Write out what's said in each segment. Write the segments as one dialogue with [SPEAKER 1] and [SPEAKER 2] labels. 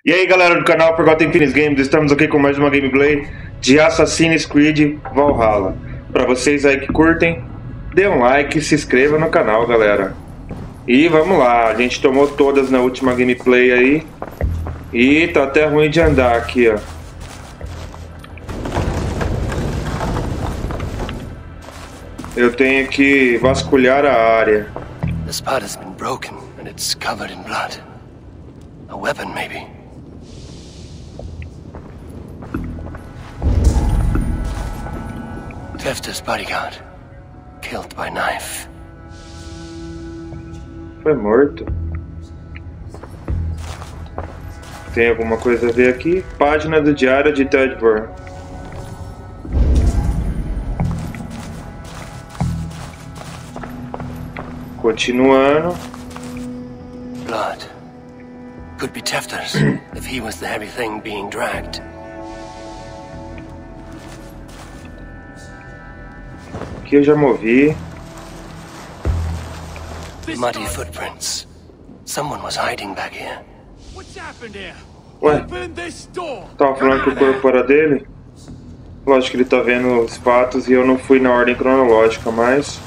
[SPEAKER 1] E aí galera do canal Forgotten Phoenix Games, estamos aqui com mais uma gameplay de Assassin's Creed Valhalla. Pra vocês aí que curtem, dê um like e se inscreva no canal, galera. E vamos lá, a gente tomou todas na última gameplay aí. E tá até ruim de andar aqui, ó. Eu tenho que vasculhar a área.
[SPEAKER 2] This part has been broken and it's covered in blood. A weapon, maybe. Tefter's bodyguard, killed by knife.
[SPEAKER 1] Foi morto. Tem alguma coisa a ver aqui? Página do diário de Tedbor. Continuando.
[SPEAKER 2] Blood. Could be Tefter's, if he was the heavy thing being dragged.
[SPEAKER 1] Aqui eu já movi.
[SPEAKER 2] Muddy footprints. Someone was hiding back here.
[SPEAKER 1] Ué, tava falando que o corpo era dele? Lógico que ele tá vendo os fatos e eu não fui na ordem cronológica, mas...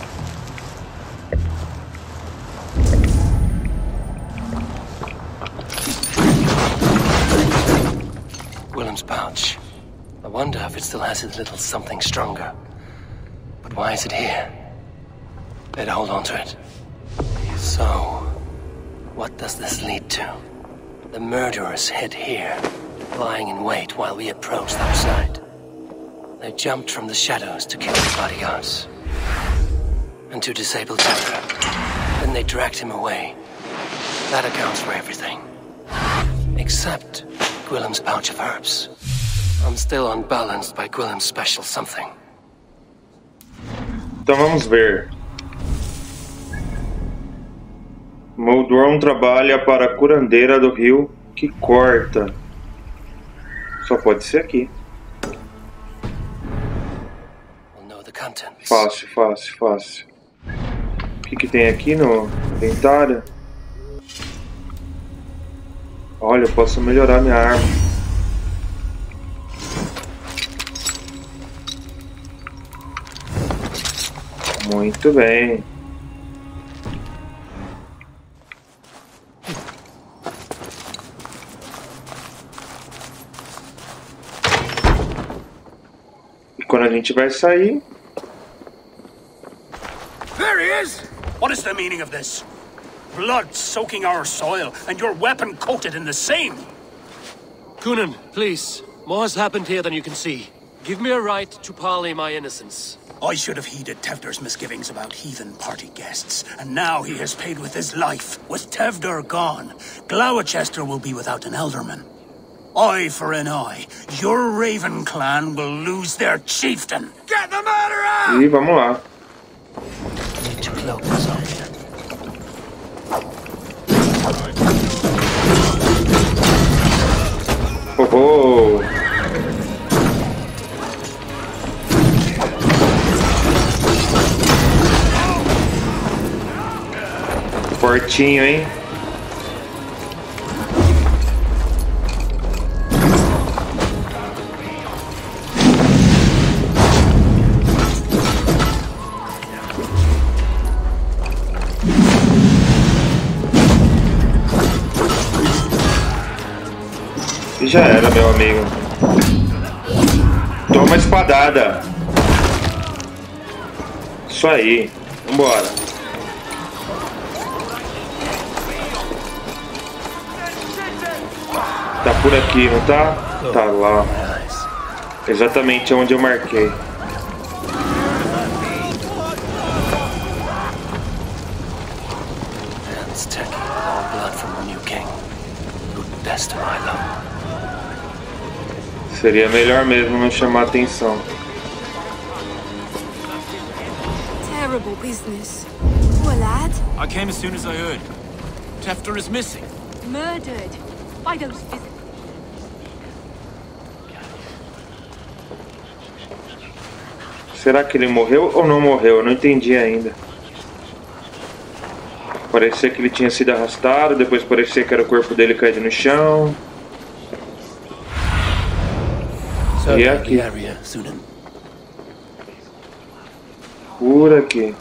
[SPEAKER 2] Willem's pouch. I wonder if it still has his little something stronger. But why is it here? Better hold on to it. So, what does this lead to? The murderers hid here, lying in wait while we approached their side. They jumped from the shadows to kill the bodyguards. And to disable Tefter. Then they dragged him away. That accounts for everything. Except Gwillem's pouch of herbs. I'm still unbalanced by Gwillem's special something.
[SPEAKER 1] Então vamos ver. Moldron trabalha para a curandeira do rio que corta. Só pode ser aqui. Fácil, fácil, fácil. O que tem aqui no inventário? Olha, eu posso melhorar minha arma. Muito bem. E quando a gente vai sair...
[SPEAKER 3] There he is! What is the meaning of this? Blood soaking our soil, and your weapon coated in the same!
[SPEAKER 4] Kunan, please. More has happened here than you can see. Give me a right to parley my innocence.
[SPEAKER 3] I should have heeded Tevder's misgivings about heathen party guests, and now he has paid with his life. With Tevder gone, Gloucester will be without an alderman. Eye for an eye. Your Raven clan will lose their chieftain. Get the murderer!
[SPEAKER 1] E vamos lá.
[SPEAKER 2] Need to cloak this option.
[SPEAKER 1] Oh, oh. Fortinho, hein? E já era, meu amigo. Toma espadada. Isso aí. Vambora. Tá por aqui, não tá? Tá lá. Exatamente onde eu marquei.
[SPEAKER 2] Hands taking all blood from the new king. Good best of my love.
[SPEAKER 1] Seria melhor mesmo não chamar atenção.
[SPEAKER 5] Terrible business. Poor lad.
[SPEAKER 4] I came as soon as I heard. Tefter is missing.
[SPEAKER 5] Murdered by those visitors.
[SPEAKER 1] Será que ele morreu ou não morreu? Eu não entendi ainda. Parecia que ele tinha sido arrastado, depois parecia que era o corpo dele caído no chão. E aqui.
[SPEAKER 4] the area, Sunan.
[SPEAKER 1] Por aqui.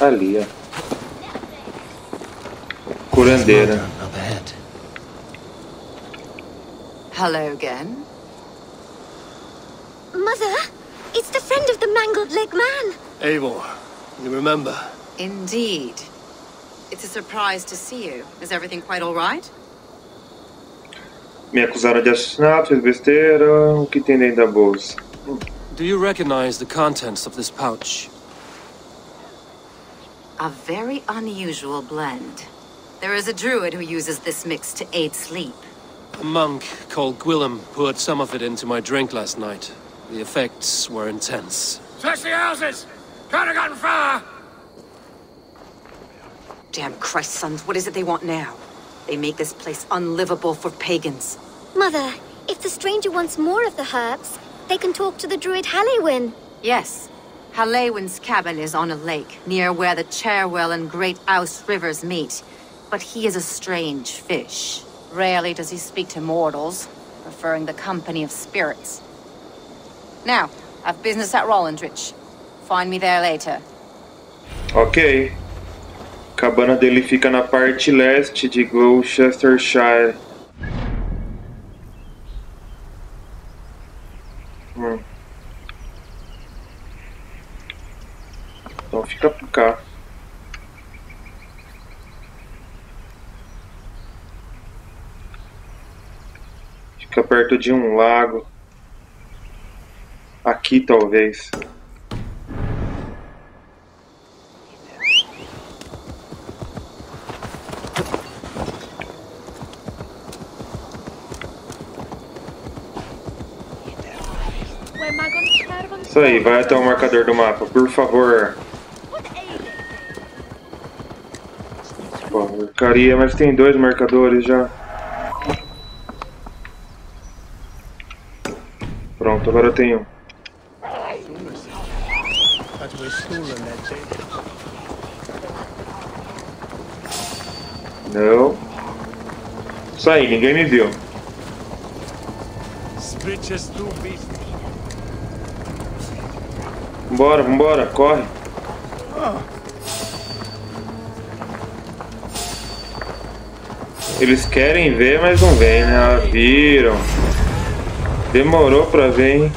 [SPEAKER 1] Ali, ó. Curandeira.
[SPEAKER 2] Up ahead.
[SPEAKER 6] Hello again.
[SPEAKER 7] Mother, it's the friend of the mangled leg man.
[SPEAKER 4] Eivor, you remember?
[SPEAKER 6] Indeed. It's a surprise to see you. Is everything quite all right?
[SPEAKER 1] Me acusaram de assassinato, fez besteira. O que tem dentro da bolsa?
[SPEAKER 4] Do you recognize the contents of this pouch?
[SPEAKER 6] A very unusual blend. There is a druid who uses this mix to aid sleep.
[SPEAKER 4] A monk called Gwillem poured some of it into my drink last night. The effects were intense.
[SPEAKER 3] Search the houses! Could have gotten far!
[SPEAKER 6] Damn Christ, sons, what is it they want now? They make this place unlivable for pagans.
[SPEAKER 7] Mother, if the stranger wants more of the herbs, they can talk to the druid Halewyn.
[SPEAKER 6] Yes. Halewyn's cabin is on a lake, near where the Cherwell and Great Ouse rivers meet. But he is a strange fish. Rarely does he speak to mortals, preferring the company of spirits. Now, I've business at Rollindrich. Find me there later.
[SPEAKER 1] Ok. A cabana dele fica na parte leste de Gloucestershire. Então fica por cá. Fica perto de um lago. Aqui talvez. Isso aí, vai até o marcador do mapa, por favor. Pô, porcaria, mas tem 2 marcadores já. Pronto, agora eu tenho um. Não. Isso aí, ninguém me viu. Vambora, vambora, corre. Eles querem ver, mas não vêm, né? Ah, viram. Demorou pra ver, hein?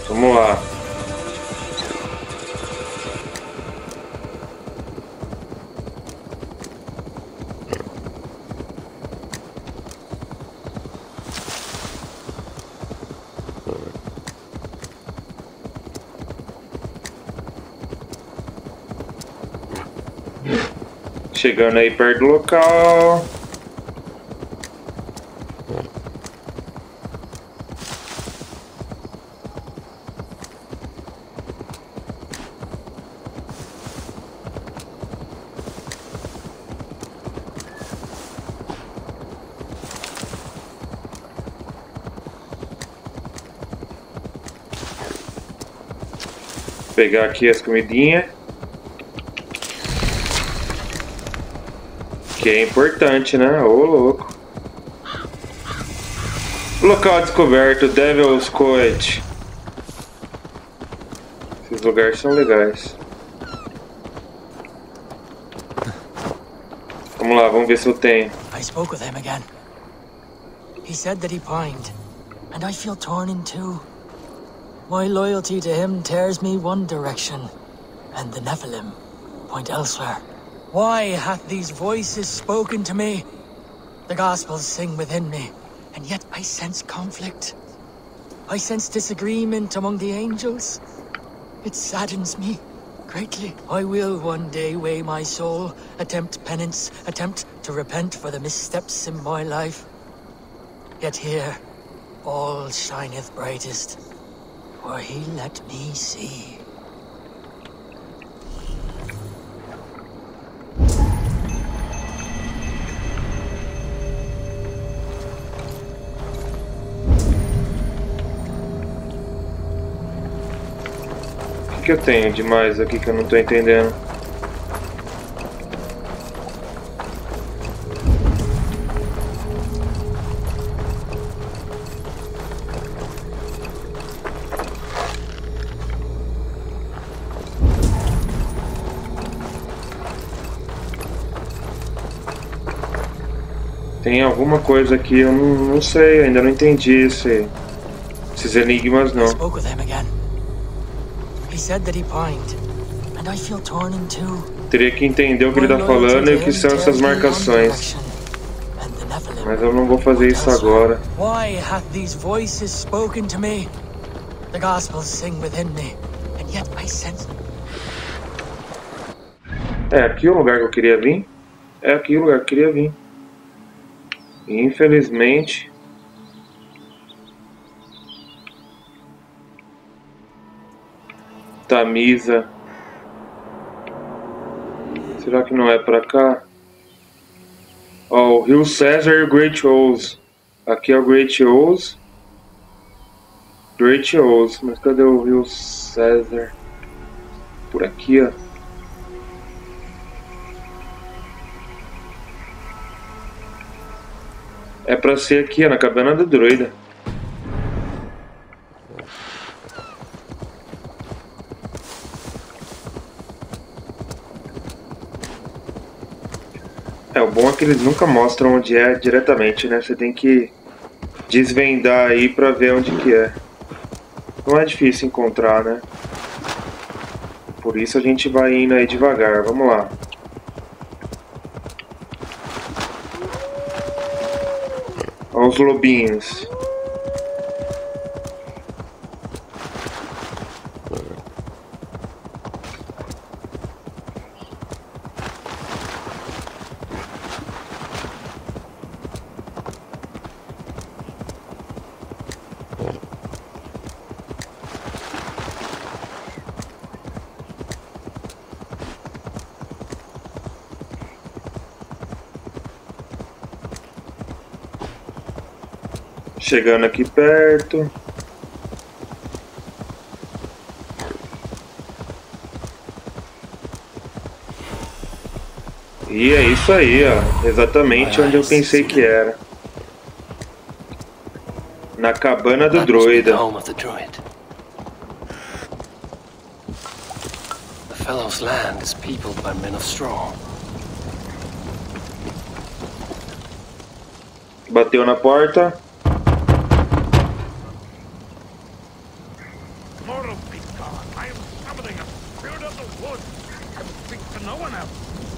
[SPEAKER 1] Vamos lá. Chegando aí perto do local. Pegar aqui as comidinhas. Que é importante, né? Ô, louco. Local descoberto, Devil's Coet. Esses lugares são legais. Vamos lá, vamos ver se eu tenho.
[SPEAKER 8] I spoke with him again. He said that he pined, and I feel torn in two. My loyalty to him tears me one direction, and the Nephilim point elsewhere. Why hath these voices spoken to me? The Gospels sing within me, and yet I sense conflict. I sense disagreement among the angels. It saddens me. greatly. I will one day weigh my soul, attempt penance, attempt to repent for the missteps in my life. Yet here, all shineth brightest, for he let me see.
[SPEAKER 1] O que eu tenho demais aqui que eu não tô entendendo? Tem alguma coisa aqui, eu não sei, ainda não entendi esses enigmas não. Teria que entender o que ele está falando e o que são essas marcações. Mas eu não vou fazer isso agora. É aqui o lugar que eu queria vir? É aqui o lugar que eu queria vir. Infelizmente. Tamisa. Será que não é pra cá? Ó, o Rio César e o Great Ouse. Aqui é o Great Ouse. Great Ouse. Mas cadê o Rio César? Por aqui, ó. É pra ser aqui, ó, na cabana do druida. É, o bom é que eles nunca mostram onde é diretamente, né? Você tem que desvendar aí pra ver onde que é. Não é difícil encontrar, né? Por isso a gente vai indo aí devagar. Vamos lá. Olha os lobinhos. Chegando aqui perto. E é isso aí, ó. Exatamente onde eu pensei que era. Na cabana do druida.
[SPEAKER 2] The fellow's land is peopled by men of straw.
[SPEAKER 1] Bateu na porta.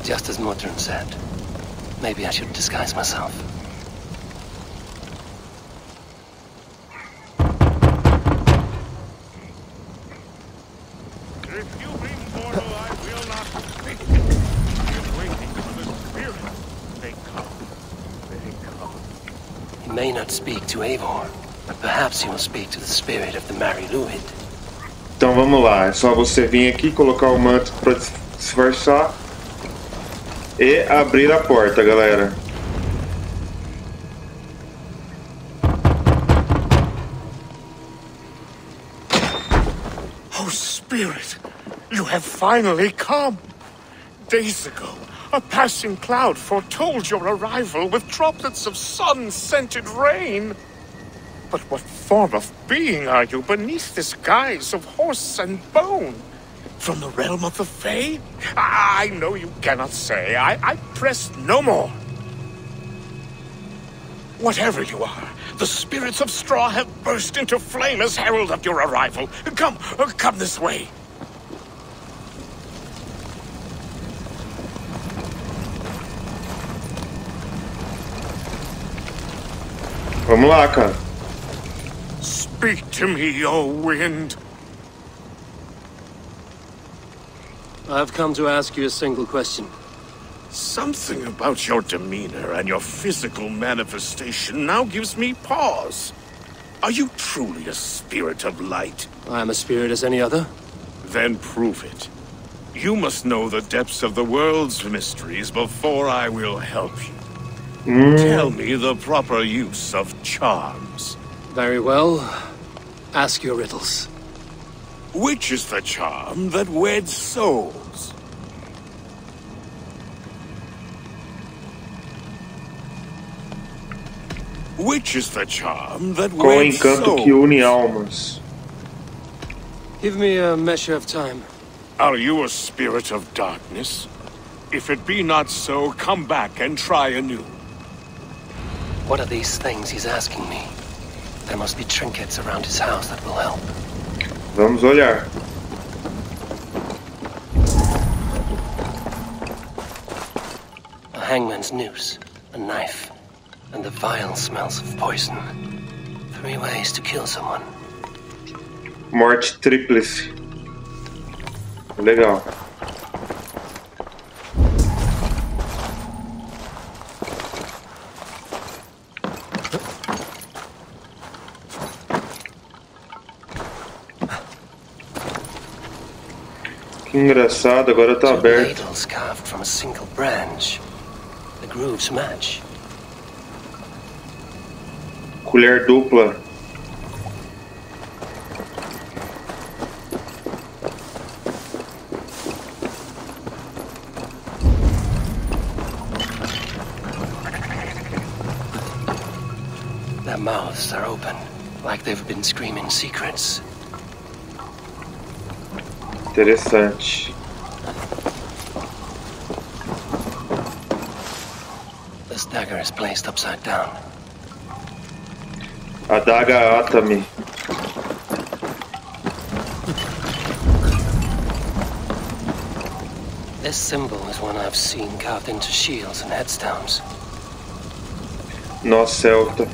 [SPEAKER 2] Just as Modron said. Maybe I should disguise myself.
[SPEAKER 3] If you be mortal, I will not speak. I am waiting for the spirit. They come. They come.
[SPEAKER 2] He may not speak to Eivor, but perhaps he will speak to the spirit of the Mariluid.
[SPEAKER 1] Então vamos lá, é só você vir aqui, colocar o manto para disfarçar e abrir a porta, galera.
[SPEAKER 3] Oh, Spirit, you have finally come. Days ago, a passing cloud foretold your arrival with droplets of sun-scented rain. But what form of being are you beneath this guise of horse and bone? From the realm of the Fae? I know you cannot say. I press no more. Whatever you are, the spirits of straw have burst into flame as herald of your arrival. Come this way.
[SPEAKER 1] Vamos lá, cara.
[SPEAKER 3] Speak to me, O wind.
[SPEAKER 4] I've come to ask you a single question.
[SPEAKER 9] Something about your demeanor and your physical manifestation now gives me pause. Are you truly a spirit of light?
[SPEAKER 4] I am a spirit as any other.
[SPEAKER 9] Then prove it. You must know the depths of the world's mysteries before I will help you. Tell me the proper use of charms.
[SPEAKER 4] Very well. Ask your riddles.
[SPEAKER 9] Which is the charm that weds souls? Which is the charm that
[SPEAKER 1] Qual o
[SPEAKER 9] weds
[SPEAKER 1] encanto que
[SPEAKER 9] souls?
[SPEAKER 1] une almas?
[SPEAKER 4] Give me a measure of time.
[SPEAKER 9] Are you a spirit of darkness? If it be not so, come back and try anew.
[SPEAKER 2] What are these things he's asking me? There must be trinkets around his house that will help.
[SPEAKER 1] Vamos olhar.
[SPEAKER 2] A hangman's noose, a knife, and the vile smells of poison. 3 ways to kill someone.
[SPEAKER 1] Morte tríplice. Legal. Que engraçado, agora tá
[SPEAKER 2] 2
[SPEAKER 1] aberto.
[SPEAKER 2] ladles carved from a single branch. The grooves match.
[SPEAKER 1] Colher dupla.
[SPEAKER 2] Their mouths are open, like they've been screaming secrets.
[SPEAKER 1] Interessante.
[SPEAKER 2] This dagger is placed upside down.
[SPEAKER 1] Adaga Atami.
[SPEAKER 2] This symbol is one I've seen carved into shields and headstones.
[SPEAKER 1] Nó celta.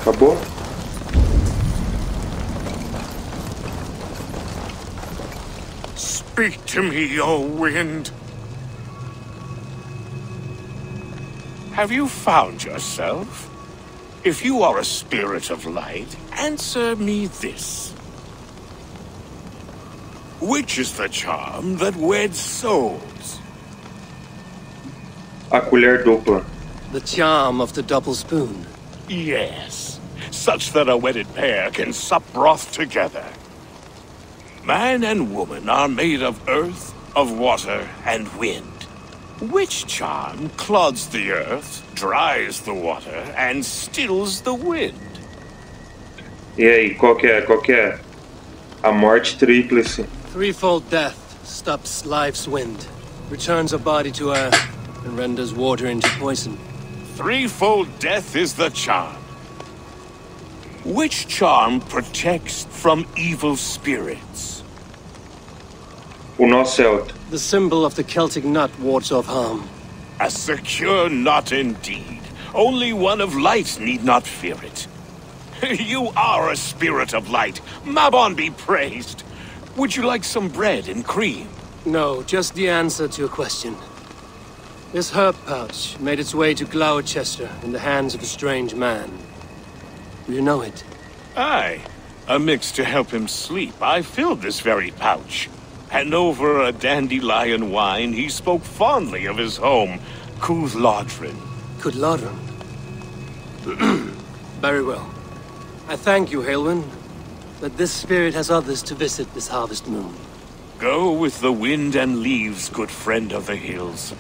[SPEAKER 1] Acabou?
[SPEAKER 9] Speak to me, O wind. Have you found yourself? If you are a spirit of light, answer me this. Which is the charm that weds souls?
[SPEAKER 1] A colher dupla.
[SPEAKER 4] The charm of the double spoon.
[SPEAKER 9] Yes, such that a wedded pair can sup broth together. Man and woman are made of earth, of water, and wind. Which charm clods the earth, dries the water, and stills the wind?
[SPEAKER 1] E aí, qual que é? Qual que é? A morte tríplice.
[SPEAKER 4] Threefold death stops life's wind, returns a body to earth, and renders water into poison.
[SPEAKER 9] Threefold death is the charm. Which charm protects from evil spirits?
[SPEAKER 1] O nó celta.
[SPEAKER 4] The symbol of the Celtic nut wards off harm.
[SPEAKER 9] A secure knot indeed. Only one of light need not fear it. You are a spirit of light. Mabon be praised. Would you like some bread and cream?
[SPEAKER 4] No, just the answer to a question. This herb pouch made its way to Gloucester in the hands of a strange man. Do you know it?
[SPEAKER 9] Aye. A mix to help him sleep. I filled this very pouch. And over a dandelion wine, he spoke fondly of his home, Cúthládrin.
[SPEAKER 4] Cúthládrin? Very well. I thank you, Haelwyn, that this spirit has others to visit this harvest moon.
[SPEAKER 9] Go with the wind and leaves, good friend of the hills.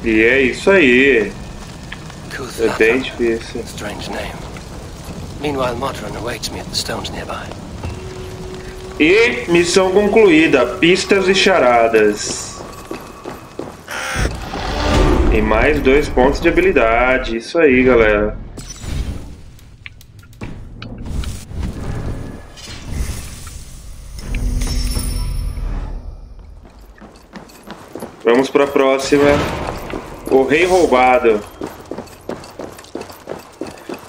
[SPEAKER 1] E é isso aí. É bem
[SPEAKER 2] Cúthládrin.
[SPEAKER 1] difícil.
[SPEAKER 2] Strange name. Meanwhile, Modron awaits me at the stones nearby.
[SPEAKER 1] E missão concluída. Pistas e charadas. E mais 2 pontos de habilidade. Isso aí, galera. Vamos para a próxima. O Rei Roubado.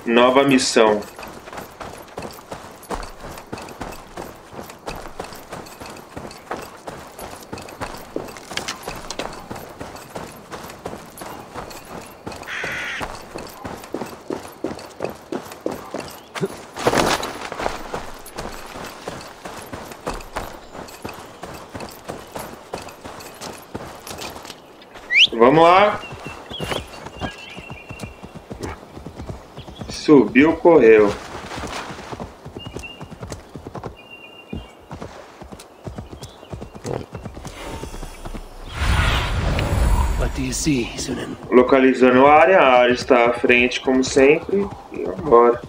[SPEAKER 1] Nova missão. Vamos lá. Subiu, correu.
[SPEAKER 4] What do you see, Sunan?
[SPEAKER 1] Localizando a área está à frente como sempre. E vambora.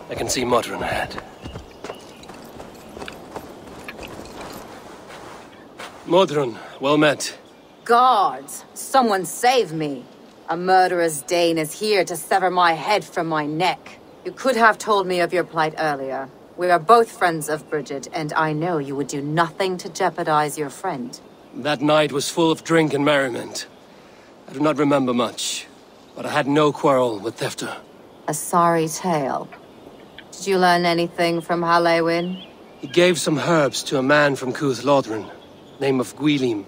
[SPEAKER 4] I can see Modron ahead. Modron, well met.
[SPEAKER 6] Guards, someone save me. A murderous Dane is here to sever my head from my neck. You could have told me of your plight earlier. We are both friends of Bridget, and I know you would do nothing to jeopardize your friend.
[SPEAKER 4] That night was full of drink and merriment. I do not remember much, but I had no quarrel with Thefter.
[SPEAKER 6] A sorry tale. Did you learn anything from Halewin?
[SPEAKER 4] He gave some herbs to a man from Cuth Lodren, name of Gwilim.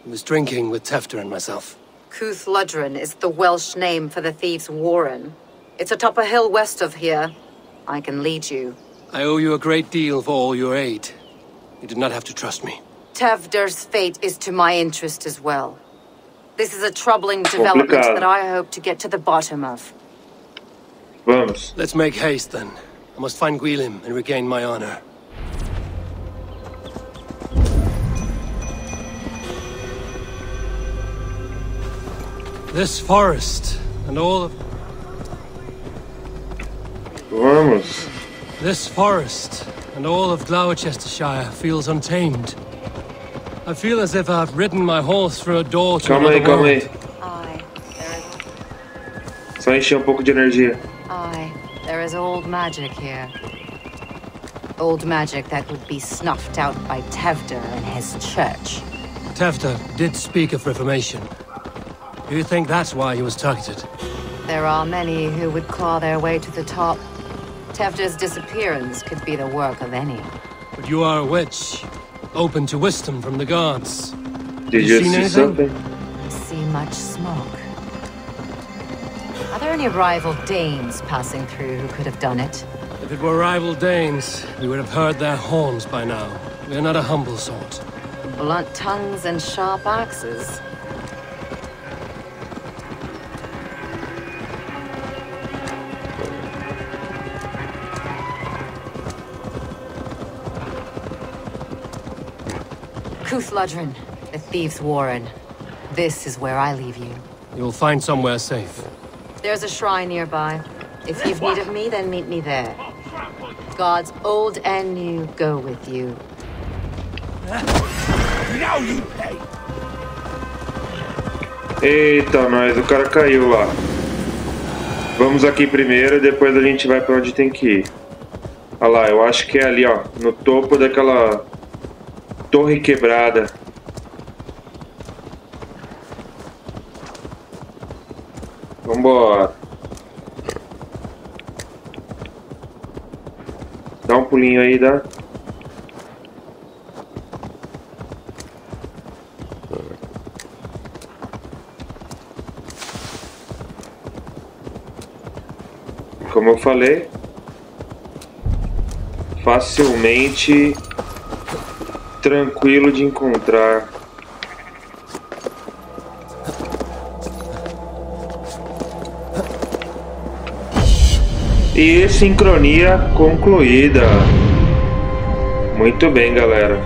[SPEAKER 4] He was drinking with Tefter and myself.
[SPEAKER 6] Cuth Lodren is the Welsh name for the thieves' warren. It's atop a hill west of here. I can lead you.
[SPEAKER 4] I owe you a great deal for all your aid. You did not have to trust me.
[SPEAKER 6] Tevder's fate is to my interest as well. This is a troubling development that I hope to get to the bottom of.
[SPEAKER 1] Vamos.
[SPEAKER 4] Let's make haste then. I must find Gwilim and regain my honor. This forest and all of...
[SPEAKER 1] Vamos.
[SPEAKER 4] This forest and all of Gloucestershire feels untamed. I feel as if I've ridden my horse through a door to another world.
[SPEAKER 1] Calma aí. Só encher pouco de energia.
[SPEAKER 6] Aye, there is old magic here. Old magic that would be snuffed out by Tevder and his church.
[SPEAKER 4] Tefter did speak of reformation. Do you think that's why he was targeted?
[SPEAKER 6] There are many who would claw their way to the top. Tevder's disappearance could be the work of any.
[SPEAKER 4] But you are a witch, open to wisdom from the gods.
[SPEAKER 1] Did you
[SPEAKER 4] seen
[SPEAKER 1] see
[SPEAKER 4] anything?
[SPEAKER 1] something?
[SPEAKER 6] See much smoke. Are there any rival Danes passing through who could have done it?
[SPEAKER 4] If it were rival Danes, we would have heard their horns by now. We are not a humble sort.
[SPEAKER 6] Blunt tongues and sharp axes. Cuth Lodren, the thieves' warren. This is where I leave you.
[SPEAKER 4] You'll find somewhere safe.
[SPEAKER 6] There's a shrine nearby. If you've need of me, then meet me there. Gods old and new go with you.
[SPEAKER 9] Now you pay.
[SPEAKER 1] Eita, nós, o cara caiu lá. Vamos aqui primeiro e depois a gente vai pra onde tem que ir. Olha lá, eu acho que é ali, ó, no topo daquela torre quebrada. Vambora. Dá um pulinho aí, dá. Como eu falei, facilmente tranquilo de encontrar. E sincronia concluída. Muito bem, galera.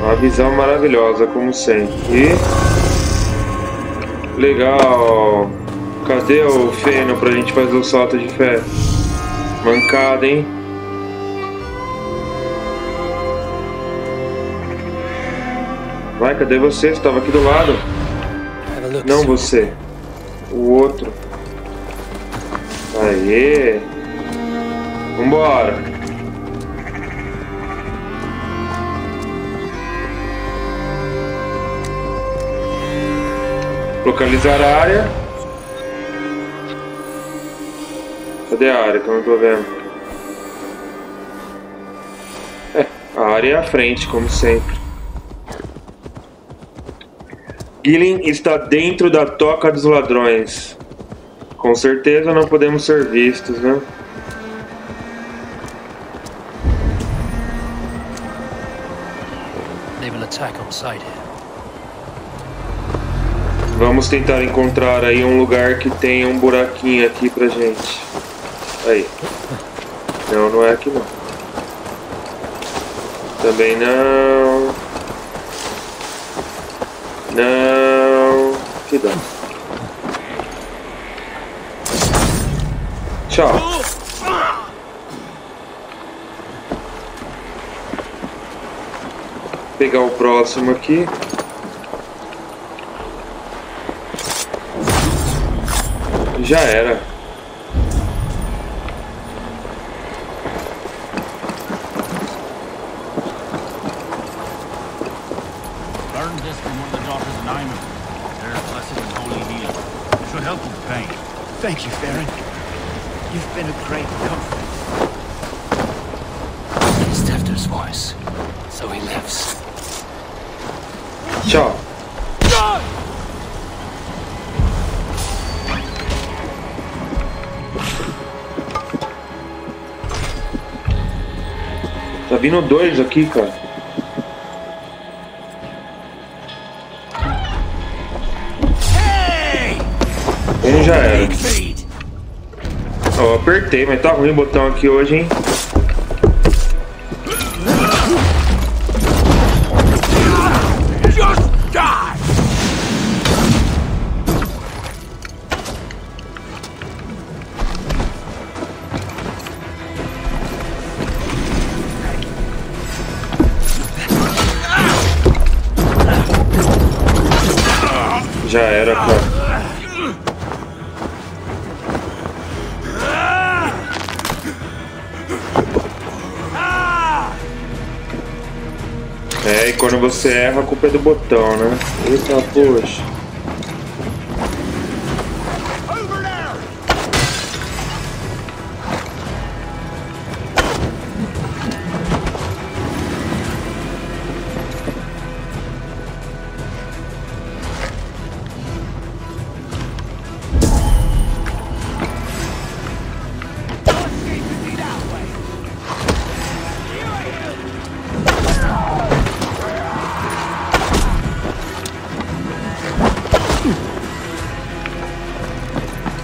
[SPEAKER 1] Uma visão maravilhosa, como sempre. E legal. Cadê o feno pra gente fazer o salto de fé? Mancada, hein? Vai, cadê você? Você estava aqui do lado. Não você. O outro. Aê. Vambora. Localizar a área. Cadê a área que eu não tô vendo? A área é à frente, como sempre. Gillen está dentro da toca dos ladrões. Com certeza não podemos ser vistos, né? Vamos tentar encontrar aí um lugar que tenha um buraquinho aqui pra gente. Aí. Não, não é aqui não. Também não. Não. Que dá. Tchau. Pegar o próximo aqui. Já era.
[SPEAKER 10] Learned this from one of the daughters of Nyman. Their blessed and holy heal. Should help with the pain.
[SPEAKER 11] Thank you, Farron. You've been a great comfort.
[SPEAKER 2] It's Tefter's voice. So he lives.
[SPEAKER 1] Tchau. Tá vindo dois aqui, cara. Um já era. Ó, apertei, mas tá ruim o botão aqui hoje, hein? Já era, cara. É, e quando você erra, a culpa é do botão, né? Eita, poxa.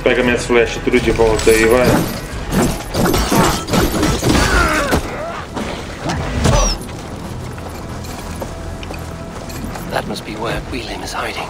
[SPEAKER 1] Pega minhas flechas tudo de volta aí, vai.
[SPEAKER 2] That must be where William is hiding.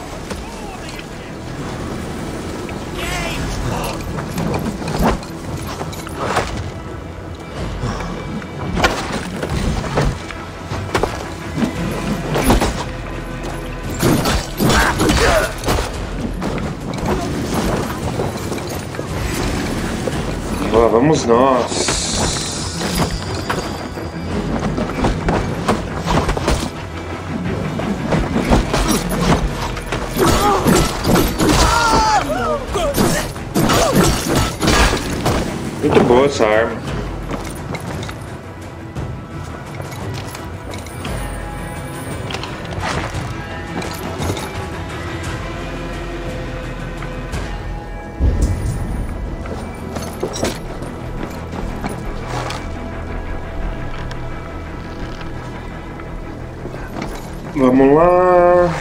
[SPEAKER 1] Lá vamos nós. Muito boa essa arma. Vamos lá.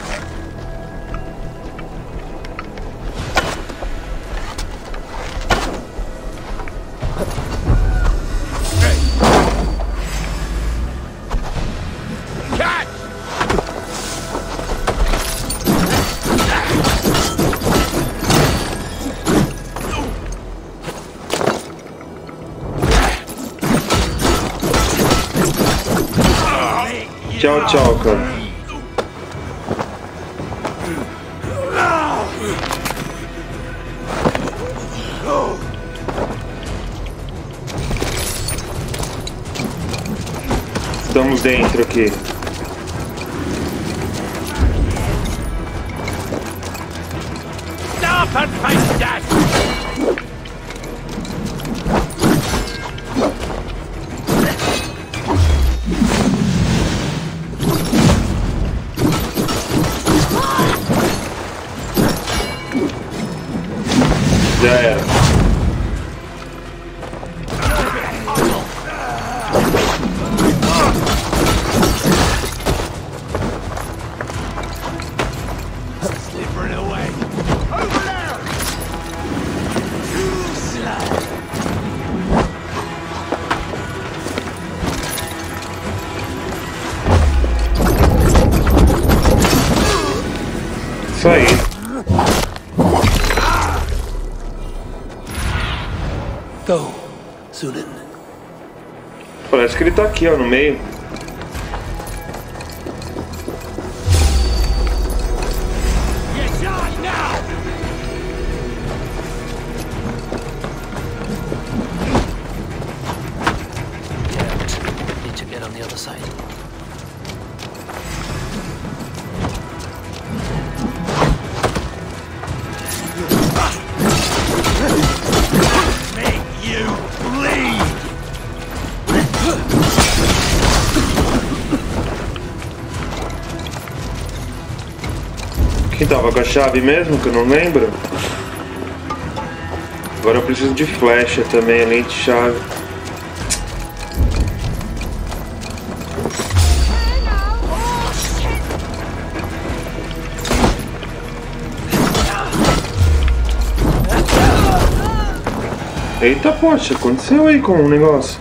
[SPEAKER 1] Tchau, tchau, cara. Estamos dentro aqui.
[SPEAKER 10] Stop and face that!
[SPEAKER 1] Isso aí.
[SPEAKER 4] Go, Sunan.
[SPEAKER 1] Parece que ele tá aqui, ó, no meio.
[SPEAKER 2] Need to get on the other side.
[SPEAKER 1] Quem tava com a chave mesmo, que eu não lembro? Agora eu preciso de flecha também, além de chave. Eita, poxa, aconteceu aí com o negócio.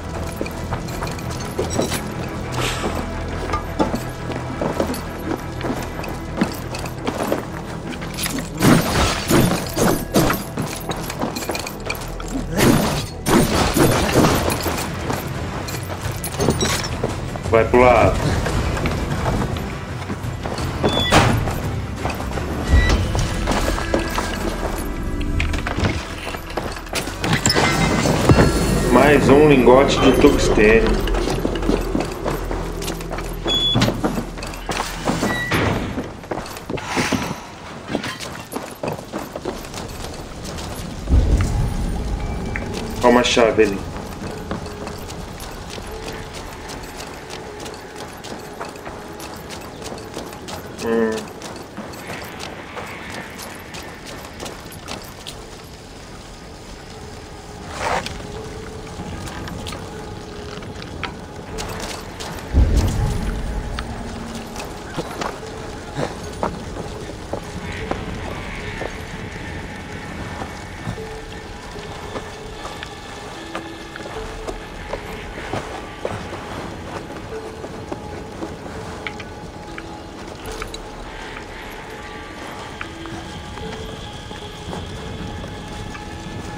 [SPEAKER 1] Vai pro lado. Mais um lingote de tungstênio. Olha uma chave ali.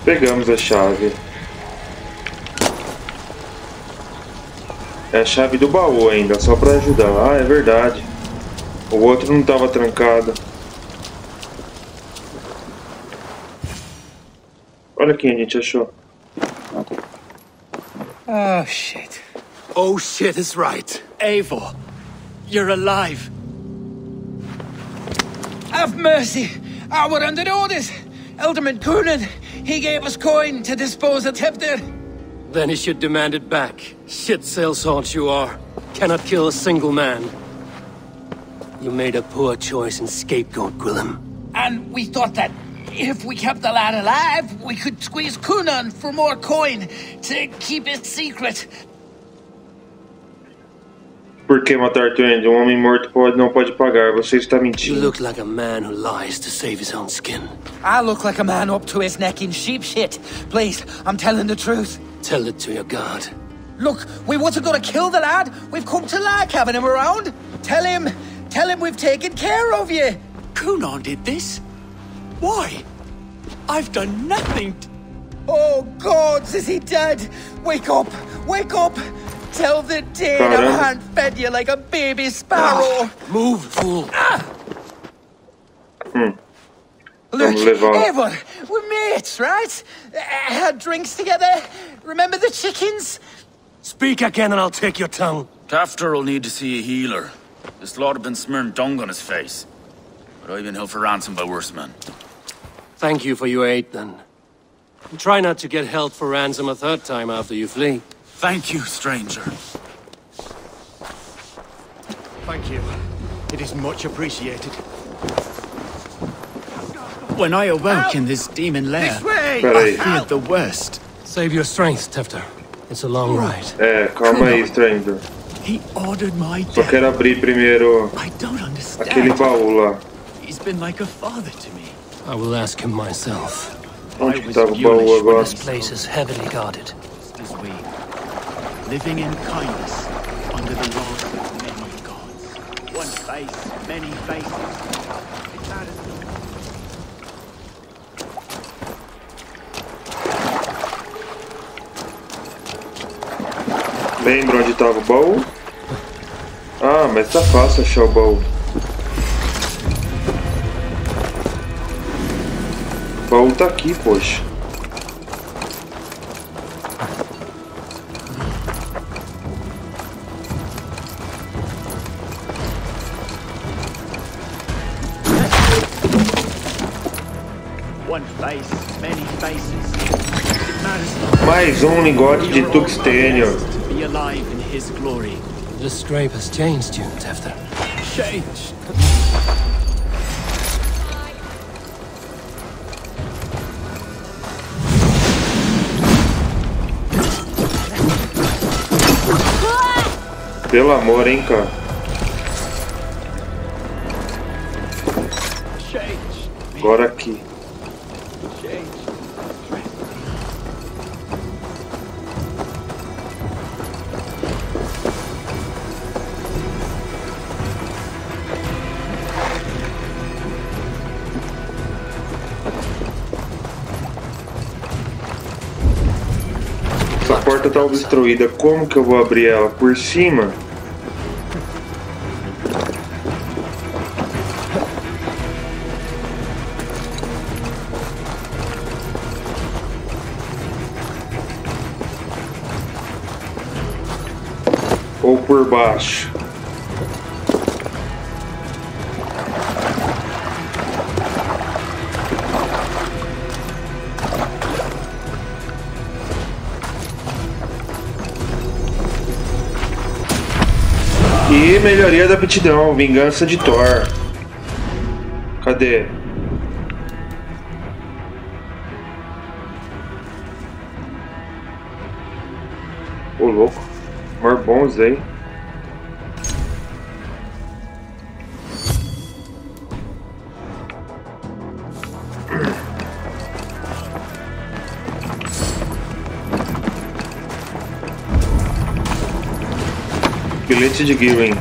[SPEAKER 1] Pegamos a chave. É a chave do baú ainda, só pra ajudar. Ah, é verdade. O outro não estava trancado. Olha quem a gente achou.
[SPEAKER 11] Oh, shit.
[SPEAKER 3] Oh shit is right.
[SPEAKER 11] Eivor, you're alive. Have mercy. I were under orders. Elderman Coonan, he gave us coin to dispose of Tevdir.
[SPEAKER 4] Then he should demand it back. Shit sail salt you are. Cannot kill a single man. You made a poor choice in scapegoat, Gwillem.
[SPEAKER 11] And we thought that if we kept the lad alive, we could squeeze Coonan for more coin to keep it secret.
[SPEAKER 1] Por que matar Trend? Um homem morto não pode pagar. Você está
[SPEAKER 4] You
[SPEAKER 1] mentindo.
[SPEAKER 4] look like a man who lies to save his own skin.
[SPEAKER 11] I look like a man up to his neck in sheep shit. Please, I'm telling the truth.
[SPEAKER 4] Tell it to your guard.
[SPEAKER 11] Look, we wasn't gonna kill the lad. We've come to like having him around. Tell him we've taken care of you.
[SPEAKER 3] Coonan did this? Why? I've done nothing.
[SPEAKER 11] Oh, gods, is he dead? Wake up! Wake up! Tell the Dane I
[SPEAKER 1] Caramba.
[SPEAKER 11] hand fed you like a baby sparrow.
[SPEAKER 4] Move, fool.
[SPEAKER 11] Look,
[SPEAKER 1] Vamos levar.
[SPEAKER 11] Eivor, we're mates, right? Had drinks together. Remember the chickens?
[SPEAKER 4] Speak again and I'll take your tongue.
[SPEAKER 10] Tafter will need to see a healer. This lord have been smearing dung on his face. But I've been held for ransom by worse men.
[SPEAKER 4] Thank you for your aid, then. And try not to get held for ransom a third time after you flee.
[SPEAKER 10] Thank you, stranger.
[SPEAKER 3] Thank you. It is much appreciated.
[SPEAKER 11] When I awoke in this demon lair,
[SPEAKER 1] Peraí.
[SPEAKER 11] I feared the worst.
[SPEAKER 4] Save your strength, Tefter. It's a long ride.
[SPEAKER 1] É, calma aí, Stranger.
[SPEAKER 11] He ordered my
[SPEAKER 1] Só
[SPEAKER 11] death.
[SPEAKER 1] quero abrir primeiro
[SPEAKER 11] I don't understand.
[SPEAKER 1] aquele baú lá.
[SPEAKER 11] He's been like a father to me.
[SPEAKER 4] I will ask him myself.
[SPEAKER 1] Onde que tava o baú agora?
[SPEAKER 2] This place is heavily guarded.
[SPEAKER 11] As we, living in kindness under the laws of many gods. One face, many faces. It's out of
[SPEAKER 1] Lembra onde tava o baú? Ah, mas tá fácil achar o baú. O baú tá aqui, poxa. Mais um lingote de tungstênio.
[SPEAKER 4] The scrape has changed you, Tefter.
[SPEAKER 11] Changed.
[SPEAKER 1] Pelo amor, hein, cara. Agora aqui. Essa porta tá obstruída. Como que eu vou abrir ela? Por cima? Ou por baixo? E melhoria da aptidão, vingança de Thor. Cadê? Ô louco, bons aí. Bilhete de Gillen.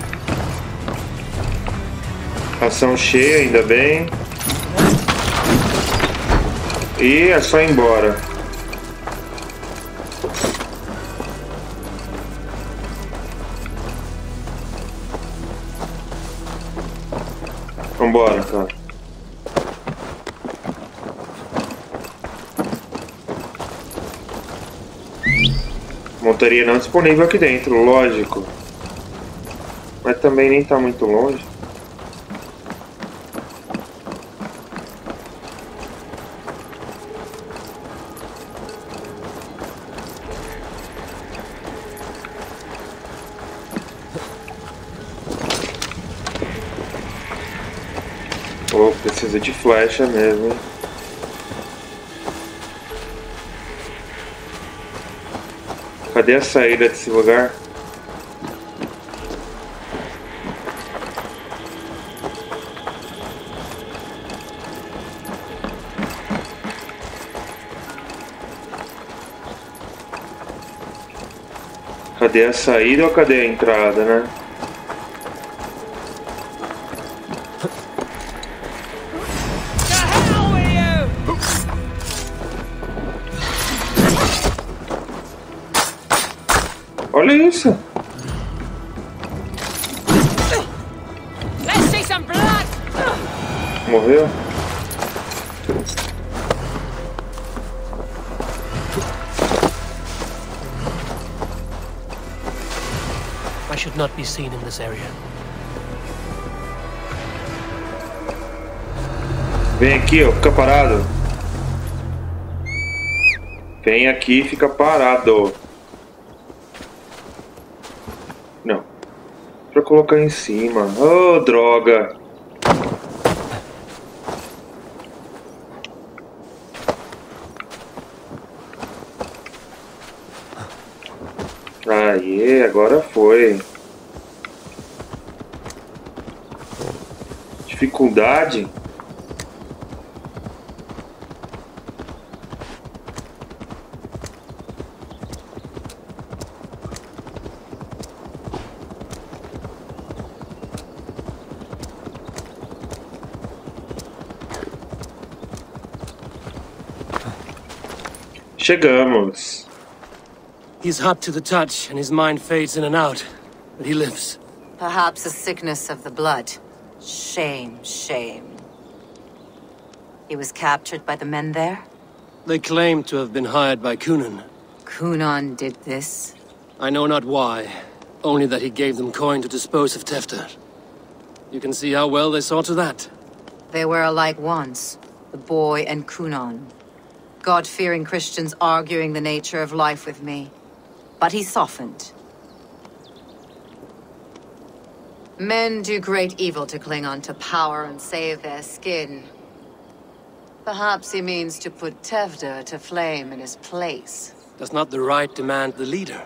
[SPEAKER 1] Ação cheia, ainda bem. E é só ir embora. Vambora, cara. Montaria não disponível aqui dentro, lógico. Mas também nem tá muito longe. Oh, precisa de flecha mesmo, hein? Cadê a saída desse lugar? Cadê a saída ou cadê a entrada, né? Olha isso! Morreu?
[SPEAKER 4] I should not be seen in this area.
[SPEAKER 1] Vem aqui, ó, fica parado. Vem aqui e fica parado. Não. Pra colocar em cima. Oh, droga. Aê, agora foi. Dificuldade? Chegamos.
[SPEAKER 4] He's hot to the touch, and his mind fades in and out. But he lives.
[SPEAKER 6] Perhaps a sickness of the blood. Shame, shame. He was captured by the men there?
[SPEAKER 4] They claim to have been hired by Kunan.
[SPEAKER 6] Kunan did this?
[SPEAKER 4] I know not why. Only that he gave them coin to dispose of Tefter. You can see how well they saw to that.
[SPEAKER 6] They were alike once, the boy and Kunan. God-fearing Christians arguing the nature of life with me. But he softened. Men do great evil to cling on to power and save their skin. Perhaps he means to put Tefter to flame in his place.
[SPEAKER 4] Does not the right demand the leader?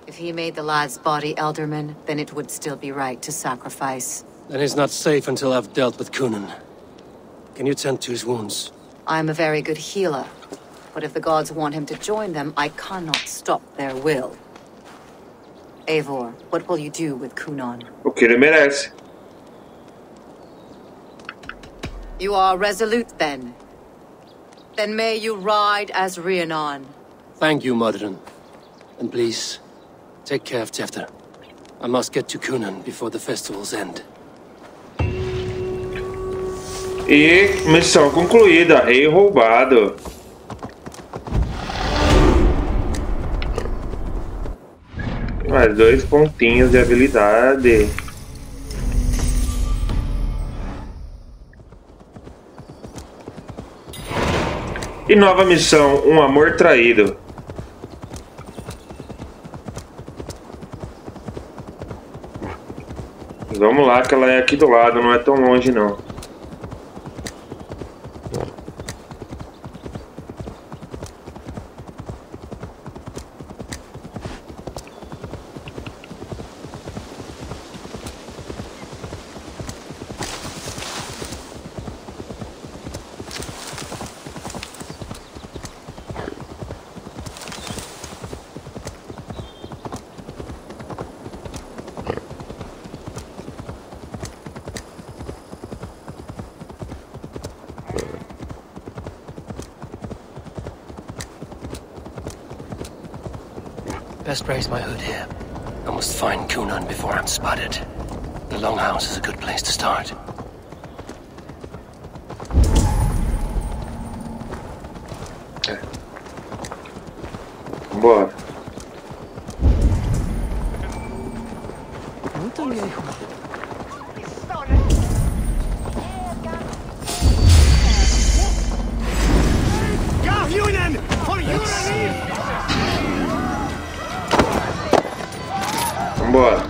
[SPEAKER 6] If he made the lad's body Elderman, then it would still be right to sacrifice.
[SPEAKER 4] Then he's not safe until I've dealt with Kunan. Can you tend to his wounds?
[SPEAKER 6] I'm a very good healer. But if the gods want him to join them, I cannot stop their will. Eivor, what will you do with Kunan?
[SPEAKER 1] O que ele merece.
[SPEAKER 6] You are resolute, then. Then may you ride as Rhiannon.
[SPEAKER 4] Thank you, Modron. And please, take care of Tefter. I must get to Kunan before the festivals end.
[SPEAKER 1] E missão concluída, rei roubado. Mais 2 pontinhos de habilidade. E nova missão, um amor traído. Vamos lá, que ela é aqui do lado, não é tão longe não.
[SPEAKER 2] Best raise my hood here. I must find Kunan before I'm spotted. The Longhouse is a good place to start.
[SPEAKER 1] Bora. Vambora.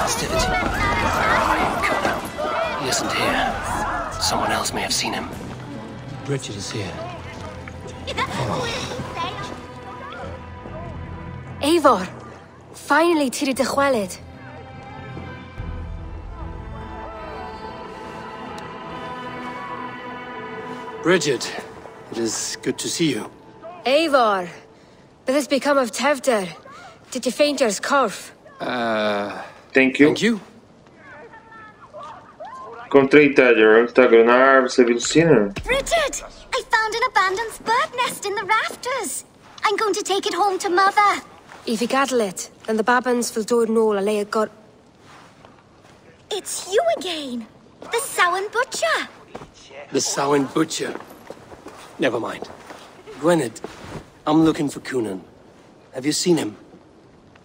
[SPEAKER 2] Festivity. Where are you, Kunan? He isn't here. Someone else may have seen him.
[SPEAKER 4] Bridget is here.
[SPEAKER 7] Eivor, finally tiri de chwaled.
[SPEAKER 4] Bridget, it is good to see you.
[SPEAKER 7] Eivor, what has become of Tefter? Did you faint your scarf?
[SPEAKER 1] Thank you.
[SPEAKER 4] Thank you.
[SPEAKER 1] Encontrei Tedder. Onde está Grunar? Você viu o sino?
[SPEAKER 7] Bridget, I found an abandoned bird nest in the rafters. I'm going to take it home to Mother. If you cattle it, then the Babans will do it all. I'll lay it got. It's you again, the Samhain butcher.
[SPEAKER 4] The Samhain butcher. Never mind. Gwynedd, I'm looking for Kunan. Have you seen him?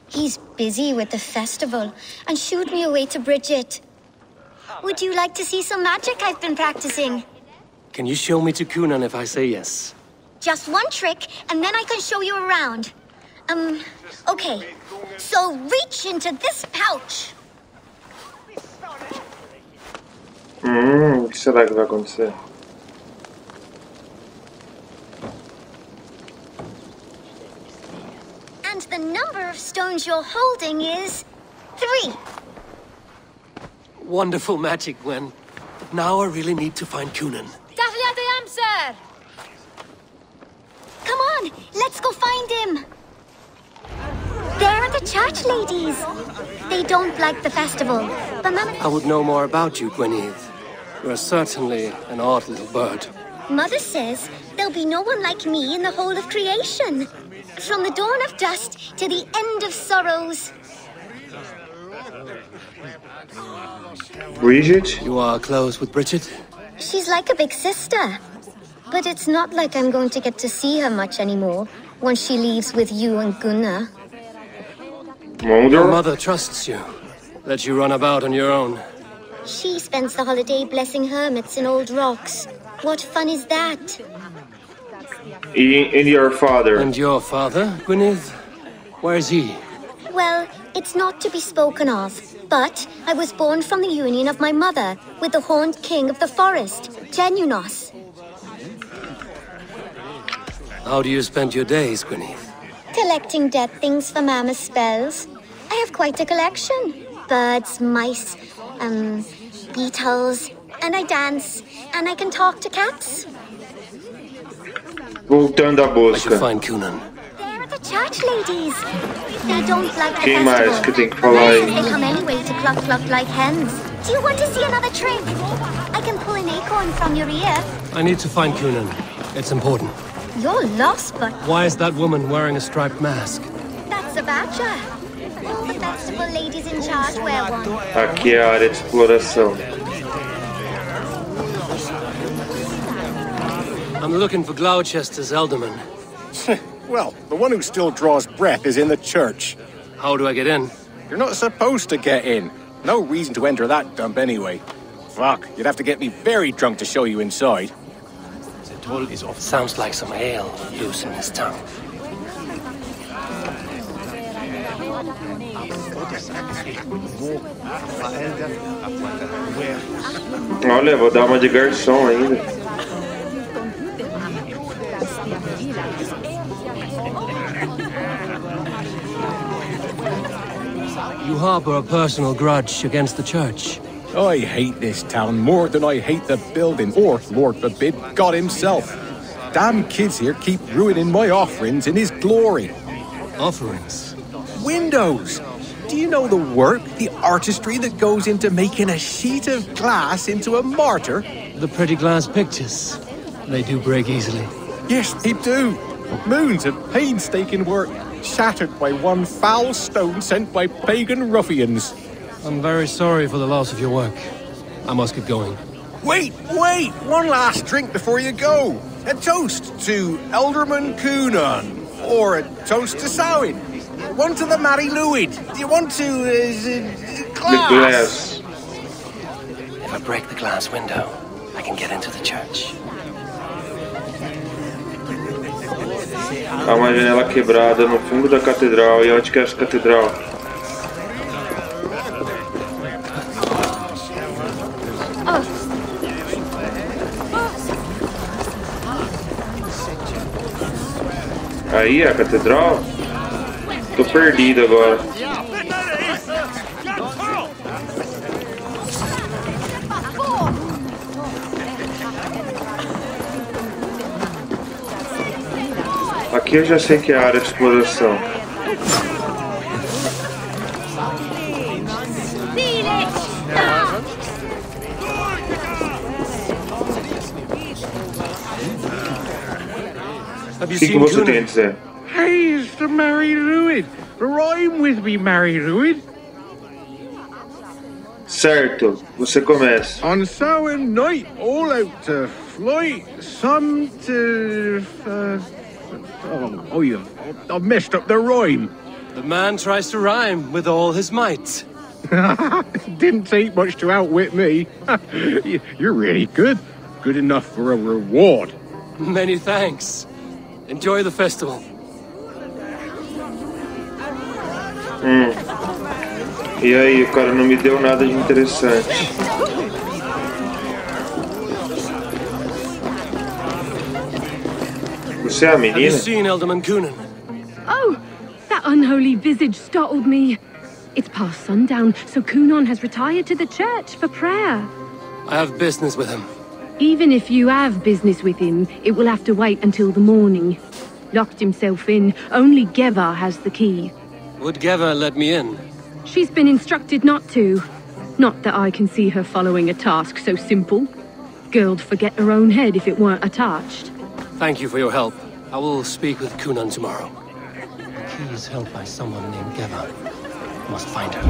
[SPEAKER 7] He's busy with the festival and shooed me away to Bridget. Would you like to see some magic I've been practicing?
[SPEAKER 4] Can you show me to Kunan if I say yes?
[SPEAKER 7] Just one trick, and then I can show you around. Okay. So reach into this pouch.
[SPEAKER 1] O que será que vai acontecer?
[SPEAKER 7] And the number of stones you're holding is 3.
[SPEAKER 4] Wonderful magic, Gwen. Now I really need to find Kunan.
[SPEAKER 7] Definitely the answer. Come on, let's go find him. There are the church ladies. They don't like the festival, but Mama...
[SPEAKER 4] I would know more about you, Gwynedd. You are certainly an odd little bird.
[SPEAKER 7] Mother says there'll be no one like me in the whole of creation. From the dawn of dust to the end of sorrows.
[SPEAKER 1] Bridget?
[SPEAKER 4] You are close with Bridget?
[SPEAKER 7] She's like a big sister. But it's not like I'm going to get to see her much anymore once she leaves with you and Gunnar.
[SPEAKER 4] Your mother trusts you. Let you run about on your own.
[SPEAKER 7] She spends the holiday blessing hermits in old rocks. What fun is that?
[SPEAKER 1] And your father?
[SPEAKER 4] And your father, Gwynedd? Where is he?
[SPEAKER 7] Well, it's not to be spoken of, but I was born from the union of my mother with the horned king of the forest, Genunos.
[SPEAKER 4] How do you spend your days, Gwynedd?
[SPEAKER 7] Collecting dead things for Mama's spells. I have quite a collection. Birds, mice, beetles, and I dance, and I can talk to cats.
[SPEAKER 1] Voltando à
[SPEAKER 4] I should
[SPEAKER 1] busca.
[SPEAKER 4] find Cunan.
[SPEAKER 7] They're the church ladies. They don't like the
[SPEAKER 1] Quem
[SPEAKER 7] festival.
[SPEAKER 1] mais que tem que falar aí?
[SPEAKER 7] They come anyway to cluck cluck like hens. Do you want to see another trick? I can pull an acorn from your ear.
[SPEAKER 4] I need to find Cunan. It's important.
[SPEAKER 7] You're lost, but
[SPEAKER 4] Why is that woman wearing a striped mask?
[SPEAKER 7] that's a badger. All the festival ladies in charge wear one.
[SPEAKER 1] Aqui é a área de exploração.
[SPEAKER 4] I'm looking for Gloucester's alderman.
[SPEAKER 12] Well, the one who still draws breath is in the church.
[SPEAKER 4] How do I get in?
[SPEAKER 12] You're not supposed to get in. No reason to enter that dump anyway. Fuck, you'd have to get me very drunk to show you inside.
[SPEAKER 4] Sounds like some ale loose in his tongue.
[SPEAKER 1] Olha, vou dar uma de garçom ainda.
[SPEAKER 4] You harbor a personal grudge against the church.
[SPEAKER 12] I hate this town more than I hate the building, or, Lord forbid, God himself. Damn kids here keep ruining my offerings in his glory.
[SPEAKER 4] Offerings?
[SPEAKER 12] Windows! Do you know the work, the artistry that goes into making a sheet of glass into a mortar?
[SPEAKER 4] The pretty glass pictures. They do break easily.
[SPEAKER 12] Yes, they do. Moons of painstaking work, shattered by one foul stone sent by pagan ruffians.
[SPEAKER 4] I'm very sorry for the loss of your work. I must get going.
[SPEAKER 12] Wait! One last drink before you go. A toast to Elderman Cunan. Or a toast to Samhain. One to the Mary Lwyd. Do you want to, glass?
[SPEAKER 4] If I break the glass window, I can get into the church.
[SPEAKER 1] Há uma janela quebrada no fundo da catedral. E onde que é essa catedral? Aí, a catedral? Tô perdido agora. Aqui eu já sei que é a área de exploração. O que você tem a dizer?
[SPEAKER 13] Hey, it's the Mary Lwyd. Rhyme with me, Mary Lwyd.
[SPEAKER 1] Certo, você começa.
[SPEAKER 13] On Samhain night, all out to fly, some to... I've messed up the rhyme.
[SPEAKER 4] The man tries to rhyme with all his might.
[SPEAKER 13] Didn't take much to outwit me. You're really good. Good enough for a reward.
[SPEAKER 4] Many thanks. Enjoy the festival.
[SPEAKER 1] E aí, o cara não me deu nada de interessante. Você é a menina?
[SPEAKER 4] Have you seen Alderman Cunan?
[SPEAKER 14] Oh, that unholy visage startled me. It's past sundown, so Cunan has retired to the church for prayer.
[SPEAKER 4] I have business with him.
[SPEAKER 14] Even if you have business with him, it will have to wait until the morning. Locked himself in. Only Geva has the key.
[SPEAKER 4] Would Geva let me in?
[SPEAKER 14] She's been instructed not to. Not that I can see her following a task so simple. Girl'd forget her own head if it weren't attached.
[SPEAKER 4] Thank you for your help. I will speak with Kunan tomorrow. The key is held by someone named Geva. Must find her.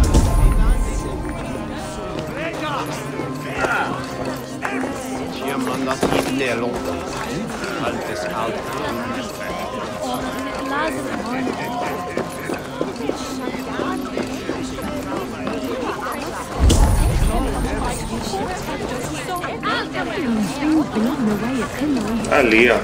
[SPEAKER 1] Ali, ó.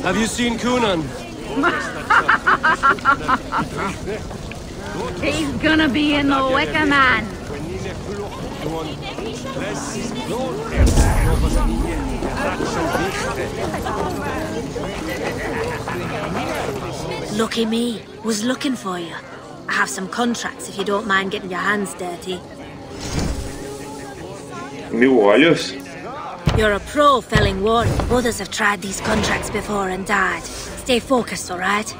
[SPEAKER 4] Have you seen Kunan?
[SPEAKER 14] He's gonna be in the Wicker Man.
[SPEAKER 7] Lucky me. Was looking for you. I have some contracts if you don't mind getting your hands dirty.
[SPEAKER 1] Mil olhos?
[SPEAKER 7] You're a pro felling warrior. Others have tried these contracts before and died. Stay focused, all right?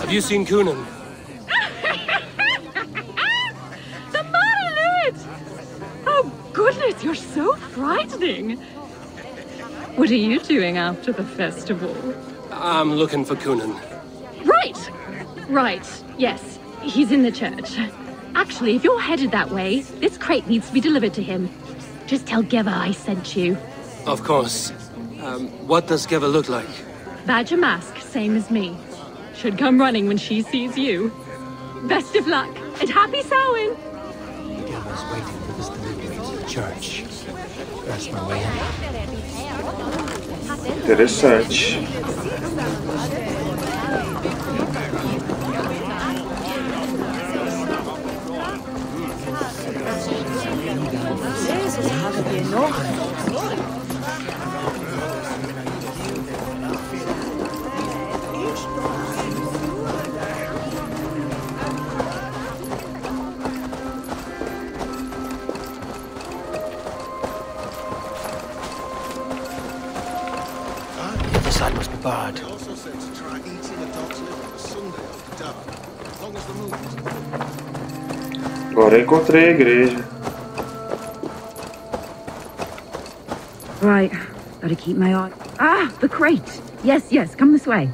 [SPEAKER 4] Have you seen Kunan?
[SPEAKER 14] The Marilyn! Oh, goodness, you're so frightening. What are you doing after the festival?
[SPEAKER 4] I'm looking for Kunan.
[SPEAKER 14] Right. Right. Yes. He's in the church. Actually, if you're headed that way, this crate needs to be delivered to him. Just tell Geva I sent you.
[SPEAKER 4] Of course. What does Geva look like?
[SPEAKER 14] Badger mask, same as me. Should come running when she sees you. Best of luck, and happy Samhain!
[SPEAKER 4] Geva's waiting for this delivery to the church. That's my way in.
[SPEAKER 1] Interessante.
[SPEAKER 4] The other side must be barred.
[SPEAKER 1] Agora encontrei a igreja.
[SPEAKER 15] Right, gotta keep my eye. Ah, the crate! Yes, yes, come this way.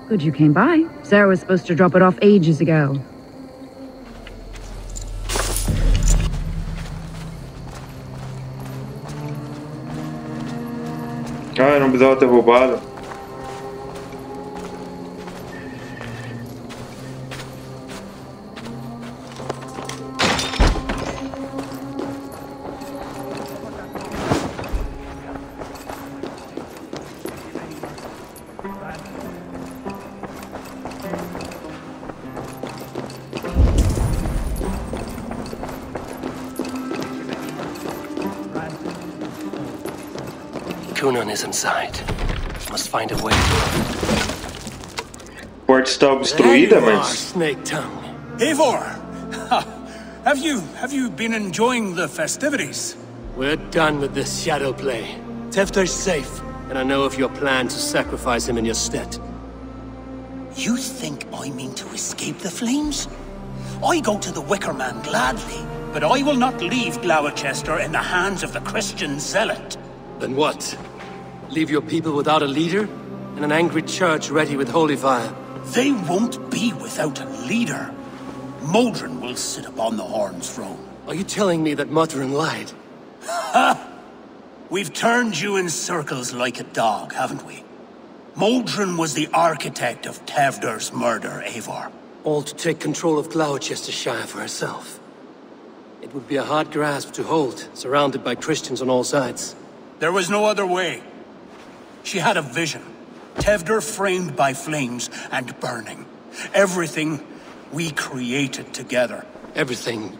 [SPEAKER 15] Good you came by. Sarah was supposed to drop it off ages ago.
[SPEAKER 1] Ah, eu não precisava ter roubado.
[SPEAKER 4] Kunan is inside. Must find a way.
[SPEAKER 1] A porta está obstruída, mas...
[SPEAKER 4] Snake tongue.
[SPEAKER 3] Eivor! Have you been enjoying the festivities?
[SPEAKER 4] We're done with this shadow play. Tefter's safe, and I know of your plan to sacrifice him in your stead.
[SPEAKER 3] You think I mean to escape the flames? I go to the Wicker Man gladly, but I will not leave Gloucester in the hands of the Christian zealot.
[SPEAKER 4] Then what? Leave your people without a leader? And an angry church ready with holy fire?
[SPEAKER 3] They won't be without a leader. Modron will sit upon the Horn's throne.
[SPEAKER 4] Are you telling me that Modron lied?
[SPEAKER 3] Ha! We've turned you in circles like a dog, haven't we? Modron was the architect of Tevder's murder, Eivor.
[SPEAKER 4] All to take control of Gloucestershire for herself. It would be a hard grasp to hold, surrounded by Christians on all sides.
[SPEAKER 3] There was no other way. She had a vision. Tevder framed by flames and burning. Everything we created together.
[SPEAKER 4] Everything?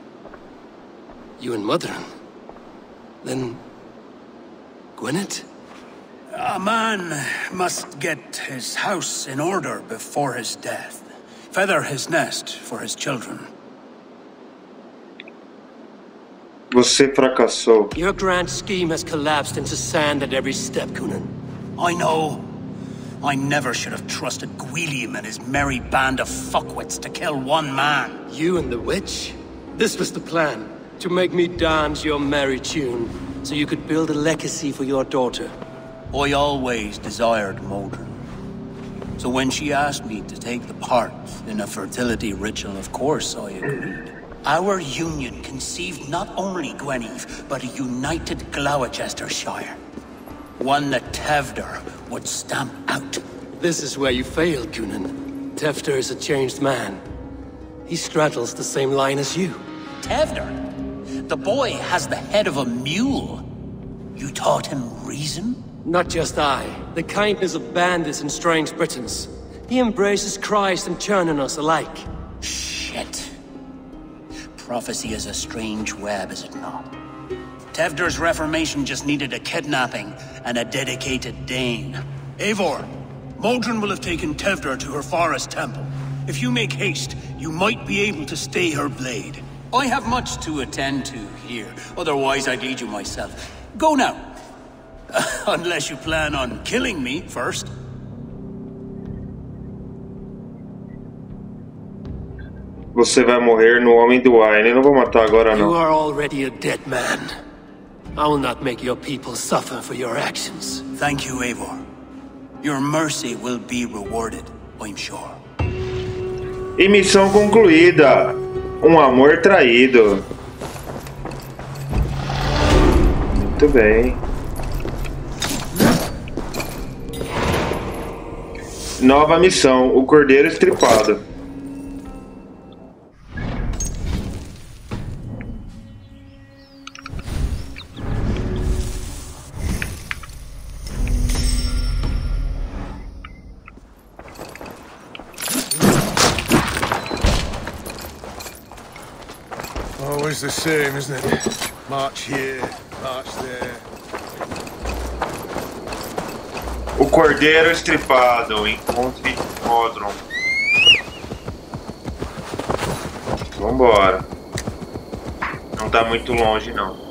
[SPEAKER 4] You and Modron? Then... Gwyneth?
[SPEAKER 3] A man must get his house in order before his death. Feather his nest for his children.
[SPEAKER 1] Você fracassou.
[SPEAKER 4] Your grand scheme has collapsed into sand at every step, Kunan.
[SPEAKER 3] I know. I never should have trusted Gwilliam and his merry band of fuckwits to kill one man.
[SPEAKER 4] You and the witch? This was the plan. To make me dance your merry tune, so you could build a legacy for your daughter.
[SPEAKER 3] I always desired Modron. So when she asked me to take the part in a fertility ritual, of course I agreed. Our union conceived not only Gweneve, but a united Gloucestershire. One that Tevder would stamp out.
[SPEAKER 4] This is where you failed, Kunan. Tevder is a changed man. He straddles the same line as you.
[SPEAKER 3] Tevder? The boy has the head of a mule. You taught him reason?
[SPEAKER 4] Not just I. The kindness of bandits and strange Britons. He embraces Christ and churning us alike.
[SPEAKER 3] Shit. Prophecy is a strange web, is it not? Tevder's reformation just needed a kidnapping and a dedicated Dane. Eivor, Modron will have taken Tevder to her forest temple. If you make haste, you might be able to stay her blade. I have much to attend to here, otherwise I'd lead you myself. Go now. Unless you plan on killing me first.
[SPEAKER 1] Você vai morrer no Homem do Wine. Eu não vou matar agora, não.
[SPEAKER 4] You are already a dead man. I will not make your people suffer for your actions.
[SPEAKER 3] Thank you, Eivor. Your mercy will be rewarded, I'm sure.
[SPEAKER 1] E missão concluída. Um amor traído. Muito bem. Nova missão. O Cordeiro Estripado.
[SPEAKER 12] Always the same, isn't it? March here, march there.
[SPEAKER 1] O Cordeiro Estripado. Encontre Modron. Vambora. Não tá muito longe, não.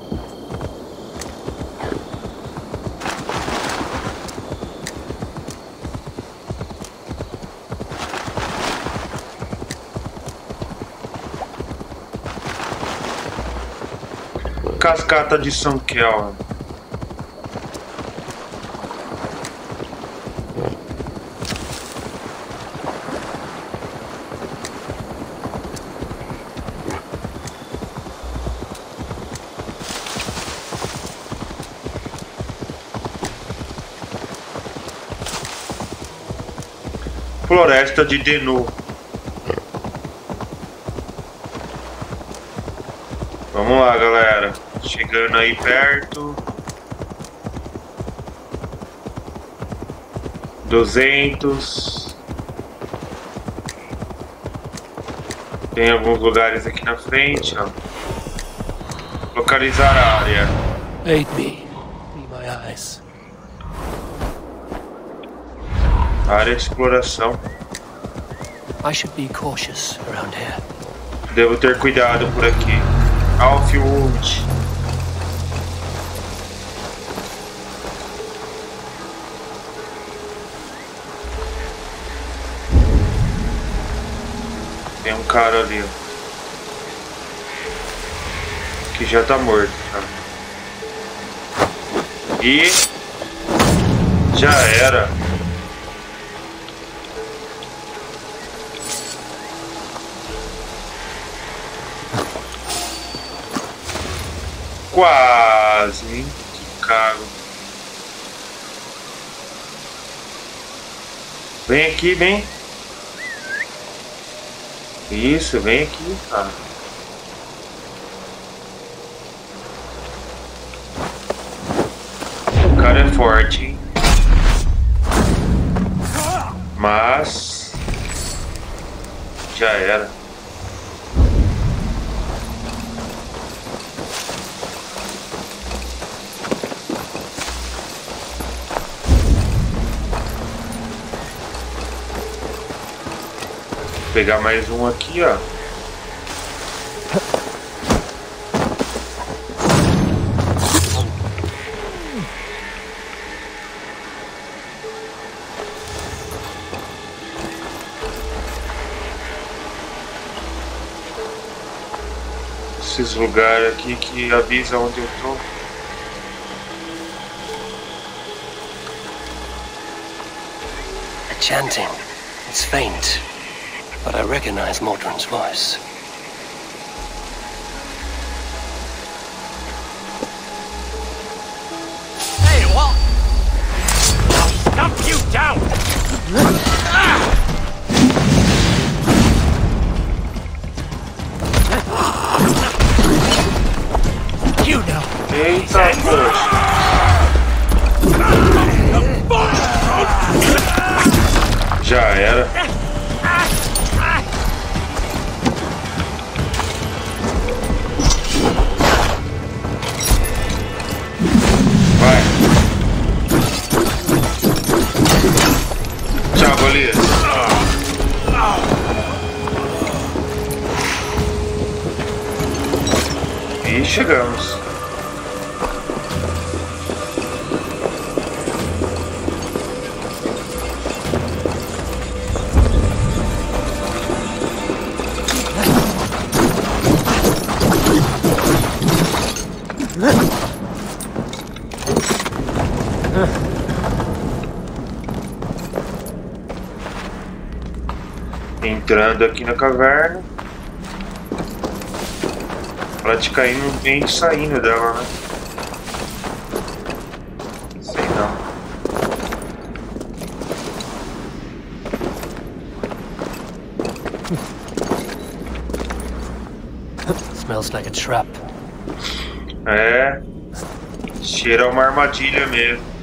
[SPEAKER 1] Cascata de São Kel. Floresta de Denu. Vamos lá, galera. Chegando aí perto. 200. Tem alguns lugares aqui na frente, ó. Localizar a área.
[SPEAKER 4] Aid me. Be my eyes.
[SPEAKER 1] Área de exploração.
[SPEAKER 4] I should be cautious around here.
[SPEAKER 1] Devo ter cuidado por aqui. Alfwood. Tem um cara ali, ó, que já tá morto, tá? E já era. Quase, hein? Que cago. Vem aqui, vem. Isso, vem aqui, cara. O cara é forte, hein? Mas já era. Vou pegar mais um aqui, ó. Esses lugares aqui que avisa onde eu tô.
[SPEAKER 2] The chanting. It's faint, but I recognize Mordrin's voice.
[SPEAKER 11] Hey, what? I'll stomp you down! You know.
[SPEAKER 1] Eita, poxa. Já era. Vai. Tchau, Golias. E chegamos. Entrando aqui na caverna. Praticamente saindo dela, né? Sei não.
[SPEAKER 2] Smells like a trap.
[SPEAKER 1] É. Cheira uma armadilha mesmo.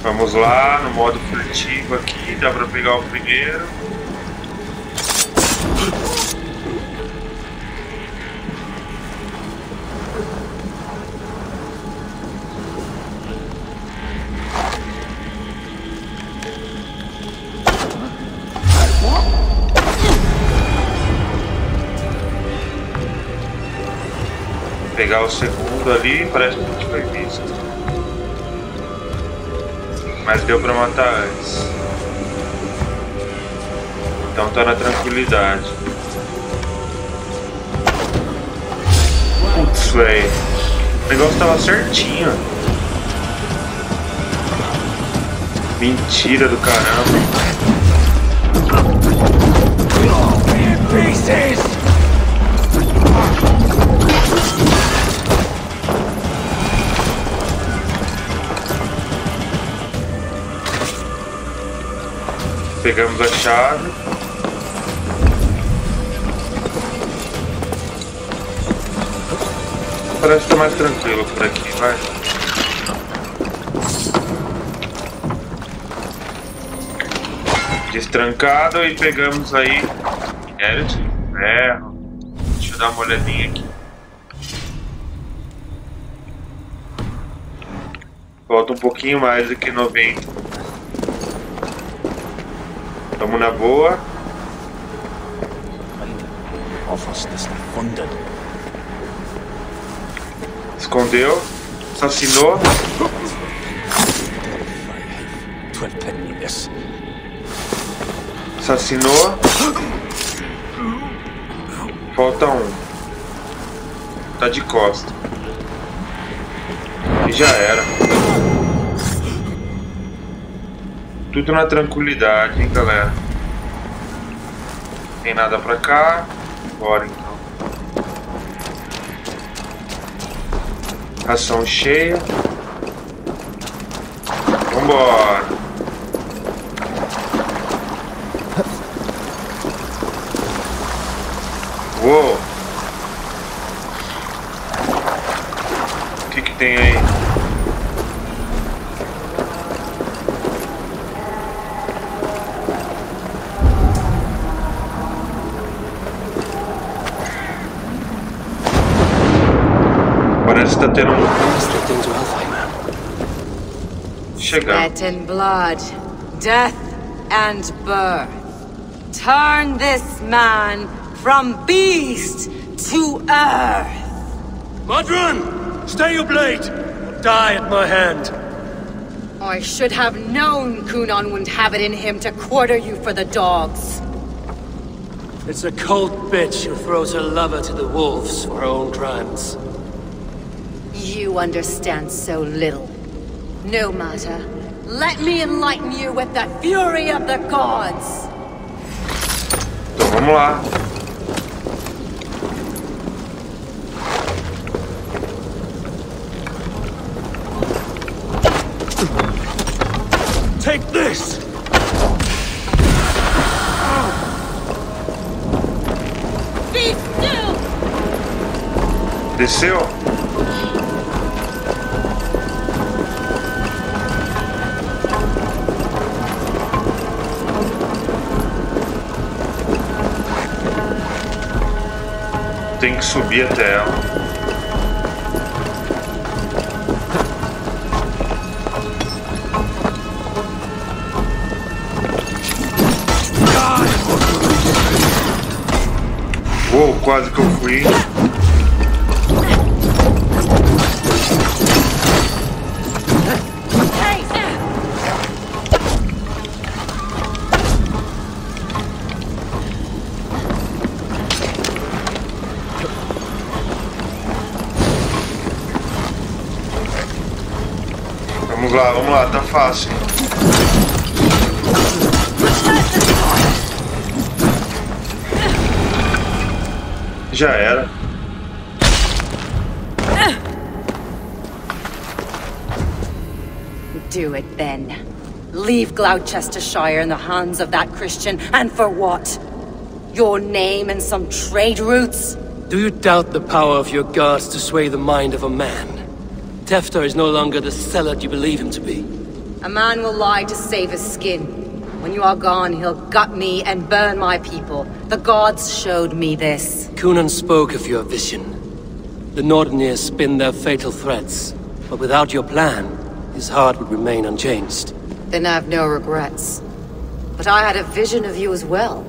[SPEAKER 1] Vamos lá, no modo furtivo aqui, dá pra pegar o primeiro. Pegar o segundo ali, parece que a gente foi visto. Mas deu pra matar antes. Então tá na tranquilidade. Putz, velho. O negócio tava certinho. Mentira do caramba. Pegamos a chave. Parece que tá mais tranquilo por aqui, vai. Destrancado e pegamos aí minério de ferro. Deixa eu dar uma olhadinha aqui. Falta um pouquinho mais do que 90. Vamos na boa. Escondeu. Assassinou. Assassinou. Falta um. Tá de costa. E já era. Tudo na tranquilidade, hein, galera. Tem nada pra cá. Bora, então. Ração cheia. Vambora. Uou. O que que tem aí? Parece que tá tendo um... chegamos.
[SPEAKER 6] Sweat and blood, death and birth. Turn this man from beast to earth.
[SPEAKER 4] Modron, stay your blade, or die at my hand.
[SPEAKER 6] I should have known Kunan wouldn't have it in him to quarter you for the dogs.
[SPEAKER 4] It's a cold bitch who throws her lover to the wolves for her own crimes.
[SPEAKER 6] You understand so little. No matter. Let me enlighten you with the fury of the gods.
[SPEAKER 1] Então vamos lá.
[SPEAKER 4] Take this!
[SPEAKER 6] Be still!
[SPEAKER 1] Desceu? Tem que subir até ela. Uou, quase que eu fui. Vamos lá, tá fácil. Já era.
[SPEAKER 6] Do it then. Leave Gloucestershire in the hands of that Christian, and for what? Your name and some trade routes?
[SPEAKER 4] Do you doubt the power of your gods to sway the mind of a man? Tefter is no longer the zealot you believe him to be.
[SPEAKER 6] A man will lie to save his skin. When you are gone, he'll gut me and burn my people. The gods showed me this.
[SPEAKER 4] Kunan spoke of your vision. The Nordenir spin their fatal threats, but without your plan, his heart would remain unchanged.
[SPEAKER 6] Then I have no regrets. But I had a vision of you as well.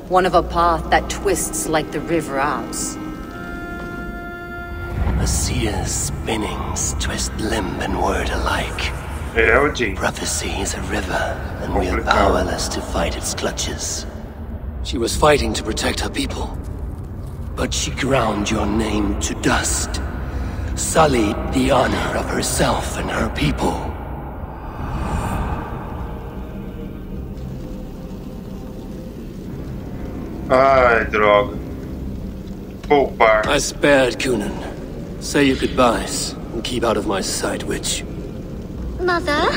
[SPEAKER 6] One of a path that twists like the river Ouse.
[SPEAKER 2] A seer's spinnings twist limb and word alike. Prophecy is a river, and we are powerless to fight its clutches.
[SPEAKER 4] She was fighting to protect her people.
[SPEAKER 2] But she ground your name to dust, sullied the honor of herself and her people.
[SPEAKER 1] Ai, droga. Poupar.
[SPEAKER 4] I spared Kunan. Say your goodbyes and keep out of my sight, witch.
[SPEAKER 7] Mother?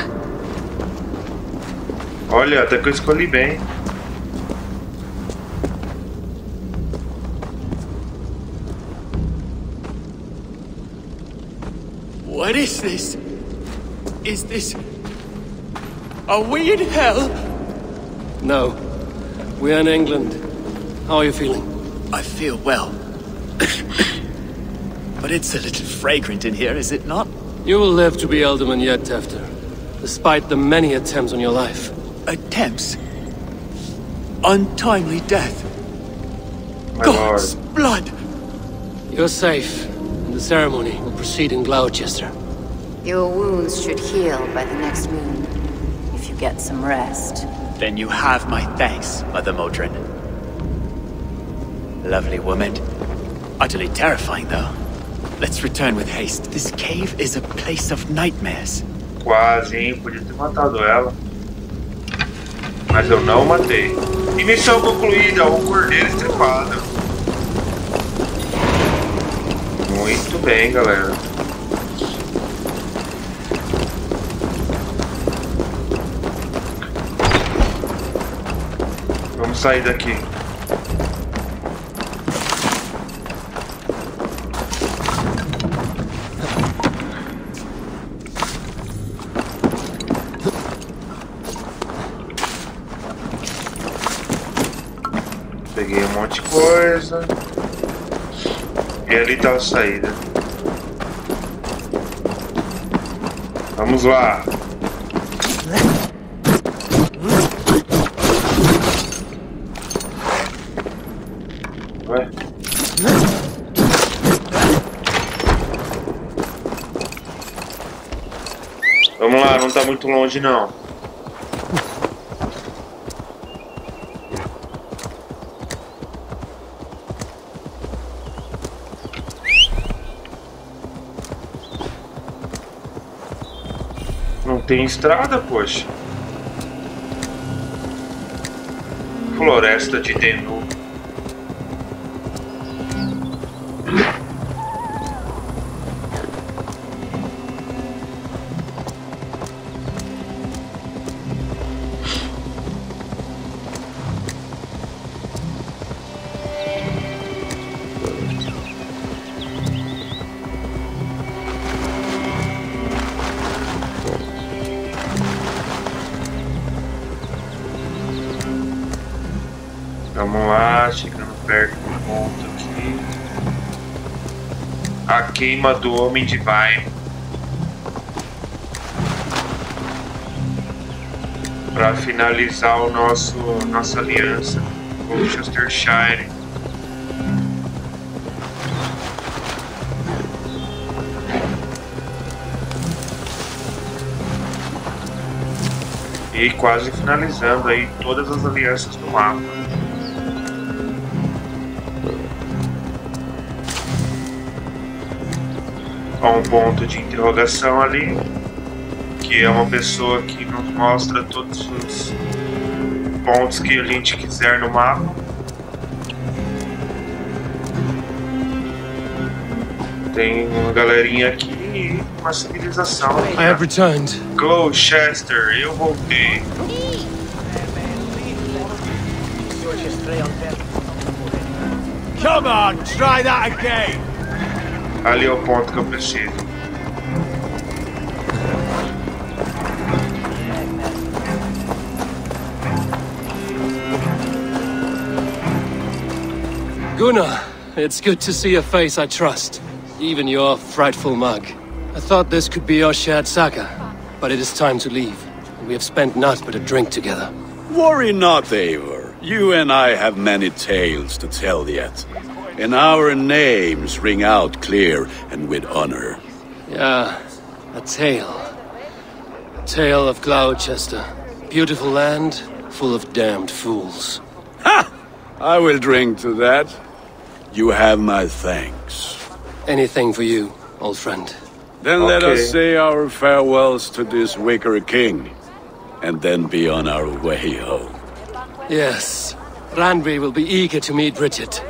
[SPEAKER 1] Olha, até que eu escolhi bem.
[SPEAKER 11] What is this? Is this... Are we in hell?
[SPEAKER 4] No. We're in England. How are you feeling?
[SPEAKER 11] I feel well. But it's a little fragrant in here, is it not?
[SPEAKER 4] You will live to be Elderman yet, Tefter. Despite the many attempts on your life.
[SPEAKER 11] Attempts? Untimely death? God's blood!
[SPEAKER 4] You're safe, and the ceremony will proceed in Gloucester.
[SPEAKER 6] Your wounds should heal by the next moon, if you get some rest.
[SPEAKER 11] Then you have my thanks, Mother Modron. Lovely woman. Utterly terrifying, though. Let's return with haste. This cave is a place of nightmares.
[SPEAKER 1] Quase, hein? Podia ter matado ela. Mas eu não matei. E missão concluída, o cordeiro estripado. Muito bem, galera. Vamos sair daqui. Peguei um monte de coisa. E ali tá a saída. Vamos lá. Ué? Vamos lá, não tá muito longe não. Não tem estrada, poxa. Floresta de Denu. Vamos lá, chegando perto do ponto aqui. A queima do Homem Divine. Para finalizar o nossa aliança com Worcestershire. E quase finalizando aí todas as alianças do mapa. Há um ponto de interrogação ali, que é uma pessoa que nos mostra todos os pontos que a gente quiser no mapa. Tem uma galerinha aqui e uma civilização.
[SPEAKER 4] I have returned.
[SPEAKER 1] Gloucester, eu voltei.
[SPEAKER 9] Come on, try that again.
[SPEAKER 1] Ali é o ponto que eu preciso.
[SPEAKER 4] Gunnar, it's good to see a face I trust. Even your frightful mug. I thought this could be your shared saga, but it is time to leave. We have spent naught but a drink together.
[SPEAKER 16] Worry not, Eivor. You and I have many tales to tell yet. And our names ring out clear and with honor.
[SPEAKER 4] Yeah, a tale. A tale of Gloucester. Beautiful land, full of damned fools.
[SPEAKER 16] Ha! I will drink to that. You have my thanks.
[SPEAKER 4] Anything for you, old friend.
[SPEAKER 16] Then let us say our farewells to this wicker king. And then be on our way home.
[SPEAKER 4] Yes, Randvi will be eager to meet Bridget.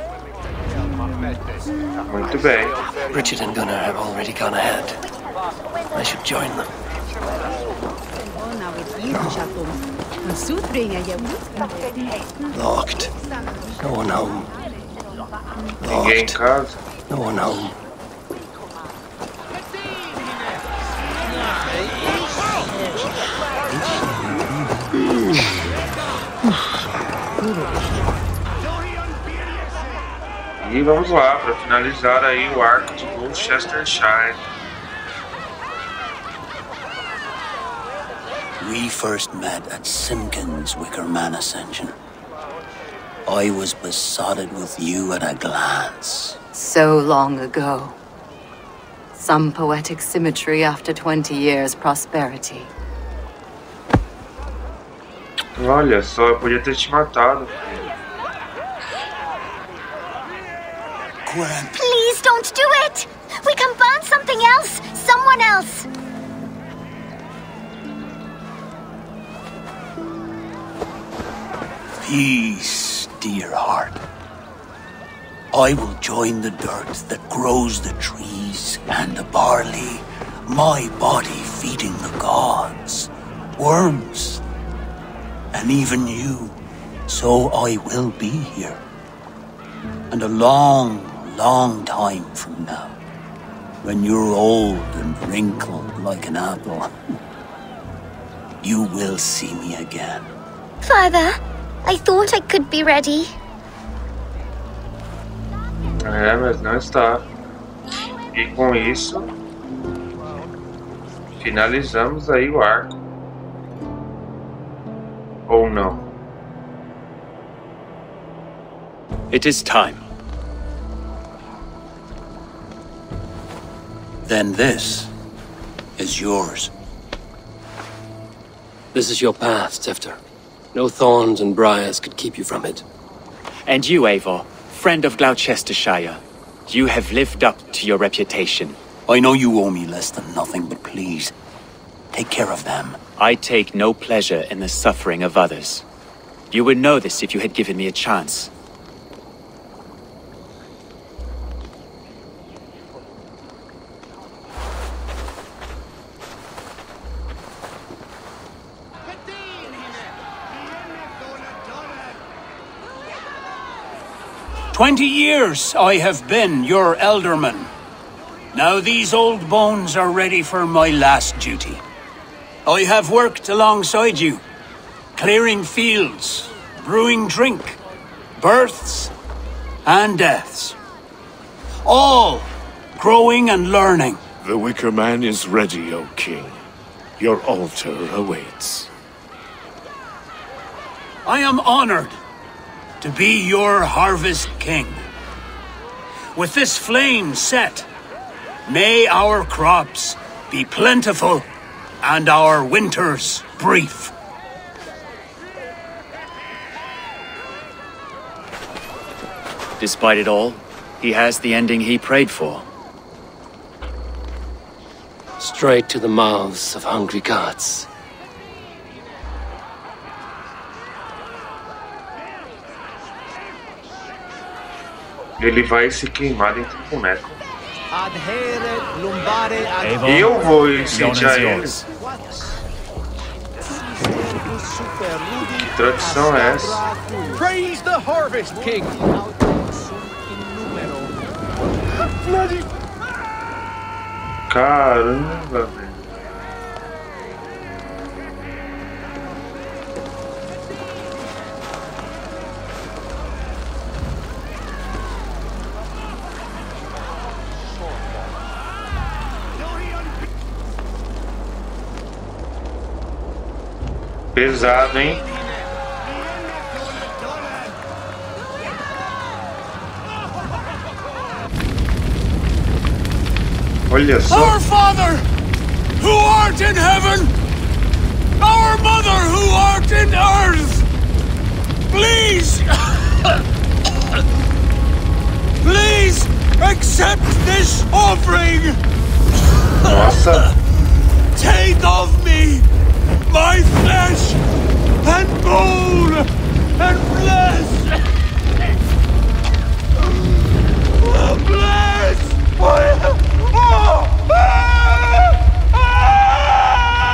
[SPEAKER 1] Muito bem.
[SPEAKER 2] Bridget and Gunnar have already gone ahead. I should join them. Locked. No one home.
[SPEAKER 1] Ninguém em casa.
[SPEAKER 2] No one home.
[SPEAKER 1] E vamos lá, para finalizar aí o arco de Worcestershire.
[SPEAKER 3] We first met at Simpkins' Wicker Man Ascension. I was besotted with you at a glance.
[SPEAKER 6] So long ago. Some poetic symmetry after 20 years' prosperity.
[SPEAKER 1] Olha só, eu podia ter te matado.
[SPEAKER 7] Please don't do it! We can burn something else! Someone else!
[SPEAKER 3] Peace, dear heart. I will join the dirt that grows the trees and the barley, my body feeding the gods, worms, and even you. So I will be here. And a long, long time from now, when you're old and wrinkled like an apple, you will see me again.
[SPEAKER 7] Father, I thought I could be ready.
[SPEAKER 1] É, mas não está. E com isso, finalizamos aí o arco. Ou não?
[SPEAKER 17] It is time.
[SPEAKER 3] then this is yours.
[SPEAKER 4] This is your path, Tefter. No thorns and briars could keep you from it.
[SPEAKER 17] And you, Eivor, friend of Gloucestershire, you have lived up to your reputation.
[SPEAKER 3] I know you owe me less than nothing, but please, take care of them.
[SPEAKER 17] I take no pleasure in the suffering of others. You would know this if you had given me a chance.
[SPEAKER 3] "20 years I have been your elderman. Now these old bones are ready for my last duty. I have worked alongside you, clearing fields, brewing drink, births and deaths. All growing and learning.
[SPEAKER 9] The Wicker Man is ready, O King. Your altar awaits.
[SPEAKER 3] I am honored to be your Harvest King. With this flame set, may our crops be plentiful and our winters brief."
[SPEAKER 17] Despite it all, he has the ending he prayed for.
[SPEAKER 4] Straight to the mouths of hungry gods.
[SPEAKER 1] Ele vai se queimar dentro do boneco. Eu vou incendiar ele. Que tradição é essa?
[SPEAKER 12] Praise the Harvest King!
[SPEAKER 1] Caramba, velho. Pesado, hein? Olha só.
[SPEAKER 3] Our Father, who art in heaven, our Mother, who art in earth, please, please accept this offering.
[SPEAKER 1] Nossa.
[SPEAKER 3] Take of me my flesh and bone and bless.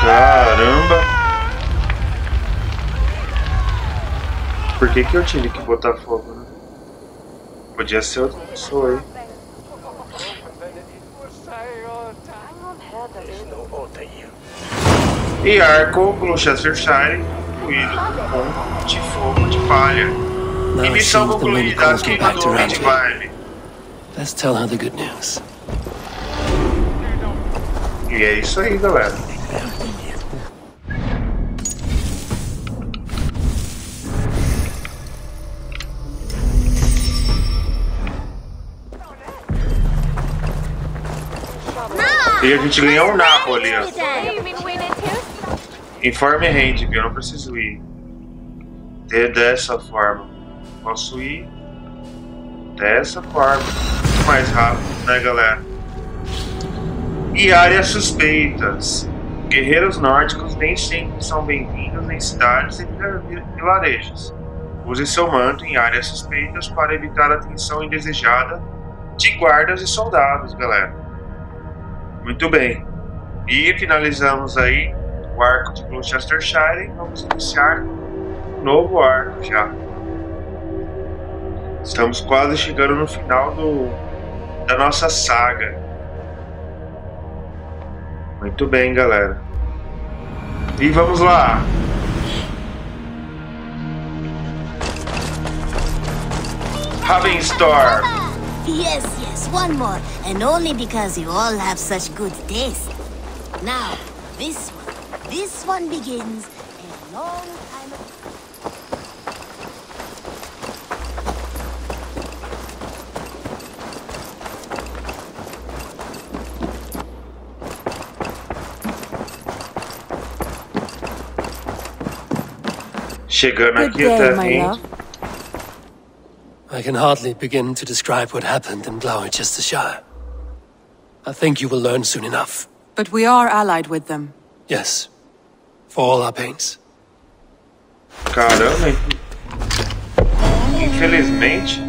[SPEAKER 1] Caramba! Por que eu tive que botar fogo, né? Podia ser outra pessoa aí. E arco Gloucestershire, incluído com de fogo de palha. E missão concluída aqui no Wind Vibe.
[SPEAKER 4] Let's tell her the good news.
[SPEAKER 1] E é isso aí, galera. E a gente ganhou um napo ali, ó. Informe rende, viu? Eu não preciso ir dessa forma. Posso ir dessa forma. Mais rápido, né, galera? E áreas suspeitas. Guerreiros nórdicos nem sempre são bem-vindos em cidades e vilarejos. Use seu manto em áreas suspeitas para evitar a atenção indesejada de guardas e soldados, galera. Muito bem. E finalizamos aí o arco de Gloucestershire. Vamos iniciar um novo arco já. Estamos quase chegando no final da nossa saga. Muito bem, galera. E vamos lá. Ravenstorm.
[SPEAKER 18] Yes, yes, one more. And only because you all have such good taste. Now, this one begins a long time ago.
[SPEAKER 1] Chegando aqui até a gente.
[SPEAKER 4] I can hardly begin to describe what happened in Gloucestershire. I think you will learn soon enough.
[SPEAKER 15] But we are allied with them.
[SPEAKER 4] Yes. For all our pains.
[SPEAKER 1] Caramba. Infelizmente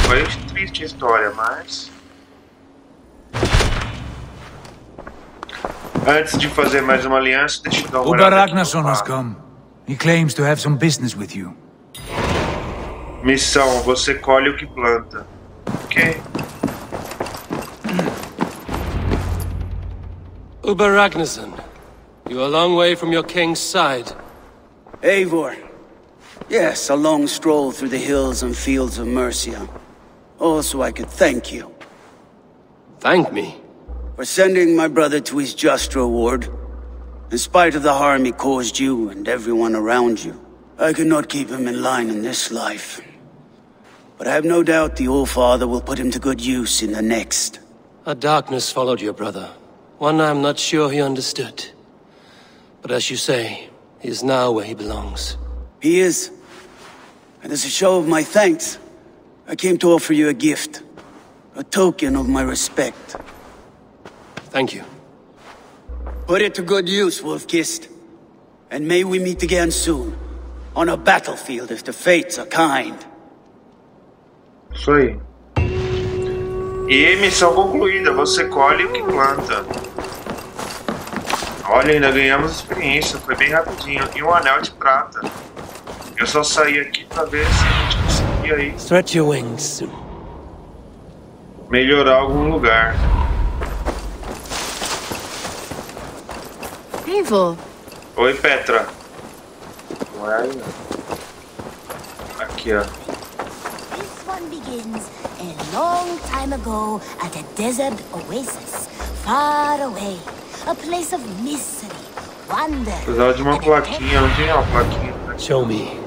[SPEAKER 1] foi triste a história, mas... Antes de fazer mais uma aliança, deixa eu dar uma olhada aqui no
[SPEAKER 19] Ragnarsson has come. He claims to have some business with you.
[SPEAKER 1] Missão, você colhe o que planta. Ok.
[SPEAKER 4] Uber Ragnarsson, you're a long way from your king's side.
[SPEAKER 20] Eivor. Yes, a long stroll through the hills and fields of Mercia. Also, I could thank you.
[SPEAKER 4] Thank me?
[SPEAKER 20] For sending my brother to his just reward. In spite of the harm he caused you and everyone around you, I could not keep him in line in this life. But I have no doubt the Old Father will put him to good use in the next.
[SPEAKER 4] A darkness followed your brother. One I'm not sure he understood. But as you say, he is now where he belongs.
[SPEAKER 20] He is. And as a show of my thanks, I came to offer you a gift. A token of my respect.
[SPEAKER 4] Thank you.
[SPEAKER 20] Put it to good use, Wolf-Kissed. And may we meet again soon. On a battlefield if the fates are kind.
[SPEAKER 1] Isso aí. E missão concluída, você colhe o que planta. Olha, ainda ganhamos experiência, foi bem rapidinho. E um anel de prata. Eu só saí aqui pra ver se a gente conseguia aí
[SPEAKER 4] stretch your wings.
[SPEAKER 1] Melhorar algum lugar.
[SPEAKER 15] Eivor.
[SPEAKER 1] Oi, Petra. Não é aí, não. Aqui, ó.
[SPEAKER 18] This one begins a long time ago at a desert oasis, far away. A place of mystery, wonder.
[SPEAKER 1] Precisava de uma plaquinha, não tem uma plaquinha.
[SPEAKER 4] Show me.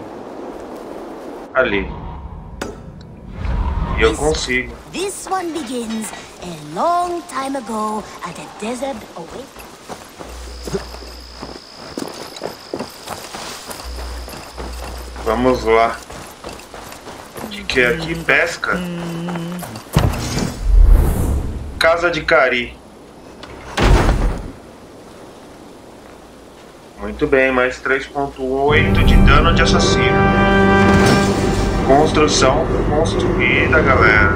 [SPEAKER 1] Ali. E eu consigo.
[SPEAKER 18] This one begins a long time ago at a desert oasis.
[SPEAKER 1] Vamos lá. O que é aqui? Pesca? Casa de Cari. Muito bem, mais 3.8 de dano de assassino. Construção construída, galera.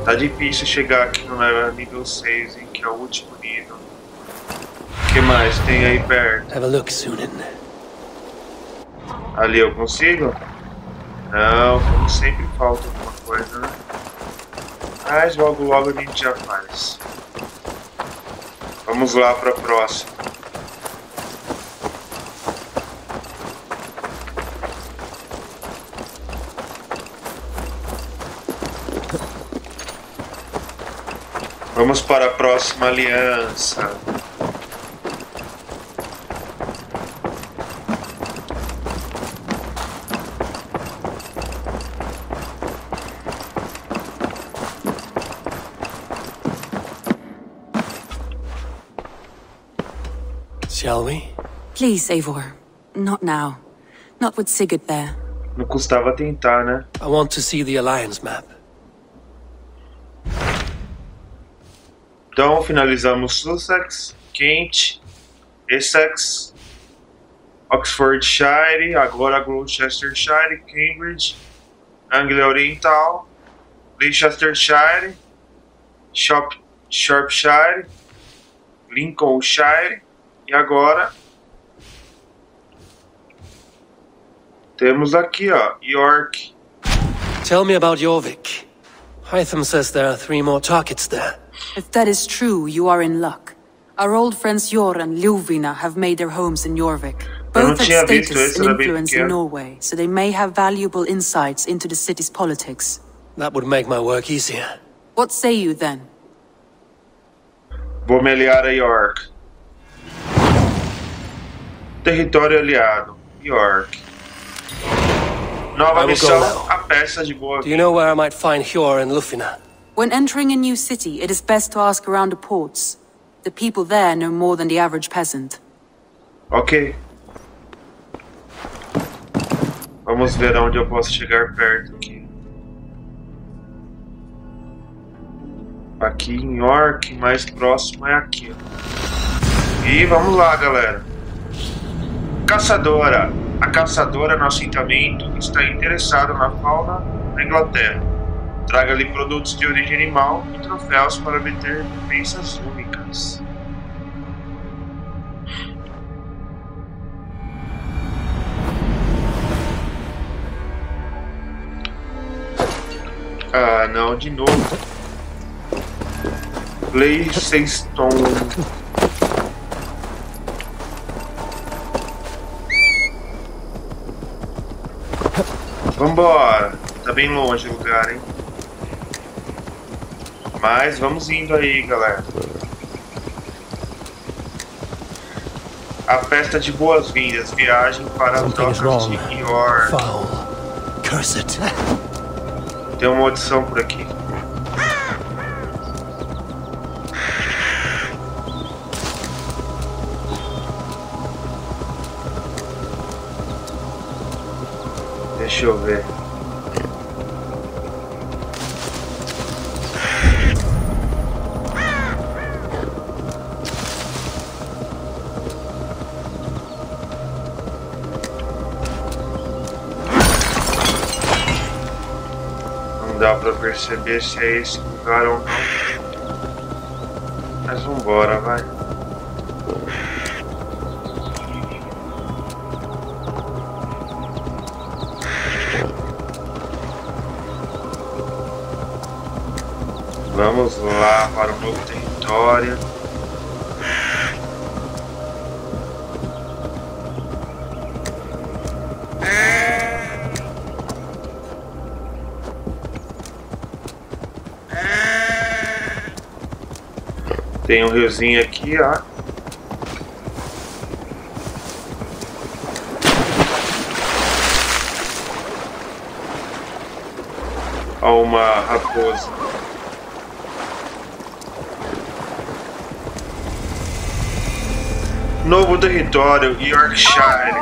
[SPEAKER 1] Tá difícil chegar aqui no nível 6, hein, que é o último nível. O que mais tem aí perto?
[SPEAKER 4] Have a look, Sunan.
[SPEAKER 1] Ali eu consigo? Não, como sempre falta alguma coisa, né? Mas logo a gente já faz. Vamos lá para a próxima. Vamos para a próxima aliança.
[SPEAKER 4] Shall we?
[SPEAKER 15] Please, Eivor. Not now. Not with Sigurd there.
[SPEAKER 1] Não custava tentar, né?
[SPEAKER 4] I want to see the Alliance map.
[SPEAKER 1] Então, finalizamos Sussex, Kent, Essex, Oxfordshire, agora Gloucestershire, Cambridge, Anglia Oriental, Leicestershire, Shropshire, Lincolnshire e agora temos aqui, ó, York.
[SPEAKER 4] Tell me about Jorvik. Hytham says there are 3 more targets there.
[SPEAKER 15] If that is true, you are in luck. Our old friends Jor and Ljuvina have made their homes in Jorvik. Both have status and influence in Norway, so they may have valuable insights into the city's politics.
[SPEAKER 4] That would make my work easier.
[SPEAKER 15] What say you then?
[SPEAKER 1] Vou me aliar a York. Território aliado, York. Nova missão, a peça de boa.
[SPEAKER 4] Do you know where I might find Hjor and Ljufina?
[SPEAKER 15] When entering a new city, it is best to ask around the ports. The people there know more than the average peasant.
[SPEAKER 1] Ok. Vamos ver aonde eu posso chegar perto aqui. Aqui em York, mais próximo é aqui. E vamos lá, galera. Caçadora. A caçadora no assentamento está interessada na fauna da Inglaterra. Traga-lhe produtos de origem animal e troféus para obter recompensas únicas. Ah, não, de novo. Leicester. Vambora. Tá bem longe o lugar, hein? Mas vamos indo aí, galera. A festa de boas-vindas. Viagem para as docas de York.
[SPEAKER 2] Cursed.
[SPEAKER 1] Tem uma audição por aqui. Deixa eu ver. Não dá pra perceber se é esse lugar ou não. Mas vambora, vai. Vamos lá para o novo território. Tem um riozinho aqui, ó. Ó, uma raposa. Novo território, Yorkshire.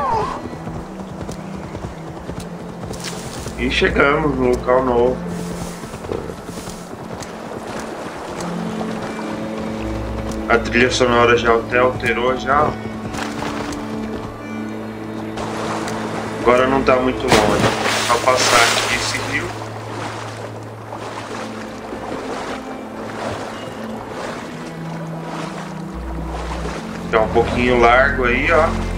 [SPEAKER 1] E chegamos no local novo. A trilha sonora já até alterou já. Agora não tá muito longe. Só passar aqui esse rio. É um pouquinho largo aí, ó.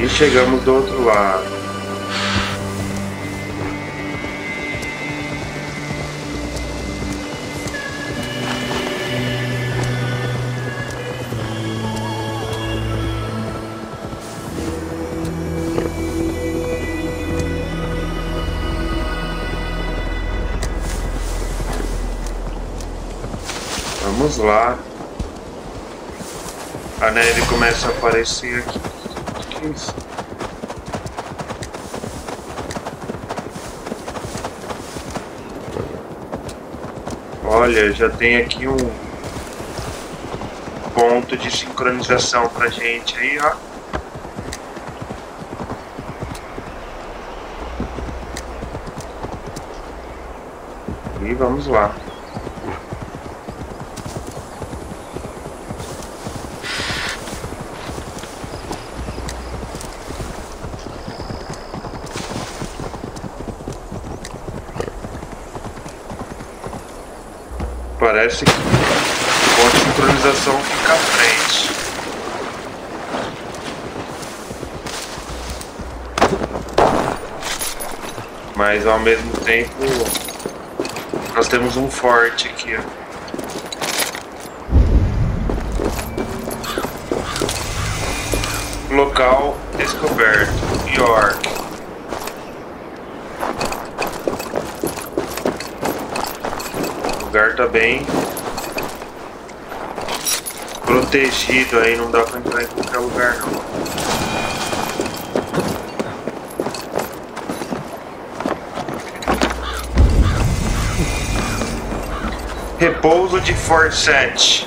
[SPEAKER 1] E chegamos do outro lado. Vamos lá. A neve começa a aparecer aqui. O que é isso? Olha, já tem aqui um ponto de sincronização pra gente aí, ó. E vamos lá. Parece que o ponto de sincronização fica à frente. Mas ao mesmo tempo nós temos um forte aqui, ó. Local descoberto, York. O lugar tá bem protegido aí, não dá pra entrar em qualquer lugar não. Repouso de Forset.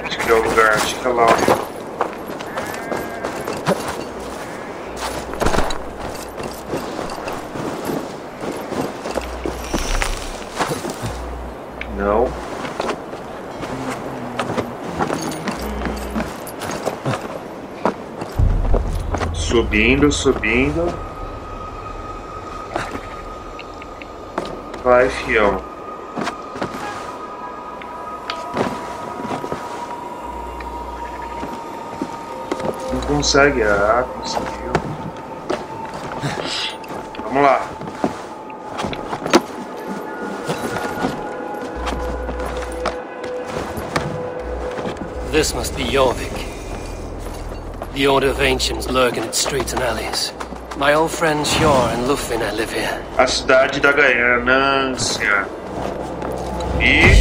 [SPEAKER 1] Acho que é o lugar, acho que é lá. Não. Subindo, subindo. Vai, fião. Não consegue. Ah, conseguiu. Vamos lá.
[SPEAKER 4] This must be Jorvik. The Order of Ancients lurk in its streets and alleys. My old friends Hjor and Lufvina live here.
[SPEAKER 1] A cidade da ganância. E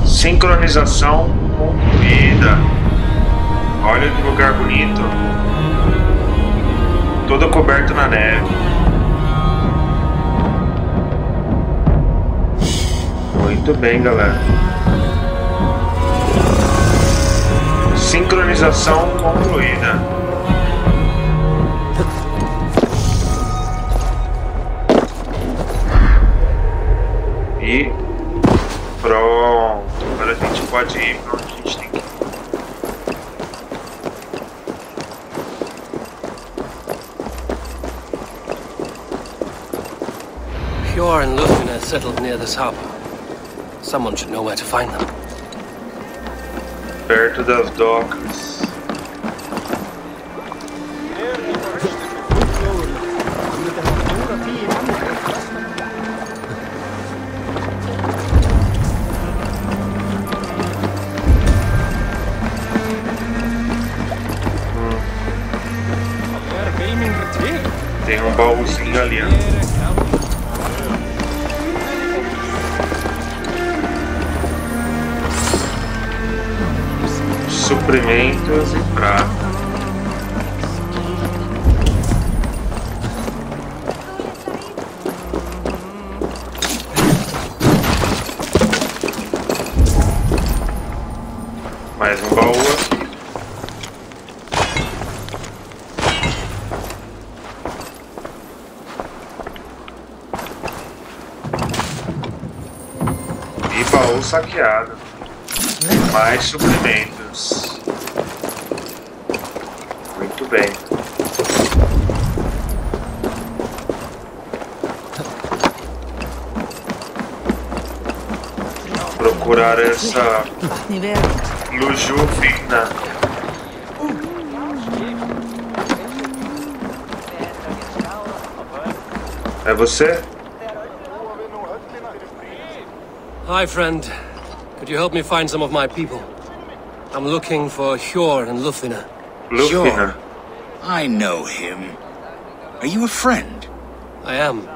[SPEAKER 1] sincronização concluída. Olha que lugar bonito. Todo coberto na neve. Muito bem, galera. Sincronização concluída. E pronto. Agora a gente pode ir para onde a gente tem que ir.
[SPEAKER 4] Hjor and Lufvina settled near this harbor. Someone should know where to find them.
[SPEAKER 1] Perto das docas. Tem um baúzinho ali, ó. Suprimentos e prata. Mais um baú aqui. E baú saqueado. Mais suprimentos. Muito bem. Procurar essa Lujufina. É você?
[SPEAKER 4] Hi, friend. Could you help me find some of my people? I'm looking for Hjor and Lufvina.
[SPEAKER 1] Lufvina?
[SPEAKER 21] I know him. Are you a friend?
[SPEAKER 4] I am.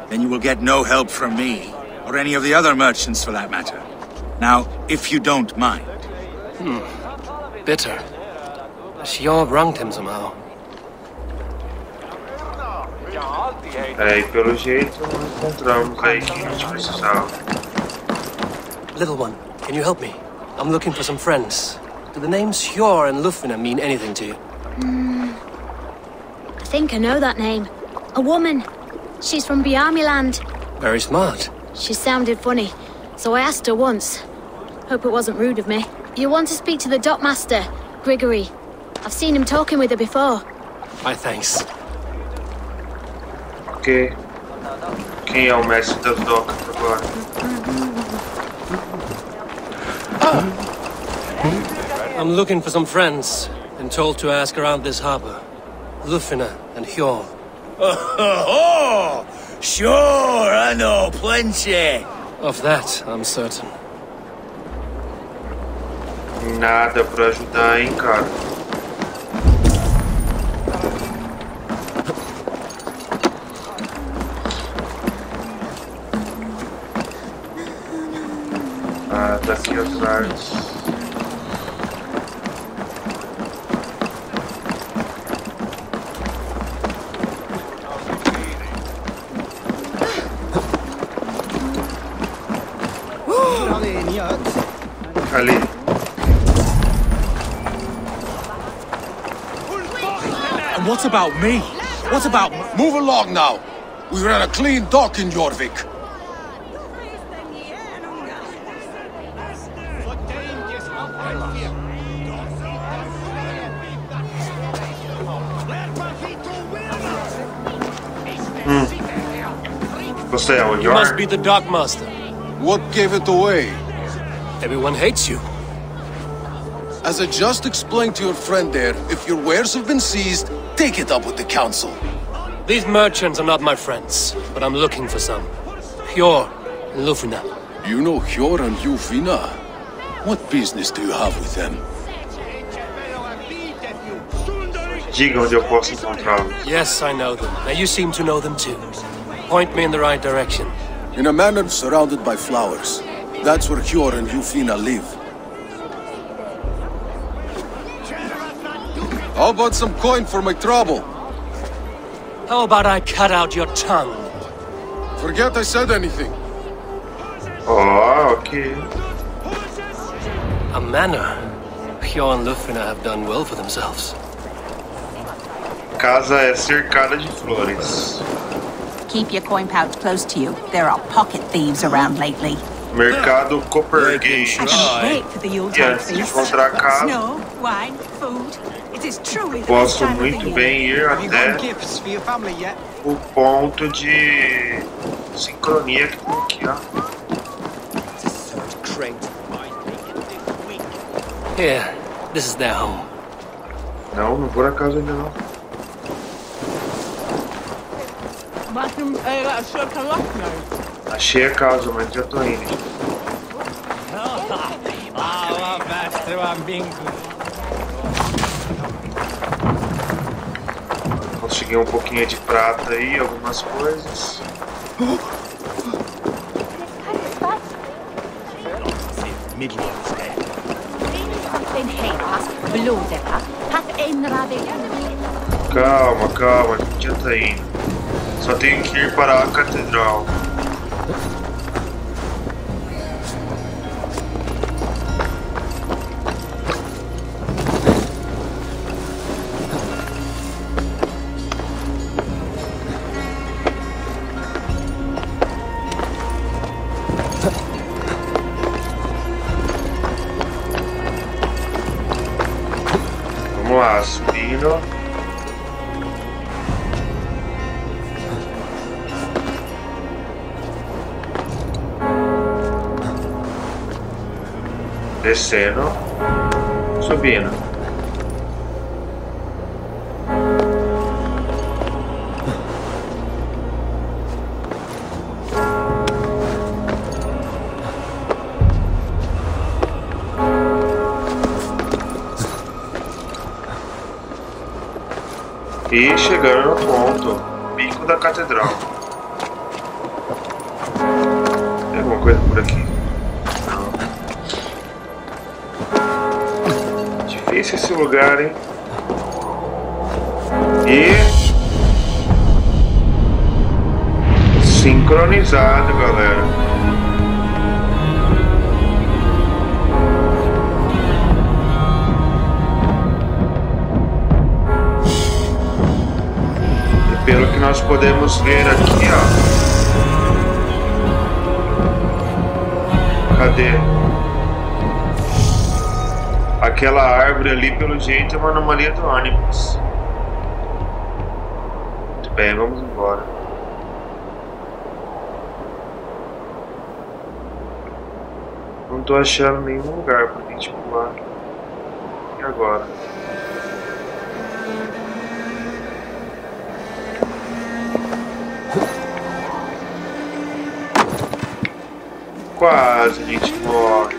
[SPEAKER 21] Then you will get no help from me, or any of the other merchants for that matter. Now, if you don't mind.
[SPEAKER 4] Bitter. Hjor wronged him somehow.
[SPEAKER 1] É, e pelo jeito não encontramos aí que a gente precisava.
[SPEAKER 4] Little one, can you help me? I'm looking for some friends. Do the names Hjor and Lufvina mean anything to you?
[SPEAKER 7] I think I know that name. A woman. She's from Biamiland.
[SPEAKER 4] Very smart.
[SPEAKER 7] She sounded funny, so I asked her once. Hope it wasn't rude of me. You want to speak to the dockmaster, Grigory. I've seen him talking with her before.
[SPEAKER 4] My thanks.
[SPEAKER 1] Ok. Quem é o mestre das docas agora?
[SPEAKER 4] I'm looking for some friends. Been told to ask around this harbor. Lufvina and Hjor.
[SPEAKER 11] Oh, sure, I know plenty.
[SPEAKER 4] Of that, I'm certain.
[SPEAKER 1] Nada pra ajudar, hein, cara. Ah, tá aqui atrás. Ali.
[SPEAKER 12] And what about me? What about... Move along now. We ran a clean dock in Jorvik.
[SPEAKER 4] You must be the dockmaster.
[SPEAKER 12] What gave it away?
[SPEAKER 4] Everyone hates you.
[SPEAKER 12] As I just explained to your friend there, if your wares have been seized, take it up with the council.
[SPEAKER 4] These merchants are not my friends, but I'm looking for some. Hjor and Lufina.
[SPEAKER 12] You know Hjor and Lufina? What business do you have with them?
[SPEAKER 1] Diga onde eu posso encontrá-los.
[SPEAKER 4] Yes, I know them. Now you seem to know them too. Point me in the right direction.
[SPEAKER 12] In a manor surrounded by flowers. That's where Hjor and Lufina live. How about some coin for my trouble?
[SPEAKER 4] How about I cut out your tongue?
[SPEAKER 12] Forget I said anything.
[SPEAKER 1] Oh, okay.
[SPEAKER 4] A manor. Hjor and Lufina have done well for themselves.
[SPEAKER 1] Casa é cercada de flores.
[SPEAKER 5] Keep your coin pouch close to you. There are pocket thieves around lately.
[SPEAKER 1] Mercado Coppergate.
[SPEAKER 5] I can't wait for the Yuletide feast.
[SPEAKER 1] Encontrar a casa.
[SPEAKER 5] Snow, wine, food. It is truly the
[SPEAKER 1] Posso
[SPEAKER 5] best time
[SPEAKER 1] muito
[SPEAKER 5] of the
[SPEAKER 1] bem
[SPEAKER 5] year.
[SPEAKER 1] ir até o ponto de sincronia que tem aqui, ó.
[SPEAKER 4] Here, this is their home.
[SPEAKER 1] Não, não vou na casa ainda não. Achei a casa, mas já tô indo. Consegui um pouquinho de prata aí, algumas coisas. Calma, calma, a gente já tá indo. Só tenho que ir para a catedral. Vamos lá, subindo. Descendo, subindo. E chegando no ponto, pico da catedral. Tem alguma coisa por aqui? Difícil esse lugar, hein? E sincronizado, galera. E pelo que nós podemos ver aqui, ó. Cadê? Aquela árvore ali, pelo jeito, é uma anomalia do ônibus. Muito bem, vamos embora. Não tô achando nenhum lugar pra gente pular. E agora? Quase a gente morre.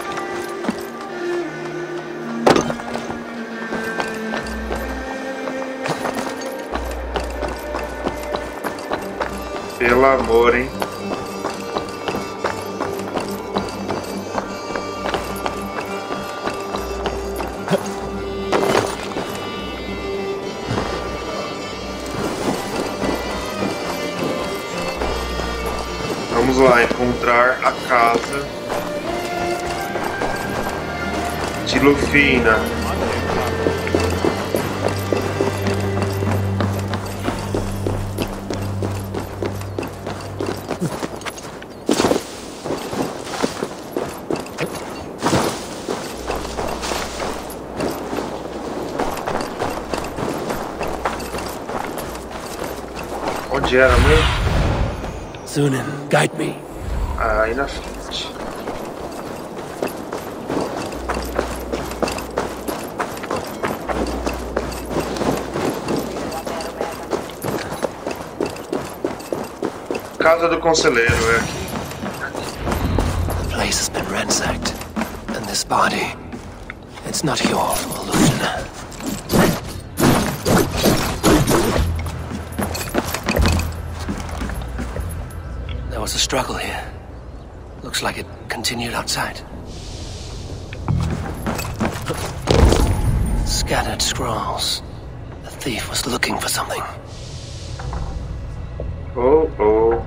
[SPEAKER 1] Pelo amor, hein? Vamos lá encontrar a casa estilo fina. Onde era, mãe?
[SPEAKER 4] Zunin, guide me.
[SPEAKER 1] Ah, aí na frente. Casa do Conselheiro é aqui.
[SPEAKER 4] The place has been ransacked, and this body, it's not your illusion. There was a struggle here. Looks like it continued outside. Scattered scrolls. The thief was looking for something.
[SPEAKER 1] Oh, oh.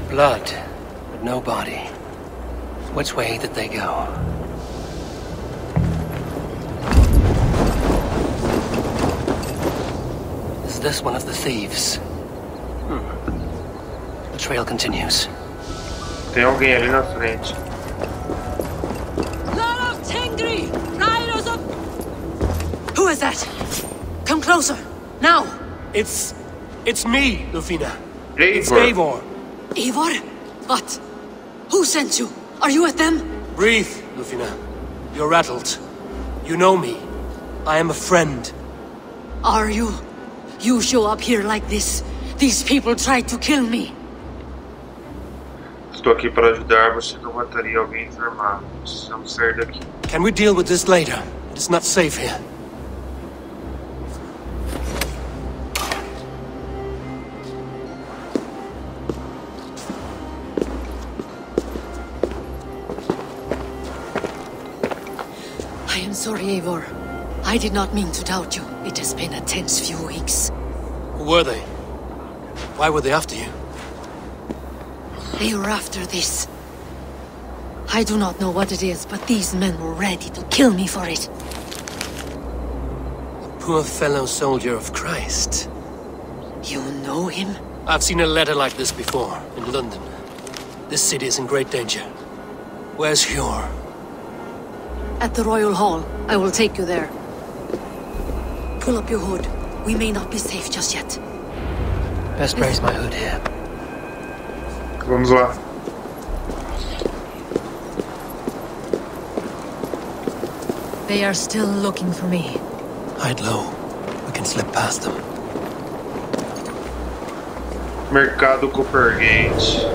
[SPEAKER 4] Blood, but no body. Which way did they go? Is this one of the thieves? The trail continues.
[SPEAKER 1] Tem alguém ali na frente.
[SPEAKER 15] Who is that? Come closer, now!
[SPEAKER 4] It's me, Lufina.
[SPEAKER 1] Eivor.
[SPEAKER 4] It's Eivor.
[SPEAKER 15] Eivor? What? Who sent you? Are you with them?
[SPEAKER 4] Breathe, Lufina. You're rattled. You know me. I am a friend.
[SPEAKER 15] Are you? You show up here like this. These people tried to kill me.
[SPEAKER 1] Estou aqui para ajudar. Você não mataria alguém desarmado. Precisamos sair daqui.
[SPEAKER 4] Can we deal with this later? It's not safe here.
[SPEAKER 15] I am sorry, Eivor. I did not mean to doubt you. It has been a tense few weeks.
[SPEAKER 4] Who were they? Why were they after you?
[SPEAKER 15] They were after this. I do not know what it is, but these men were ready to kill me for it.
[SPEAKER 4] A poor fellow soldier of Christ.
[SPEAKER 15] You know him?
[SPEAKER 4] I've seen a letter like this before, in London. This city is in great danger. Where's Hjor?
[SPEAKER 15] At the Royal Hall. I will take you there. Pull up your hood. We may not be safe just yet.
[SPEAKER 4] Best raise my hood here.
[SPEAKER 1] Vamos lá.
[SPEAKER 15] They are still looking for me.
[SPEAKER 4] Hide low. We can slip past them.
[SPEAKER 1] Mercado Coppergate.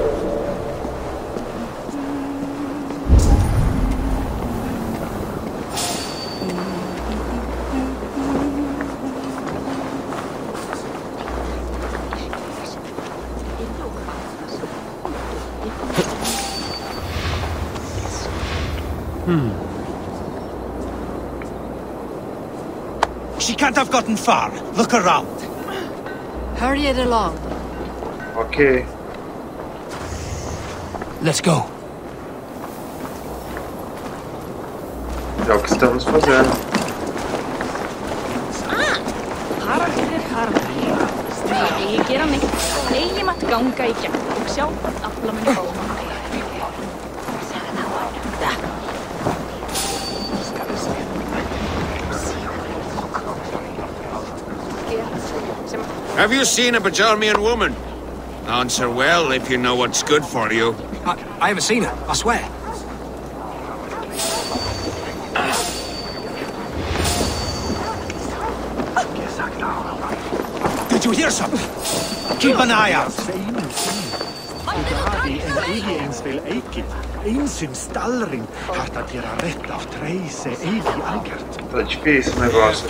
[SPEAKER 11] She can't have gotten far. Look around.
[SPEAKER 15] Hurry it along.
[SPEAKER 1] Ok.
[SPEAKER 4] Let's go.
[SPEAKER 1] É o que estamos fazendo.
[SPEAKER 8] Ég gera mig. Legjum að ganga í gegn og sjá hvað afla muni bóna.
[SPEAKER 12] Have you seen a Bajarmian woman? Answer well if you know what's good for you.
[SPEAKER 19] I haven't seen her, I swear.
[SPEAKER 11] Did you hear something? Keep an eye out.
[SPEAKER 1] Tá difícil o negócio.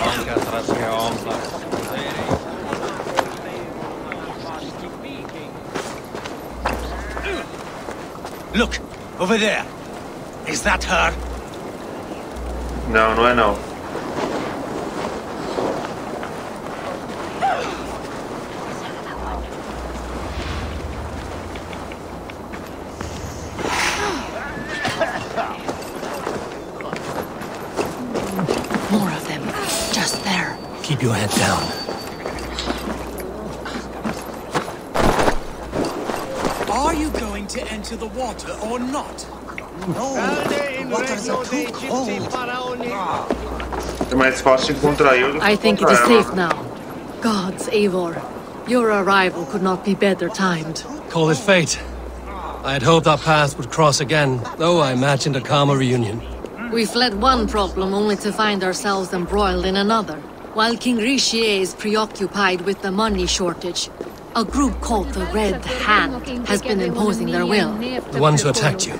[SPEAKER 11] Look, over there. Is that her?
[SPEAKER 1] Não, não é não.
[SPEAKER 4] Keep your head down.
[SPEAKER 11] Are you going to enter the water or not? No. Waters are too cold.
[SPEAKER 1] É mais fácil encontrar eu do que
[SPEAKER 10] I think it
[SPEAKER 1] encontrar
[SPEAKER 10] is
[SPEAKER 1] ela.
[SPEAKER 10] safe now. Gods, Eivor. Your arrival could not be better timed.
[SPEAKER 4] Call it fate. I had hoped our paths would cross again, though I imagined a calmer reunion.
[SPEAKER 10] We fled one problem only to find ourselves embroiled in another. While King Richier is preoccupied with the money shortage, a group called the Red Hand has been imposing their will.
[SPEAKER 4] The ones who attacked you?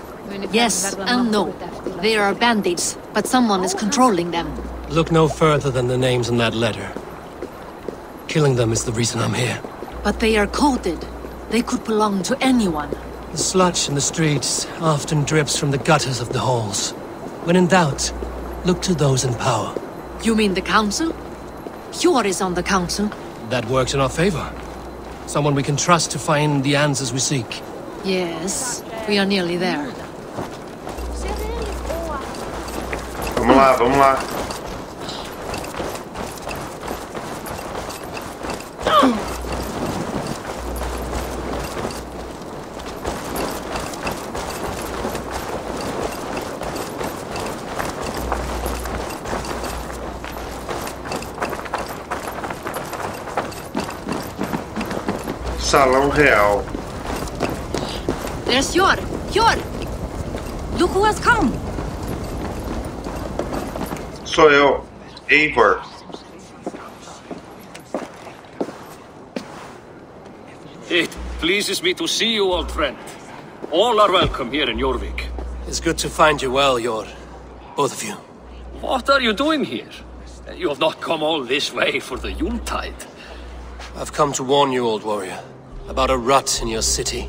[SPEAKER 10] Yes and no. They are bandits, but someone is controlling them.
[SPEAKER 4] Look no further than the names in that letter. Killing them is the reason I'm here.
[SPEAKER 10] But they are coded. They could belong to anyone.
[SPEAKER 4] The sludge in the streets often drips from the gutters of the halls. When in doubt, look to those in power.
[SPEAKER 10] You mean the council? Hjor is on the council.
[SPEAKER 4] That works in our favor. Someone we can trust to find the answers we seek.
[SPEAKER 10] Yes, we are nearly there.
[SPEAKER 1] Vamos lá, vamos lá. Salão Real.
[SPEAKER 10] There's Hjor! Hjor! Look who has come!
[SPEAKER 1] Sou eu, Eivor.
[SPEAKER 22] It pleases me to see you, old friend. All are welcome here in Jorvik.
[SPEAKER 4] It's good to find you well, Hjor. Both of you.
[SPEAKER 22] What are you doing here? You have not come all this way for the Yuletide.
[SPEAKER 4] I've come to warn you, old warrior, about a rot in your city.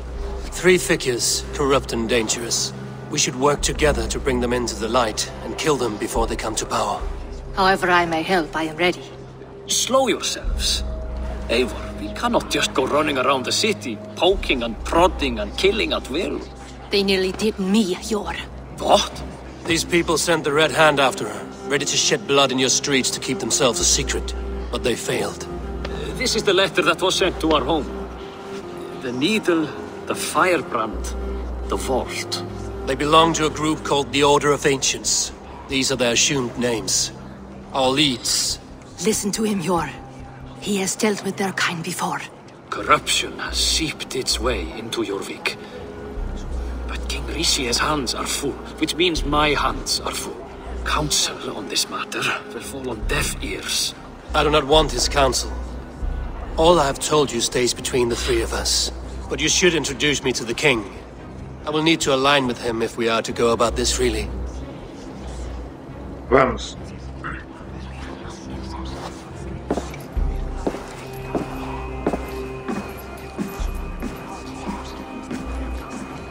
[SPEAKER 4] 3 figures, corrupt and dangerous. We should work together to bring them into the light and kill them before they come to power.
[SPEAKER 10] However I may help, I am ready.
[SPEAKER 22] Slow yourselves. Eivor, we cannot just go running around the city, poking and prodding and killing at will.
[SPEAKER 10] They nearly did me, Hjor.
[SPEAKER 22] What?
[SPEAKER 4] These people sent the Red Hand after her, ready to shed blood in your streets to keep themselves a secret. But they failed.
[SPEAKER 22] This is the letter that was sent to our home. The needle, the firebrand, the vault.
[SPEAKER 4] They belong to a group called the Order of Ancients. These are their assumed names. Our leads.
[SPEAKER 10] Listen to him, Hjor. He has dealt with their kind before.
[SPEAKER 22] Corruption has seeped its way into Jorvik. But King Richier's hands are full, which means my hands are full. Counsel on this matter will fall on deaf ears.
[SPEAKER 4] I do not want his counsel. All I have told you stays between the 3 of us. But you should introduce me to the king. I will need to align with him if we are to go about this freely.
[SPEAKER 1] Vamos.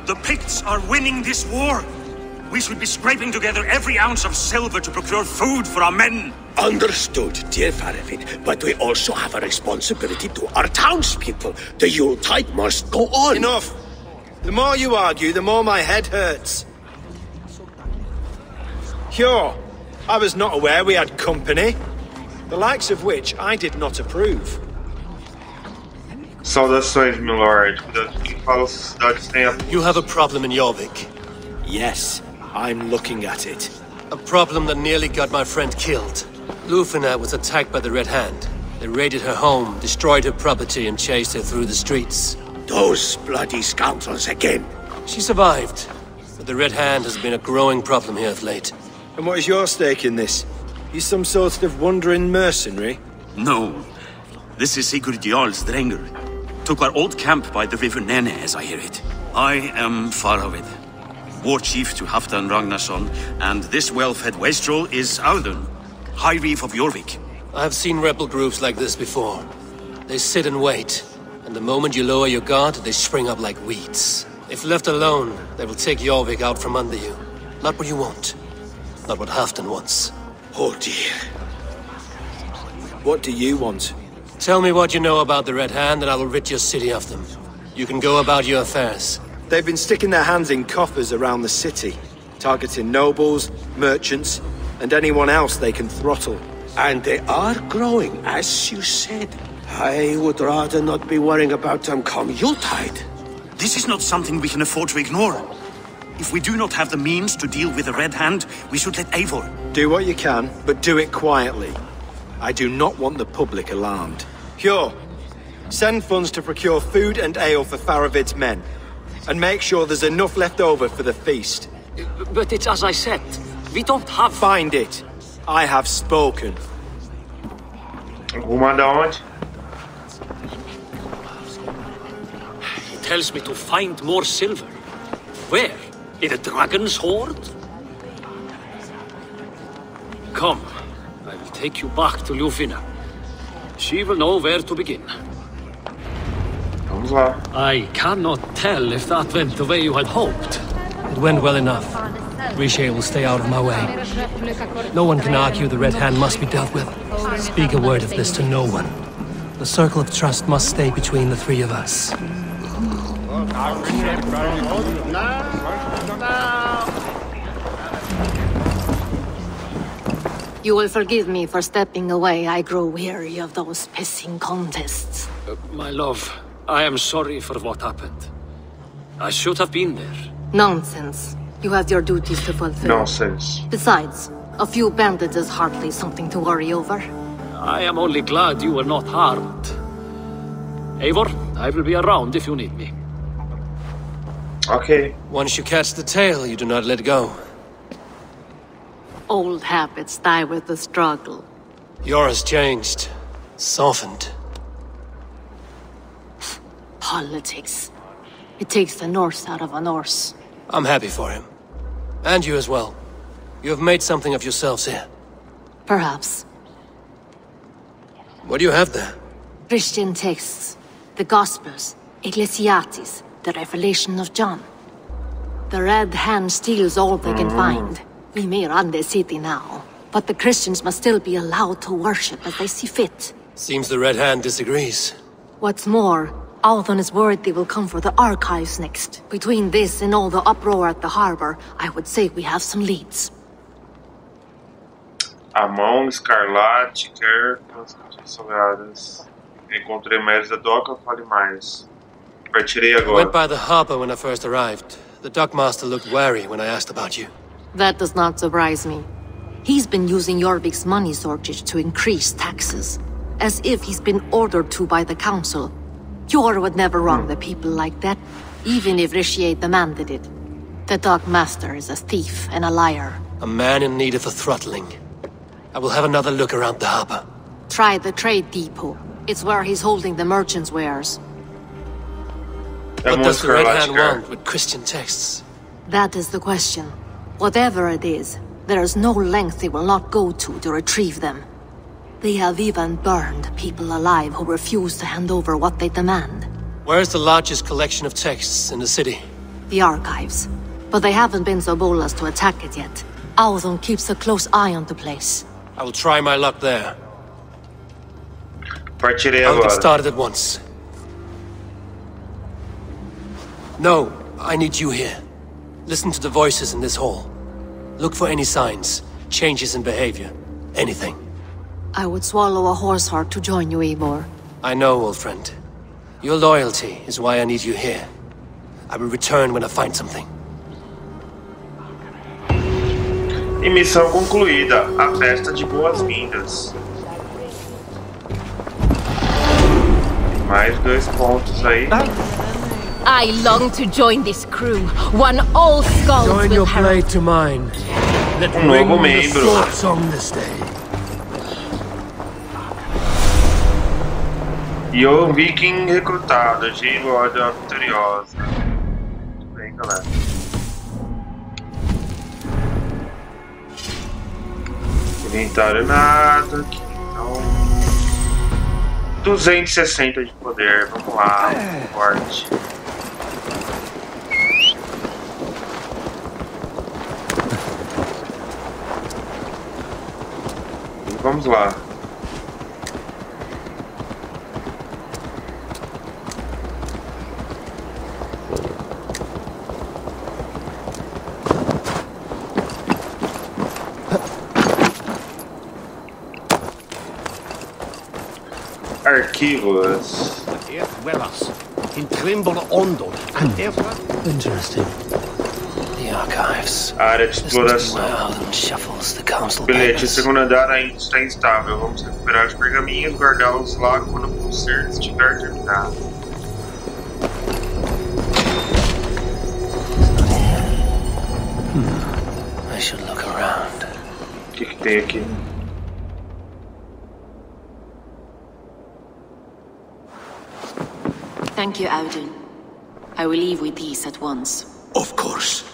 [SPEAKER 23] The Picts are winning this war. We should be scraping together every ounce of silver to procure food for our men.
[SPEAKER 9] Understood, dear Faravin, but we also have a responsibility to our townspeople. The Yuletide must go on.
[SPEAKER 24] Enough! The more you argue, the more my head hurts. Hjor, I was not aware we had company, the likes of which I did not approve.
[SPEAKER 1] Saudações, milord. Cuidado que fala cidades tem a...
[SPEAKER 4] You have a problem in Jorvik.
[SPEAKER 24] Yes, I'm looking at it.
[SPEAKER 4] A problem that nearly got my friend killed. Lufina was attacked by the Red Hand. They raided her home, destroyed her property, and chased her through the streets.
[SPEAKER 9] Those bloody scoundrels again.
[SPEAKER 4] She survived, but the Red Hand has been a growing problem here of late.
[SPEAKER 24] And what is your stake in this? You some sort of wandering mercenary?
[SPEAKER 23] No. This is Sigurd Jarl's Drenger. Took our old camp by the river Nene, as I hear it. I am Faravid, war chief to Halfdan Ragnarsson, and this well-fed wastrel is Audun, High Reef of Jorvik.
[SPEAKER 4] I have seen rebel groups like this before. They sit and wait, and the moment you lower your guard, they spring up like weeds. If left alone, they will take Jorvik out from under you. Not what you want. Not what Halfdan wants.
[SPEAKER 24] Oh dear. What do you want?
[SPEAKER 4] Tell me what you know about the Red Hand, and I will rid your city of them. You can go about your affairs.
[SPEAKER 24] They've been sticking their hands in coffers around the city, targeting nobles, merchants, and anyone else they can throttle.
[SPEAKER 6] And they are growing, as you said. I would rather not be worrying about them come Yuletide.
[SPEAKER 23] This is not something we can afford to ignore. If we do not have the means to deal with the Red Hand, we should let Eivor.
[SPEAKER 24] Do what you can, but do it quietly. I do not want the public alarmed. Pure, send funds to procure food and ale for Faravid's men. And make sure there's enough left over for the feast.
[SPEAKER 22] But it's as I said. We don't have...
[SPEAKER 24] Find it. I have spoken.
[SPEAKER 1] Arrumar da onde?
[SPEAKER 22] He tells me to find more silver. Where? In a dragon's hoard? Come, I will take you back to Ljufvina. She will know where to begin.
[SPEAKER 1] Vamos lá.
[SPEAKER 22] I cannot tell if that went the way you had hoped.
[SPEAKER 4] It went well enough. Riche will stay out of my way. No one can argue the Red Hand must be dealt with. Speak a word of this to no one. The circle of trust must stay between the three of us.
[SPEAKER 10] You will forgive me for stepping away. I grow weary of those pissing contests.
[SPEAKER 22] My love, I am sorry for what happened. I should have been there.
[SPEAKER 10] Nonsense. You have your duties to fulfill.
[SPEAKER 1] Nonsense.
[SPEAKER 10] Besides, a few bandits is hardly something to worry over.
[SPEAKER 22] I am only glad you were not harmed. Eivor, I will be around if you need me.
[SPEAKER 1] Okay.
[SPEAKER 4] Once you catch the tail, you do not let go.
[SPEAKER 10] Old habits die with the struggle.
[SPEAKER 4] Yours changed. Softened.
[SPEAKER 10] Politics. It takes the Norse out of a Norse.
[SPEAKER 4] I'm happy for him. And you as well. You have made something of yourselves here.
[SPEAKER 10] Perhaps.
[SPEAKER 4] What do you have there?
[SPEAKER 10] Christian texts. The Gospels. Ecclesiastes. The Revelation of John. The Red Hand steals all they can find. We may run the city now, but the Christians must still be allowed to worship as they see fit.
[SPEAKER 4] Seems the Red Hand disagrees.
[SPEAKER 10] What's more, Althon is worried they will come for the archives next. Between this and all the uproar at the harbor, I would say we have some leads.
[SPEAKER 1] A mão escarlate quer transmitir salgadas. Encontrei mais da doca, fale mais. Partirei
[SPEAKER 4] I
[SPEAKER 1] agora.
[SPEAKER 4] went by the harbor when I first arrived. The dockmaster looked wary when I asked about you.
[SPEAKER 10] That does not surprise me. He's been using Jorvik's money shortage to increase taxes. As if he's been ordered to by the council. Jor would never wrong the people like that, even if Richier demanded it. The dockmaster is a thief and a liar.
[SPEAKER 4] A man in need of a throttling. I will have another look around the harbor.
[SPEAKER 10] Try the trade depot. It's where he's holding the merchants' wares.
[SPEAKER 4] What does the Red Hand want with Christian texts?
[SPEAKER 10] That is the question. Whatever it is, there is no length they will not go to retrieve them. They have even burned people alive who refuse to hand over what they demand.
[SPEAKER 4] Where is the largest collection of texts in the city?
[SPEAKER 10] The archives. But they haven't been so bold as to attack it yet. Althon keeps a close eye on the place.
[SPEAKER 4] I will try my luck there.
[SPEAKER 1] Partirei
[SPEAKER 4] I'll get
[SPEAKER 1] agora.
[SPEAKER 4] started at once. No, I need you here. Listen to the voices in this hall. Look for any signs, changes in behavior, anything.
[SPEAKER 10] I would swallow a horse heart to join you, Eivor.
[SPEAKER 4] I know, old friend. Your loyalty is why I need you here. I will return when I find something.
[SPEAKER 1] E missão concluída. A festa de boas-vindas. Mais 2 pontos aí.
[SPEAKER 13] I long to join this crew. One all skulls
[SPEAKER 4] Join
[SPEAKER 13] will
[SPEAKER 4] your
[SPEAKER 13] herald.
[SPEAKER 4] blade to mine. Let
[SPEAKER 1] Um
[SPEAKER 4] ring
[SPEAKER 1] novo
[SPEAKER 4] the
[SPEAKER 1] membro.
[SPEAKER 4] sword song this day.
[SPEAKER 1] E o viking recrutado, Giro Ordem Vitoriosa. Muito bem, galera. Inventário nada aqui, então... 260 de poder, vamos lá, forte. E vamos lá. Arquivos.
[SPEAKER 4] Interesting. The archives.
[SPEAKER 1] Área de exploração. Bilhete, o segundo andar ainda está instável. Vamos recuperar os pergaminhos e guardá-los lá quando o concerto estiver terminado.
[SPEAKER 2] I should look around.
[SPEAKER 1] O que tem aqui?
[SPEAKER 15] Thank you, Audun. I will leave with these at once.
[SPEAKER 6] Of course.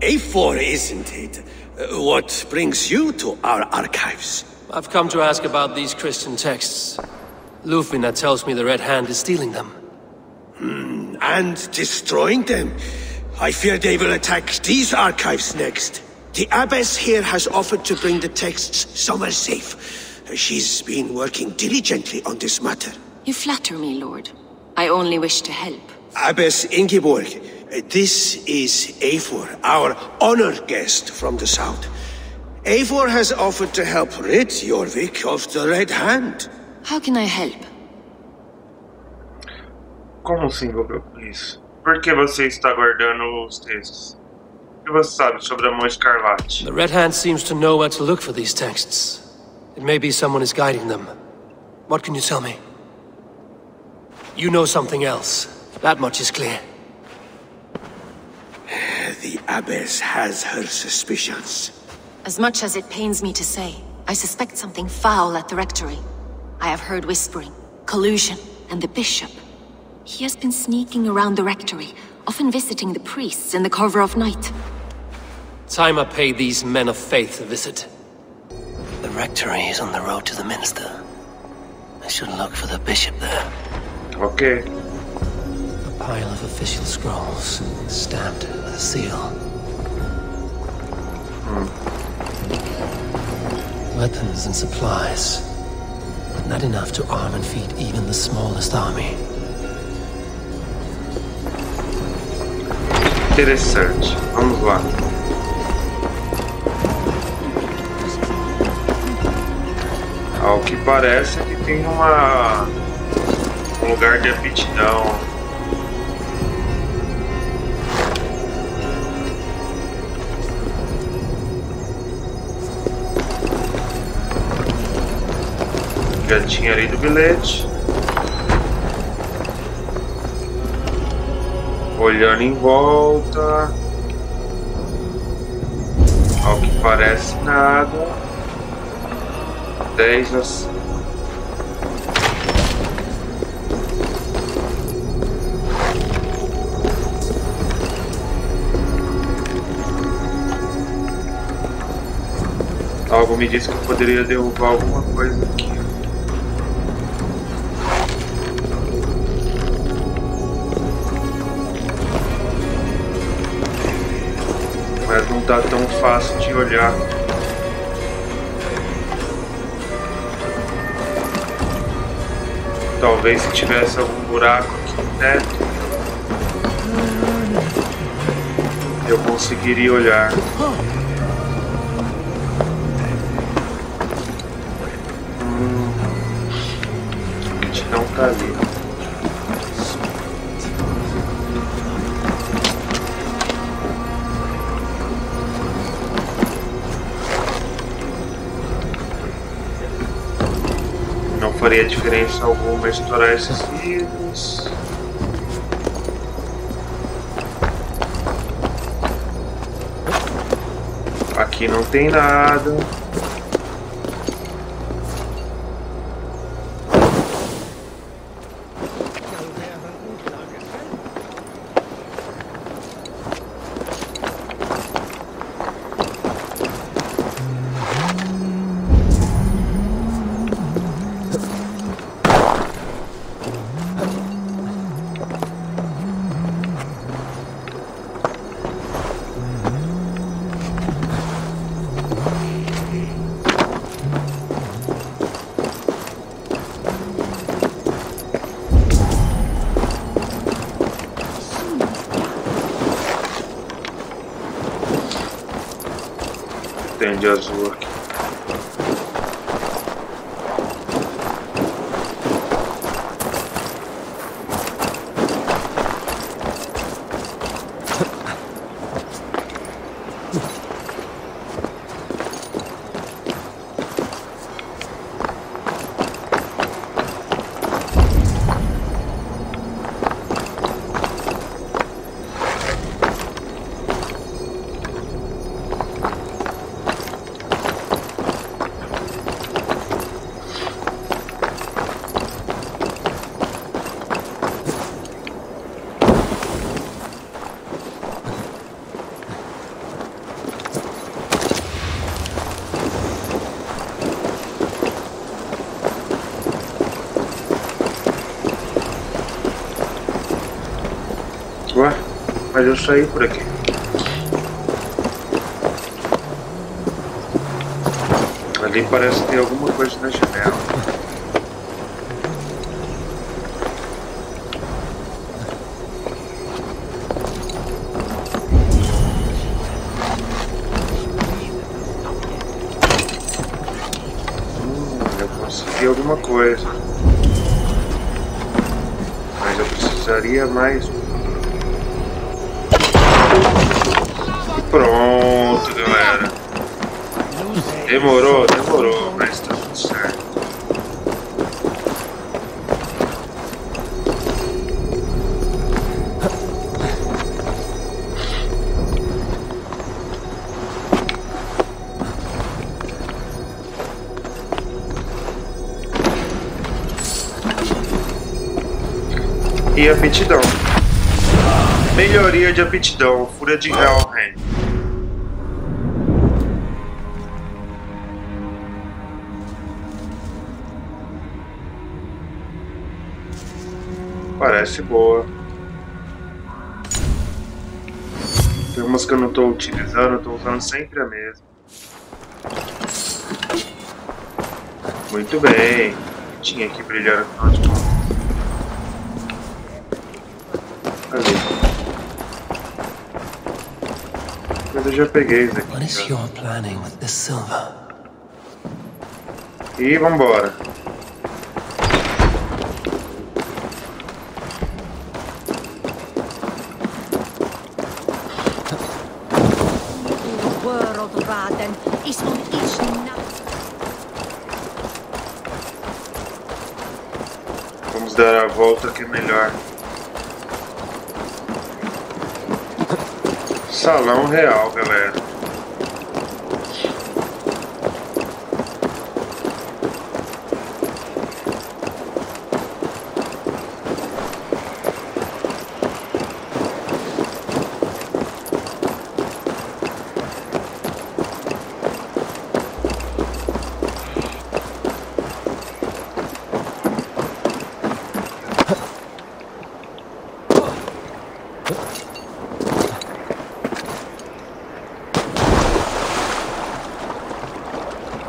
[SPEAKER 6] A4, isn't it? What brings you to our archives?
[SPEAKER 4] I've come to ask about these Christian texts. Lufina tells me the Red Hand is stealing them.
[SPEAKER 6] And destroying them? I fear they will attack these archives next. The Abbess here has offered to bring the texts somewhere safe. She's been working diligently on this matter.
[SPEAKER 15] You flatter me, Lord. I only wish to help.
[SPEAKER 6] Abbess Ingeborg, this is Eivor, our honored guest from the south. Eivor has offered to help rid Jorvik of the Red Hand.
[SPEAKER 15] How can I help?
[SPEAKER 1] Como se envolveu com isso? Por que você está guardando os textos? O que você sabe sobre a Mão Escarlate?
[SPEAKER 4] The Red Hand seems to know where to look for these texts. It may be someone is guiding them. What can you tell me? You know something else. That much is clear.
[SPEAKER 6] The Abbess has her suspicions.
[SPEAKER 15] As much as it pains me to say, I suspect something foul at the rectory. I have heard whispering, collusion, and the bishop. He has been sneaking around the rectory, often visiting the priests in the cover of night.
[SPEAKER 4] Time I pay these men of faith a visit.
[SPEAKER 2] The rectory is on the road to the minster. I should look for the bishop there.
[SPEAKER 1] Okay.
[SPEAKER 4] A pile of official scrolls, stamped with a seal. Weapons and supplies, but not enough to arm and feed even the smallest army.
[SPEAKER 1] Interessante. Vamos lá. Ao que parece que tem um lugar de aptidão. Já tinha lido o bilhete. Olhando em volta. Ao que parece nada. 10 assim. Algo me disse que eu poderia derrubar alguma coisa aqui. Mas não tá tão fácil de olhar. Talvez se tivesse algum buraco aqui no teto, eu conseguiria olhar. A gente não tá ali. Não faria diferença alguma estourar esses vidros. Aqui não tem nada. Tem de azul aqui. Mas eu saí por aqui. Ali parece ter alguma coisa na janela. Eu consegui alguma coisa. Mas eu precisaria mais. Pronto, galera. Demorou, mas tá tudo certo. E aptidão. Melhoria de aptidão, fúria de Helheim. Parece boa. Tem umas que eu não estou utilizando, eu estou usando sempre a mesma. Muito bem. Tinha que brilhar no final de contas. Ali. Mas eu já peguei isso aqui.
[SPEAKER 2] What is your planning with this silver?
[SPEAKER 1] E vambora. Vamos dar a volta que é melhor. Salão real, galera.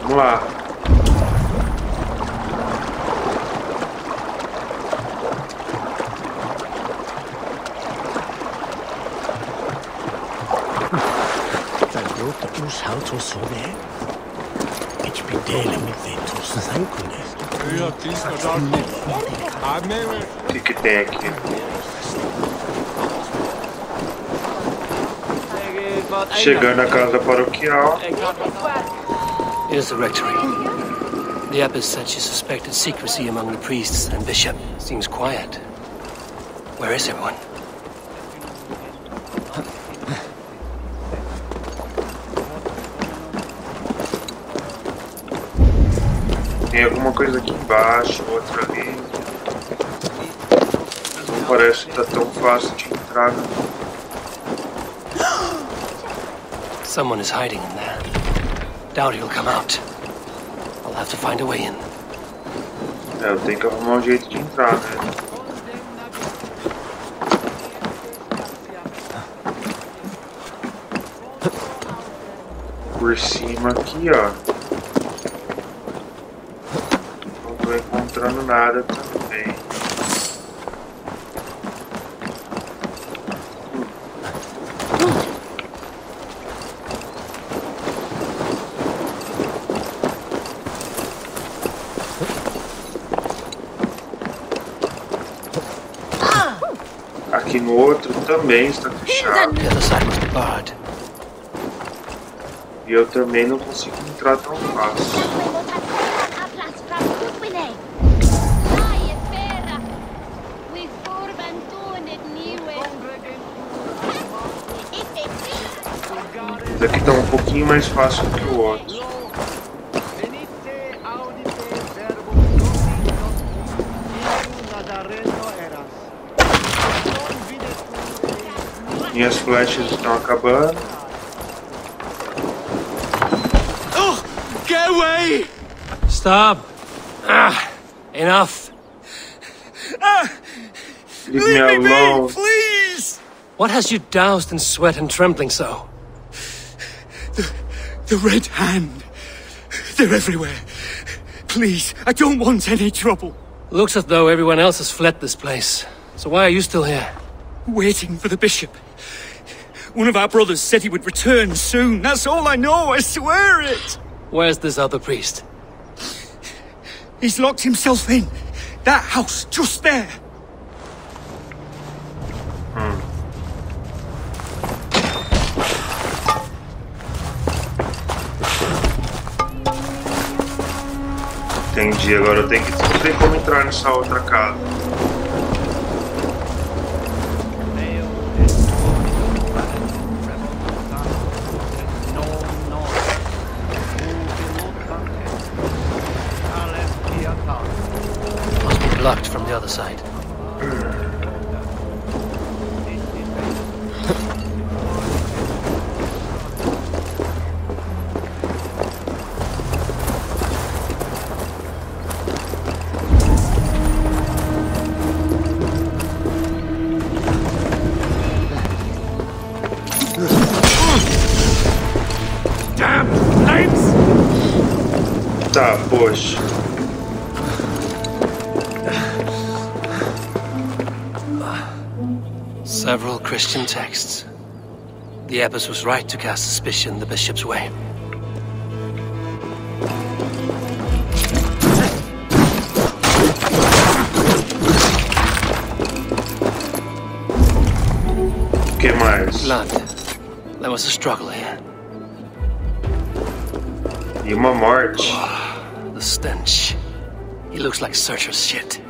[SPEAKER 1] Vamos lá. O que tem aqui? Chegando à casa paroquial.
[SPEAKER 4] Here's the rectory. The abbess said she suspected secrecy among the priests and bishop. Seems quiet. Where is everyone?
[SPEAKER 1] Tem alguma coisa aqui embaixo, outra ali. Mas não parece que tá tão fácil de entrar.
[SPEAKER 4] Someone is hiding in there. Doubt he'll come out. I'll have to find a way in.
[SPEAKER 1] É, eu tenho que arrumar um jeito de entrar, né? Por cima aqui, ó. Não tô encontrando nada também. Aqui no outro também está fechado. E eu também não consigo entrar tão fácil. Esse aqui está um pouquinho mais fácil que o outro. Minhas flechas estão acabando.
[SPEAKER 6] Oh, get away!
[SPEAKER 4] Stop! Enough!
[SPEAKER 1] Leave me alone.
[SPEAKER 6] Please!
[SPEAKER 4] What has you doused in sweat and trembling so?
[SPEAKER 12] The Red Hand. They're everywhere. Please, I don't want any trouble.
[SPEAKER 4] Looks as though everyone else has fled this place. So why are you still here?
[SPEAKER 12] Waiting for the bishop. One of our brothers said he would return soon. That's all I know, I swear it!
[SPEAKER 4] Where's this other priest?
[SPEAKER 12] He's locked himself in. That house, just there.
[SPEAKER 1] Entendi, agora eu tenho que... Não tem como entrar nessa outra casa.
[SPEAKER 4] Must be blocked from the other side.
[SPEAKER 1] Tá, poxa.
[SPEAKER 4] Several Christian texts. The abbess was right to cast suspicion the bishop's way.
[SPEAKER 1] Que mais?
[SPEAKER 4] Blood. There was a struggle here.
[SPEAKER 1] E uma morte.
[SPEAKER 4] The stench. He looks like Searcher's shit.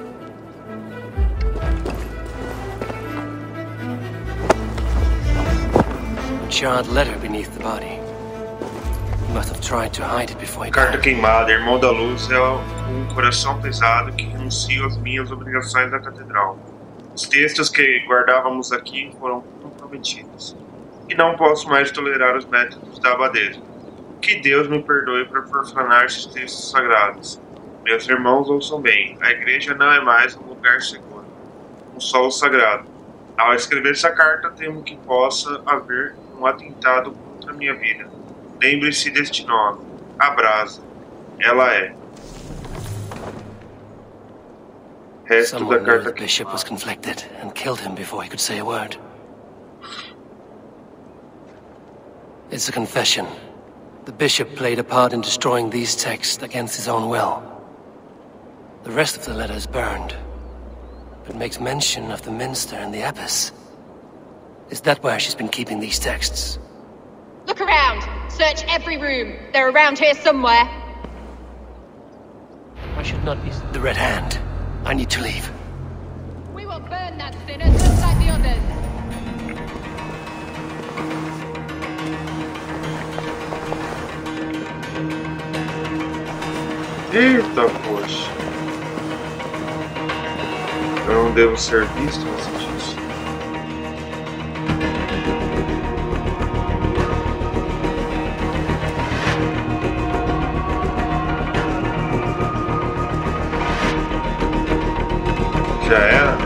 [SPEAKER 4] A charred letter beneath the body. He must have tried to hide it before he
[SPEAKER 1] Carta
[SPEAKER 4] died.
[SPEAKER 1] queimada, irmão da luz é um coração pesado que renuncia às minhas obrigações da catedral. Os textos que guardávamos aqui foram comprometidos. E não posso mais tolerar os métodos da abadesa. Que Deus me perdoe por profanar esses textos sagrados. Meus irmãos ouçam bem, a igreja não é mais um lugar seguro, um solo sagrado. Ao escrever essa carta, temo que possa haver um atentado contra a minha vida. Lembre-se deste nome, a brasa. Ela é. Resto da
[SPEAKER 4] Someone knew
[SPEAKER 1] carta
[SPEAKER 4] the bishop was conflicted and killed him before he could say a word. It's a confession. The bishop played a part in destroying these texts against his own will. The rest of the letter is burned, but makes mention of the minster and the abbess. Is that where she's been keeping these texts?
[SPEAKER 8] Look around. Search every room. They're around here somewhere.
[SPEAKER 4] I should not be... The Red Hand. I need to leave.
[SPEAKER 8] We will burn that sinner just like the others.
[SPEAKER 1] Eita, poxa. Eu não devo ser visto, você disse. Já era?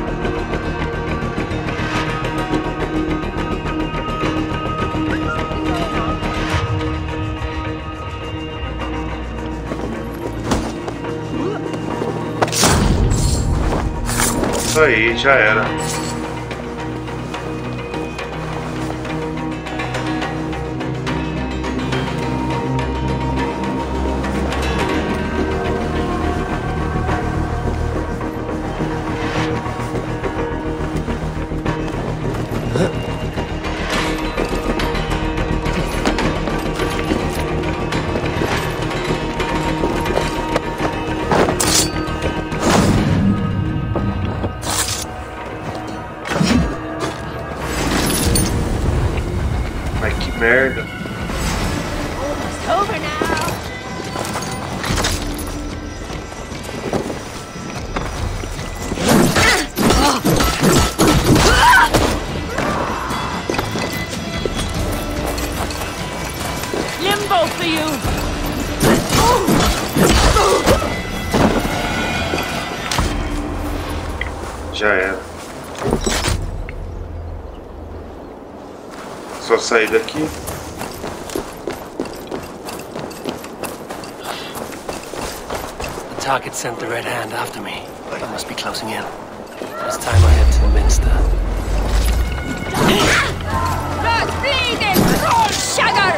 [SPEAKER 1] Isso aí, já era. Merda.
[SPEAKER 8] Almost over now. Limbo for you.
[SPEAKER 1] Já era. Só sair daqui.
[SPEAKER 2] The target sent the red hand after me. I must be closing in. It's time I head to the minster.
[SPEAKER 13] Blood bleeding! Roll sugar!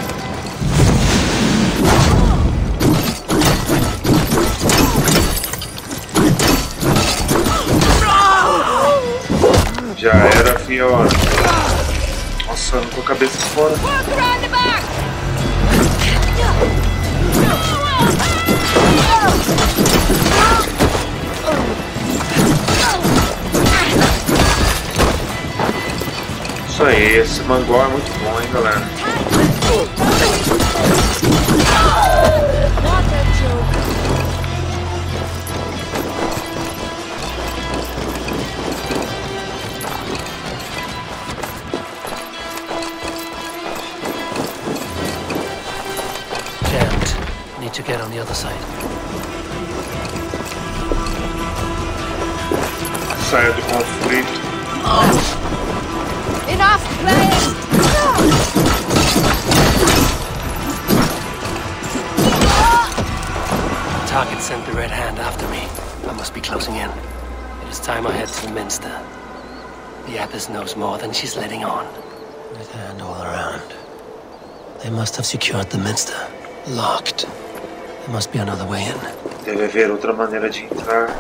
[SPEAKER 1] Já era, fiona. Nossa, ando com a cabeça fora. Isso aí, esse mangá é muito bom, hein, galera.
[SPEAKER 2] To get on the other side.
[SPEAKER 1] Saia do conflito.
[SPEAKER 13] Enough playing!
[SPEAKER 2] The target sent the red hand after me. I must be closing in. It is time I head to the minster. The abbess knows more than she's letting on. Red hand all around. They must have secured the minster. Locked. There must be another way in.
[SPEAKER 1] Deve haver outra maneira de entrar.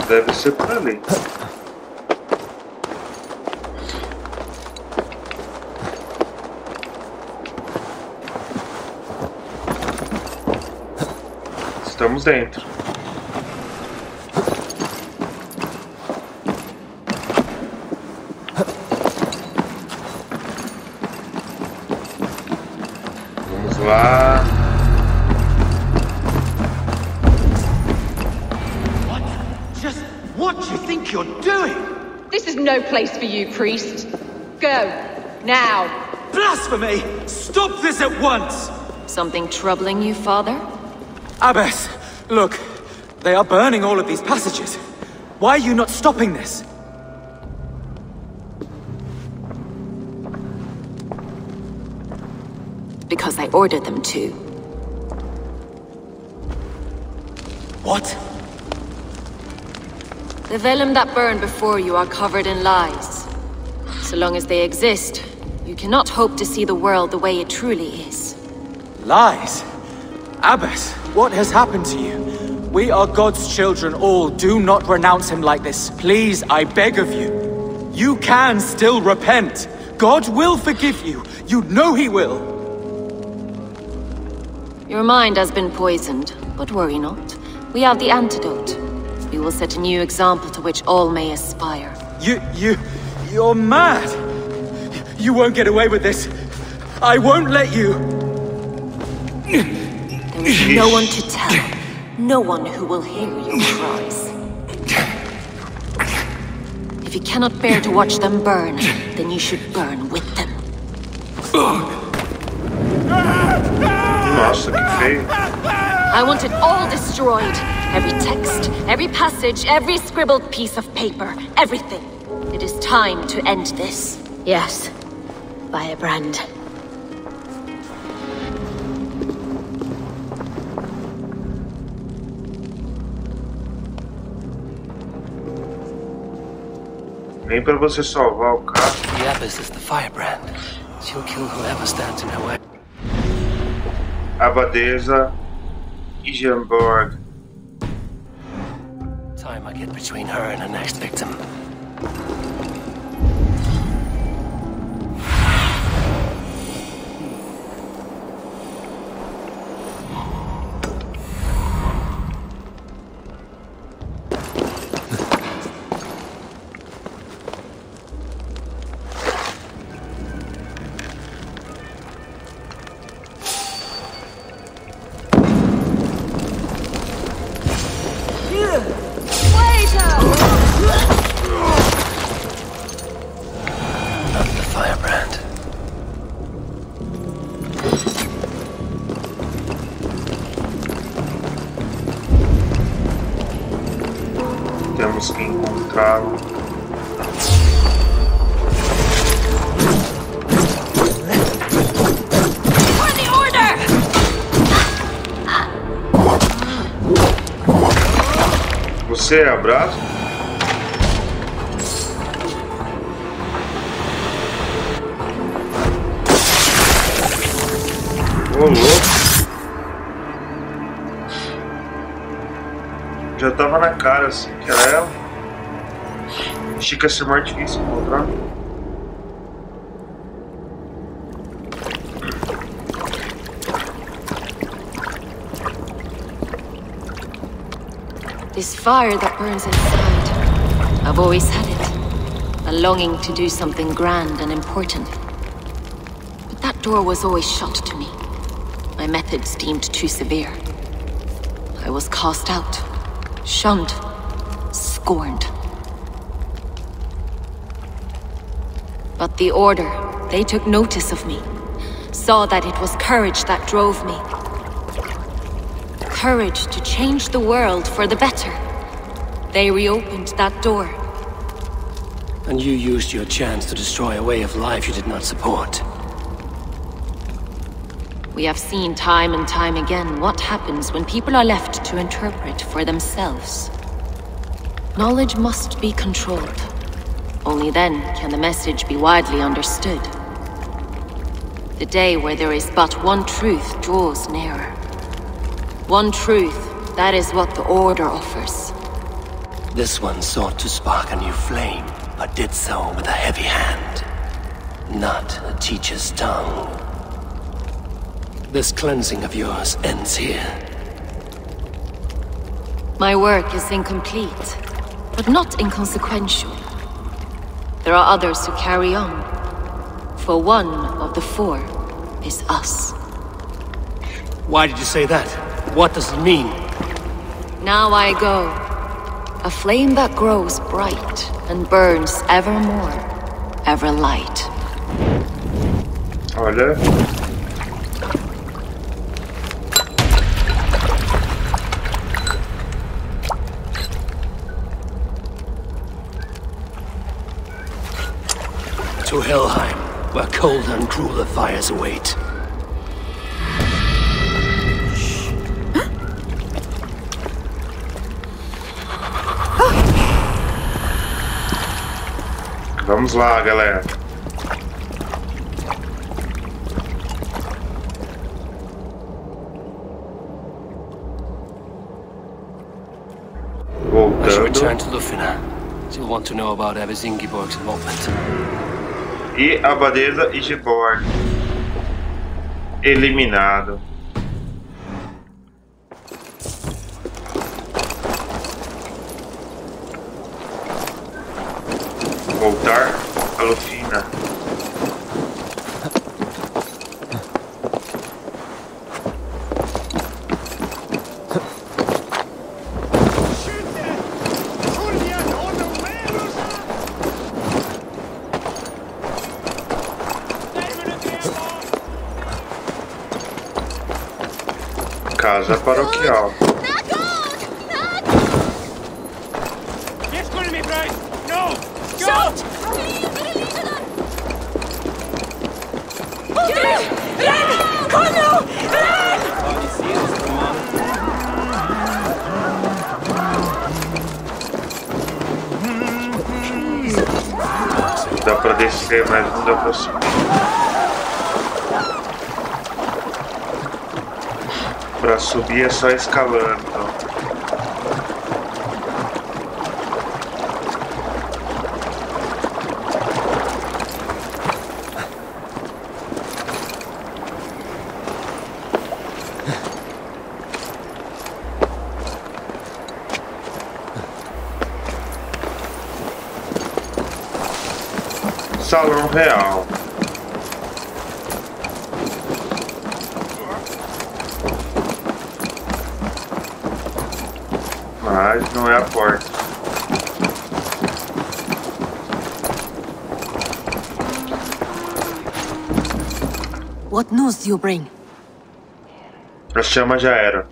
[SPEAKER 1] Deve ser por ali. Estamos dentro. Vamos lá.
[SPEAKER 11] What do you think you're doing?
[SPEAKER 13] This is no place for you, priest. Go, now.
[SPEAKER 11] Blasphemy! Stop this at once!
[SPEAKER 13] Something troubling you, father?
[SPEAKER 11] Abbess, look. They are burning all of these passages. Why are you not stopping this?
[SPEAKER 13] Because I ordered them to.
[SPEAKER 11] What?
[SPEAKER 13] The vellum that burned before you are covered in lies. So long as they exist, you cannot hope to see the world the way it truly is.
[SPEAKER 11] Lies? Abbess, what has happened to you? We are God's children all. Do not renounce him like this. Please, I beg of you. You can still repent. God will forgive you. You know he will.
[SPEAKER 13] Your mind has been poisoned, but worry not. We have the antidote. We will set a new example to which all may aspire.
[SPEAKER 11] You're mad! You won't get away with this. I won't let you!
[SPEAKER 13] There is no one to tell. No one who will hear your cries. If you cannot bear to watch them burn, then you should burn with them.
[SPEAKER 1] Nossa, que feio.
[SPEAKER 13] I want it all destroyed. Every text, every passage, every scribbled piece of paper, everything. It is time to end this. Yes, Firebrand.
[SPEAKER 1] Nem pra você salvar o cara.
[SPEAKER 2] The abbess is the Firebrand. She'll kill whoever stands in her way.
[SPEAKER 1] Abadesa Igenborg.
[SPEAKER 2] Time I get between her and her next victim.
[SPEAKER 1] carro. Você, abraço. Ô, louco. Já tava na cara assim que era ela. Achei que ia ser mais difícil encontrar.
[SPEAKER 13] This fire that burns inside, I've always had it. A longing to do something grand and important. But that door was always shut to me. My methods deemed too severe. I was cast out, shunned, scorned. But the Order, they took notice of me. Saw that it was courage that drove me. Courage to change the world for the better. They reopened that door.
[SPEAKER 4] And you used your chance to destroy a way of life you did not support.
[SPEAKER 13] We have seen time and time again what happens when people are left to interpret for themselves. Knowledge must be controlled. Only then can the message be widely understood. The day where there is but one truth draws nearer. One truth, that is what the Order offers.
[SPEAKER 4] This one sought to spark a new flame, but did so with a heavy hand, not a teacher's tongue. This cleansing of yours ends here.
[SPEAKER 13] My work is incomplete, but not inconsequential. There are others who carry on. For one of the four is us.
[SPEAKER 4] Why did you say that? What does it mean?
[SPEAKER 13] Now I go. A flame that grows bright and burns ever more, ever light.
[SPEAKER 1] Olha.
[SPEAKER 4] To Helheim, where colder and crueler fires await.
[SPEAKER 1] Vamos lá, galera.
[SPEAKER 4] I shall return to Lufina. You'll want to know about Abbess Ingeborg's involvement.
[SPEAKER 1] E a Abadesa Ingeborg. Eliminado. Voltar a Lufina. Casa paroquial. Dá pra descer, mas não dá pra subir. Pra subir é só escalando, então. Salão real. Mas não é a porta.
[SPEAKER 10] What news do you bring?
[SPEAKER 1] A chama já era.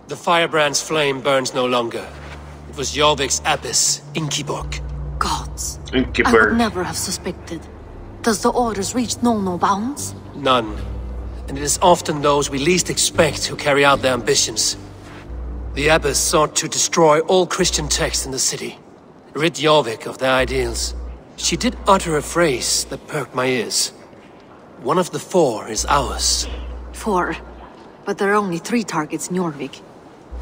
[SPEAKER 4] The firebrand's flame burns no longer. It was Jorvik's abbess, Ingeborg.
[SPEAKER 10] Gods.
[SPEAKER 1] Ingeborg.
[SPEAKER 10] I would never have suspected. Does the orders reach no bounds?
[SPEAKER 4] None. And it is often those we least expect who carry out their ambitions. The abbess sought to destroy all Christian texts in the city, rid Jorvik of their ideals. She did utter a phrase that perked my ears. One of the 4 is ours.
[SPEAKER 10] 4? But there are only 3 targets in Jorvik.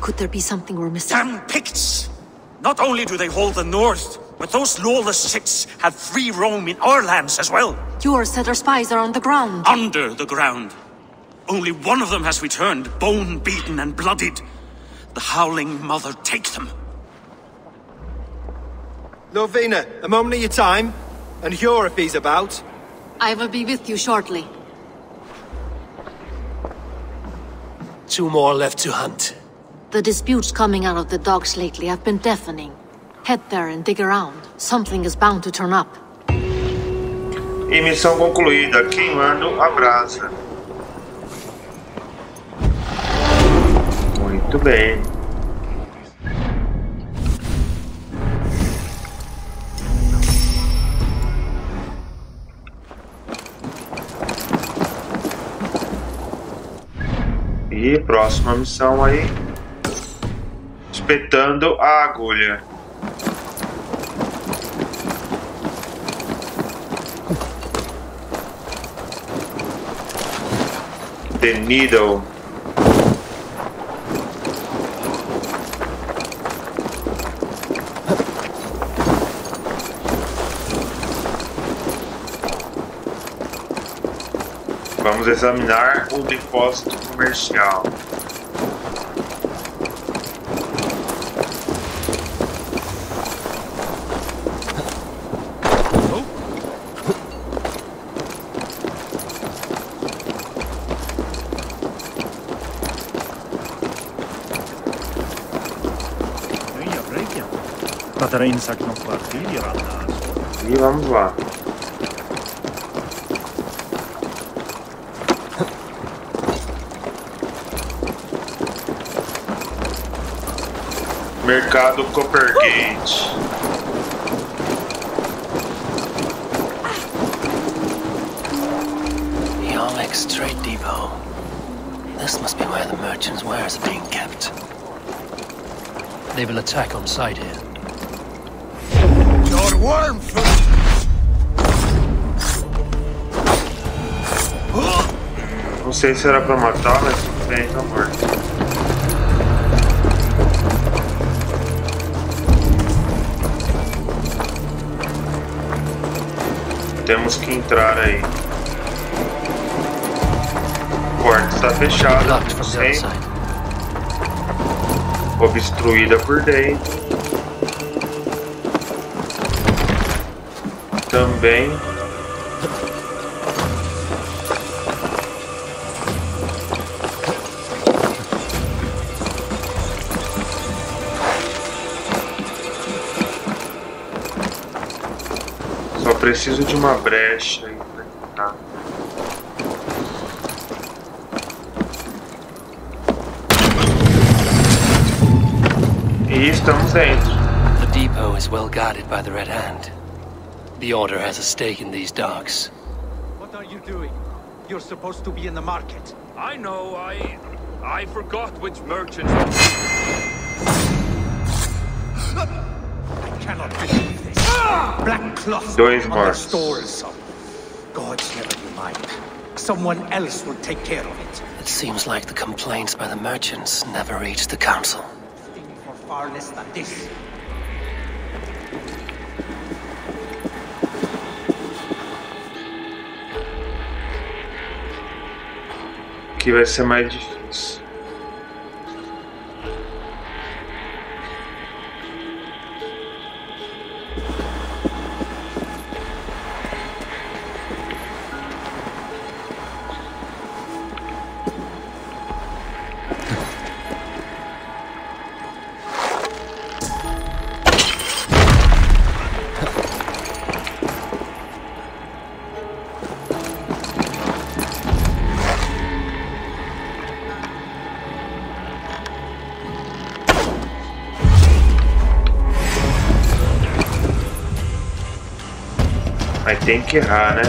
[SPEAKER 10] Could there be something we're missing?
[SPEAKER 23] Damn Picts! Not only do they hold the north, but those lawless Siths have free roam in our lands as well.
[SPEAKER 10] Yours said our spies are on the ground.
[SPEAKER 23] Under the ground. Only one of them has returned, bone-beaten and bloodied. The Howling Mother take them.
[SPEAKER 24] Lovina, a moment of your time. And Hjor if he's about.
[SPEAKER 10] I will be with you shortly.
[SPEAKER 4] 2 more left to hunt.
[SPEAKER 10] The disputes coming out of the docks lately have been deafening. Head there and dig around. Something is bound to turn up.
[SPEAKER 1] E missão concluída, queimando a brasa. Muito bem. E próxima missão aí. Espetando a agulha. The needle. Vamos examinar o depósito comercial. E vamos lá. Mercado Coppergate.
[SPEAKER 2] Jorvik's trade depot. This must be where the merchants' wares are being kept. They will attack on sight here.
[SPEAKER 12] Your worm food!
[SPEAKER 1] Não sei se era pra matar, mas tudo bem, tá morto. Temos que entrar aí. A porta está fechada, não sei. Obstruída por dentro. Também. Só preciso de uma brecha aí pra entrar. E estamos dentro.
[SPEAKER 2] The depot is well guarded by the Red Hand. The Order has a stake in these docks.
[SPEAKER 3] What are you doing? You're supposed to be in the market.
[SPEAKER 9] I know, I forgot which merchant.
[SPEAKER 3] I cannot believe this. Black cloth
[SPEAKER 1] Dois
[SPEAKER 3] on the
[SPEAKER 1] mortos.
[SPEAKER 3] stores. Gods, never you mind. Someone else will take care of it.
[SPEAKER 2] It seems like the complaints by the merchants never reached the council.
[SPEAKER 3] For far less than this.
[SPEAKER 1] Aqui vai ser mais difícil. tem que errar, né?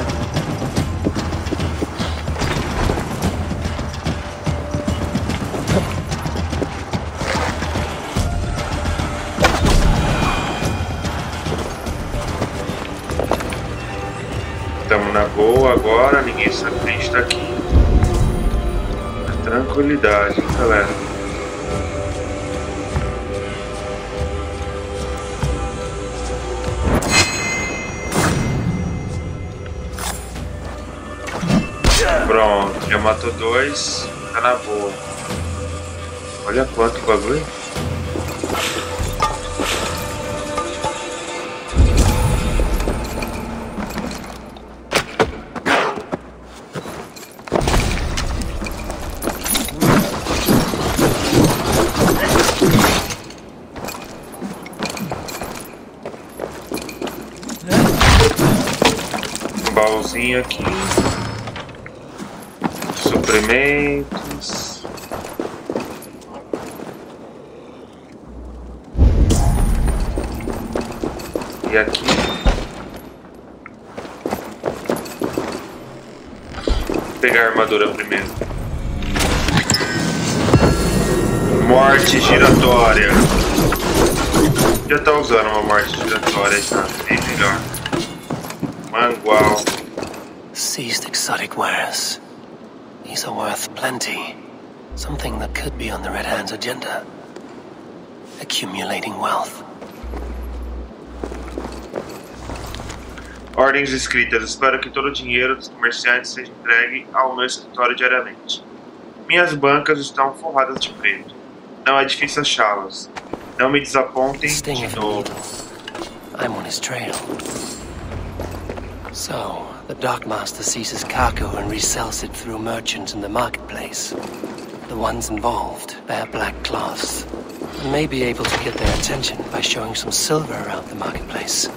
[SPEAKER 1] Estamos na boa agora, ninguém sabe que a gente tá aqui. Tranquilidade, hein, galera. Pronto, já matou 2, tá na boa. Olha quanto bagulho. Um baúzinho aqui. Suprimentos. E aqui. Vou pegar a armadura primeiro. Morte giratória. Já tá usando uma morte giratória, tá bem melhor. Mangual.
[SPEAKER 2] Seized exotic wares. These are worth plenty. Something that could be on the Red Hand's agenda. Accumulating wealth.
[SPEAKER 1] Ordens escritas. Espero que todo o dinheiro dos comerciantes seja entregue ao meu escritório diariamente. Minhas bancas estão forradas de preto. Não é difícil achá-las. Não me desapontem de novo.
[SPEAKER 2] I'm on his trail. So, the Dockmaster seizes cargo and resells it through merchants in the marketplace. The ones involved bear black cloths and may be able to get their attention by showing some silver around the marketplace.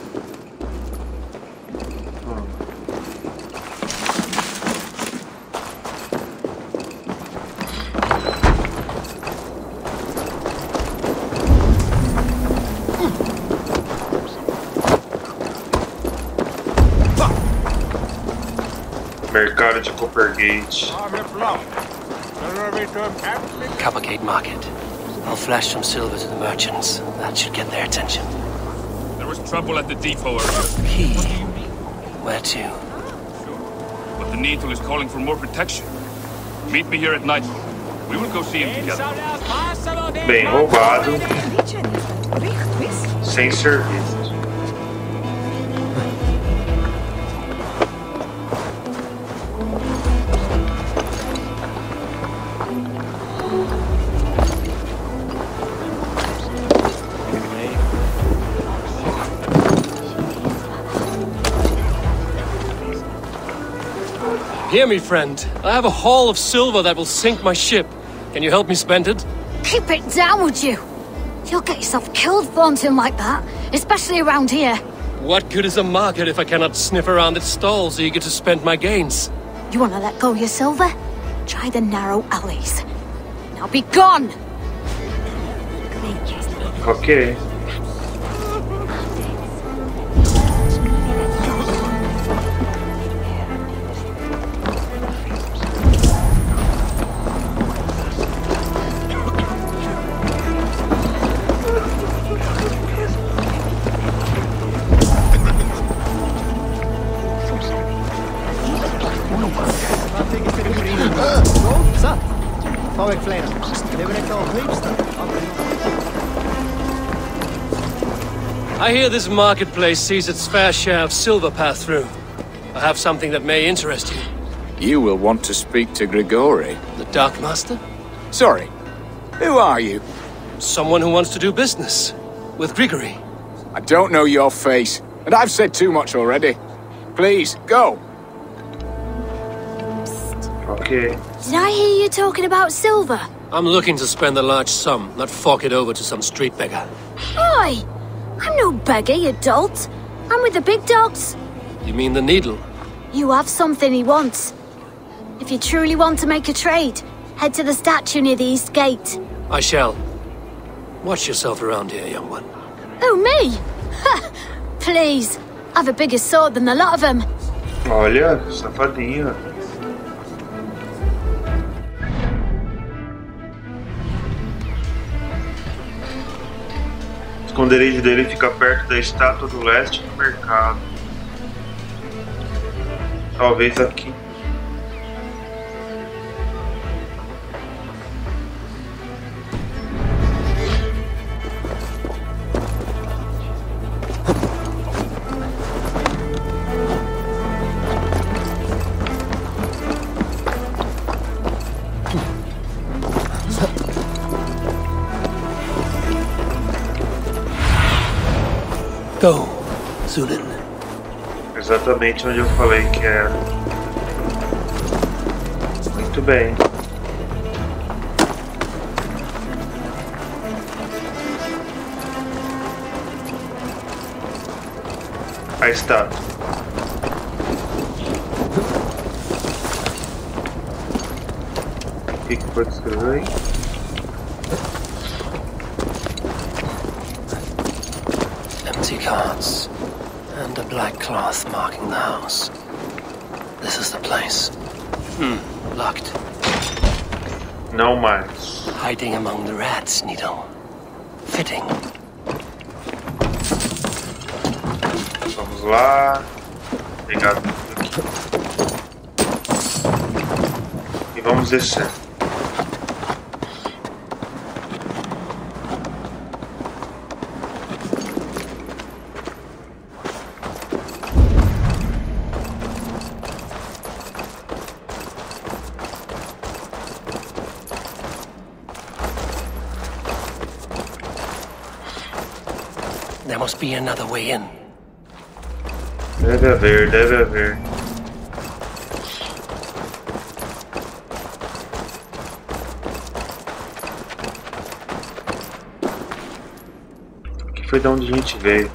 [SPEAKER 1] Mercado de Coppergate.
[SPEAKER 2] Coppergate Market. I'll flash some silver to the merchants. That should get their attention.
[SPEAKER 14] There was trouble at the depot earlier.
[SPEAKER 2] Key? Where to?
[SPEAKER 14] But the Needle is calling for more protection. Meet me here at nightfall. We will go see him together.
[SPEAKER 1] Bem roubado. Sem serviço.
[SPEAKER 4] Hear me, friend. I have a haul of silver that will sink my ship. Can you help me spend it?
[SPEAKER 16] Keep it down, would you? You'll get yourself killed flaunting like that, especially around here.
[SPEAKER 4] What good is a market if I cannot sniff around its stalls eager to spend my gains?
[SPEAKER 16] You want to let go of your silver? Try the narrow alleys. Now be gone!
[SPEAKER 1] Okay.
[SPEAKER 4] I hear this marketplace sees its fair share of silver pass through. I have something that may interest you.
[SPEAKER 17] You will want to speak to Grigori.
[SPEAKER 4] The Dark Master?
[SPEAKER 17] Sorry. Who are you?
[SPEAKER 4] Someone who wants to do business. With Grigori.
[SPEAKER 17] I don't know your face, and I've said too much already. Please, go.
[SPEAKER 1] Okay.
[SPEAKER 16] Did I hear you talking about silver?
[SPEAKER 4] I'm looking to spend a large sum, not fork it over to some street beggar.
[SPEAKER 16] Oi! I'm no beggar, you dolt. I'm with the big dogs.
[SPEAKER 4] You mean the Needle?
[SPEAKER 16] You have something he wants. If you truly want to make a trade, head to the statue near the east gate.
[SPEAKER 4] I shall. Watch yourself around here, young one.
[SPEAKER 16] Oh, me? Ha! Please. I've a bigger sword than the lot of them.
[SPEAKER 1] Olha, safadinha. O esconderijo dele fica perto da estátua do leste do mercado. Talvez aqui.
[SPEAKER 2] Go, Zulin.
[SPEAKER 1] Exatamente onde eu falei que era. Muito bem. Aí está. O que pode escrever aí?
[SPEAKER 2] Empty carts and a black cloth marking the house. This is the place. Locked.
[SPEAKER 1] Não mais.
[SPEAKER 2] Hiding among the rats, Needle. Fitting.
[SPEAKER 1] Vamos lá. Pegar tudo aqui. E vamos descer.
[SPEAKER 2] There must be another way in.
[SPEAKER 1] Deve haver, deve haver. Aqui foi de onde a gente veio.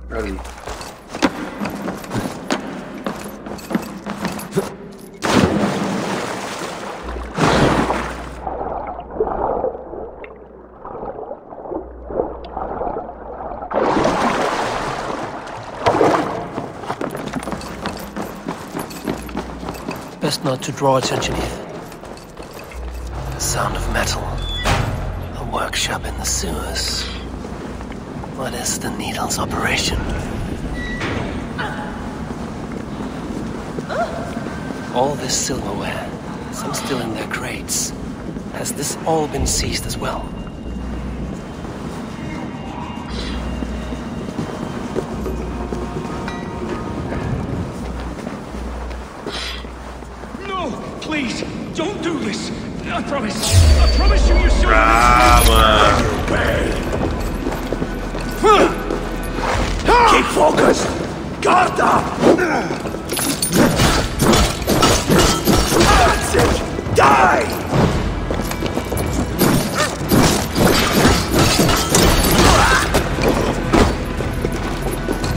[SPEAKER 1] Ali.
[SPEAKER 2] Best not to draw attention here. The sound of metal. A workshop in the sewers. What is the Needle's operation? All this silverware, some still in their crates. Has this all been seized as well?
[SPEAKER 3] No, please, don't do this. I promise you, you're sure.
[SPEAKER 6] Keep focused! Guarda! That's it! Die!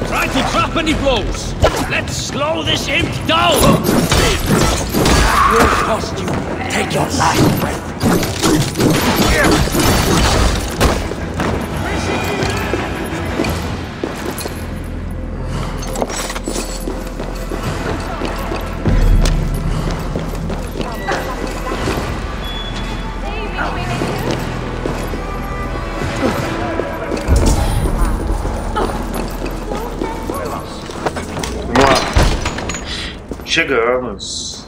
[SPEAKER 3] Try to trap any blows! Let's slow this imp down! Will cost you. Take your last breath.
[SPEAKER 1] Chegamos.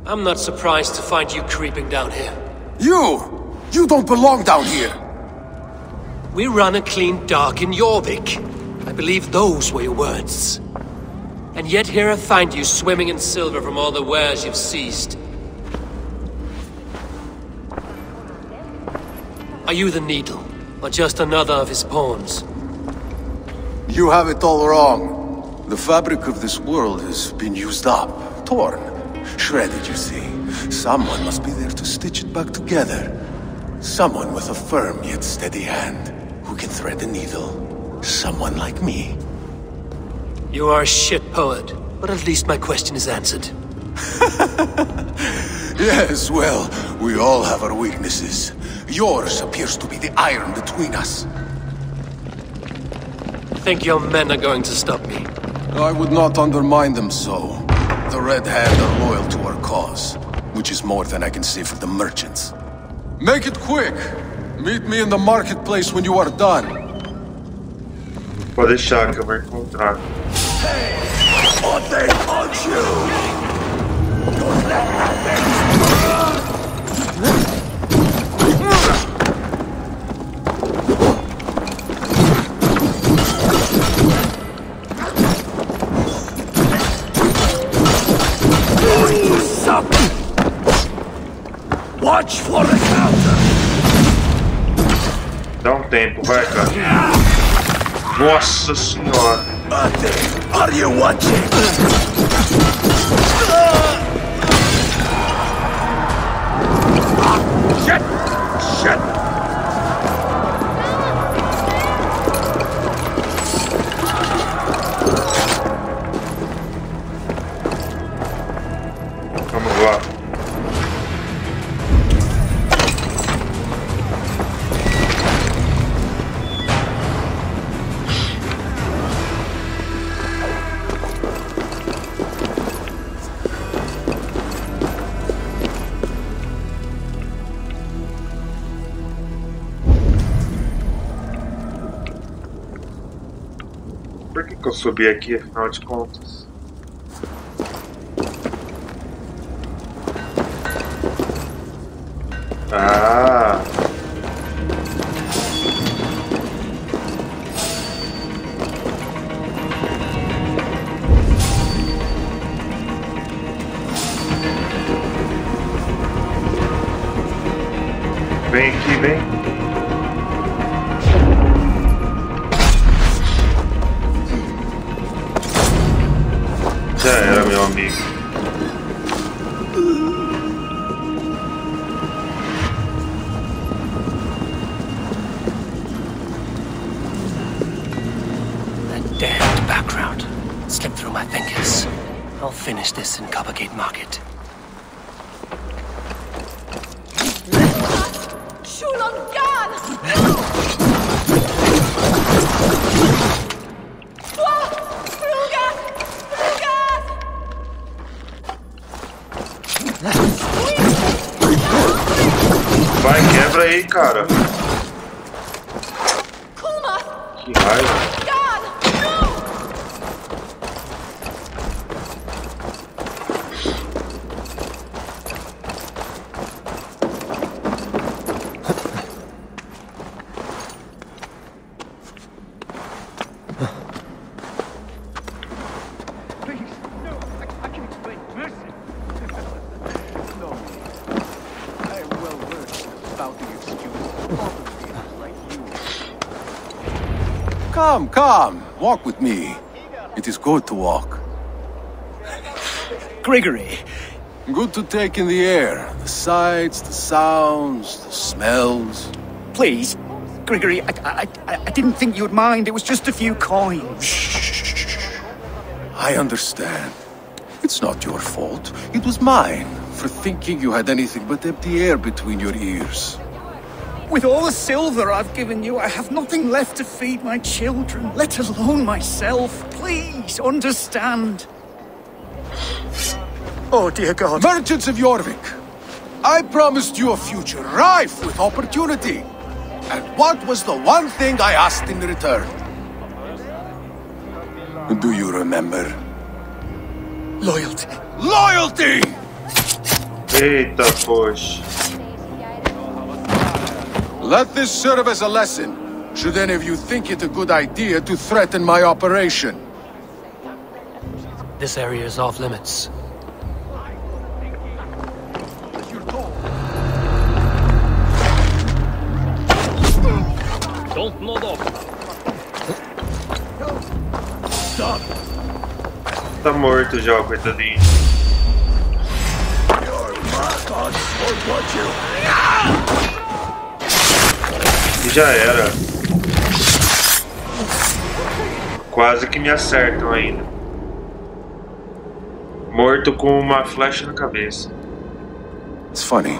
[SPEAKER 4] I'm not surprised to find you creeping down here.
[SPEAKER 6] You don't belong down here.
[SPEAKER 4] We run a clean dock in Jorvik. I believe those were your words. And yet here I find you swimming in silver from all the wares you've seized. Are you the Needle, or just another of his pawns?
[SPEAKER 6] You have it all wrong. The fabric of this world has been used up, torn, shredded, you see. Someone must be there to stitch it back together. Someone with a firm yet steady hand, who can thread the needle.
[SPEAKER 3] Someone like me.
[SPEAKER 4] You are a shit poet, but at least my question is answered.
[SPEAKER 3] Yes, well, we all have our weaknesses. Yours appears to be the iron between us.
[SPEAKER 4] Think your men are going to stop me?
[SPEAKER 3] I would not undermine them so. The Red Hand are loyal to our cause, which is more than I can say for the merchants. Make it quick! Meet me in the marketplace when you are done.
[SPEAKER 1] Pode deixar que eu vou encontrar.
[SPEAKER 3] Hey! What they punch you! Don't let Watch for the counter.
[SPEAKER 1] Dá tempo, vai, cara. Nossa senhora.
[SPEAKER 3] Are you watching? Shit! Shit!
[SPEAKER 1] Vamos lá. Por que eu subi aqui, afinal de contas? Ah! Vem aqui, vem. Já era, meu amigo.
[SPEAKER 2] That damned background slipped through my fingers. I'll finish this in Coppergate Market.
[SPEAKER 1] Vai, quebra aí, cara. Que raiva.
[SPEAKER 3] Come, come, walk with me. It is good to walk.
[SPEAKER 11] Grigory.
[SPEAKER 3] Good to take in the air. The sights, the sounds, the smells.
[SPEAKER 11] Please, Grigory, I didn't think you'd mind. It was just a few coins.
[SPEAKER 3] Shh. I understand. It's not your fault. It was mine for thinking you had anything but empty air between your ears.
[SPEAKER 11] With all the silver I've given you, I have nothing left to feed my children, let alone myself. Please, understand. Oh, dear God.
[SPEAKER 3] Merchants of Jorvik, I promised you a future rife with opportunity. And what was the one thing I asked in return? Do you remember?
[SPEAKER 11] Loyalty.
[SPEAKER 3] Loyalty!
[SPEAKER 1] Eita, poxa.
[SPEAKER 3] Let this serve as a lesson, should any of you think it a good idea to threaten my operation.
[SPEAKER 2] This area is off limits.
[SPEAKER 14] Don't nod off. Stop.
[SPEAKER 1] Tá morto já, coitadinho. E já era. Quase que me acertam ainda. Morto com uma flecha na cabeça.
[SPEAKER 3] It's funny.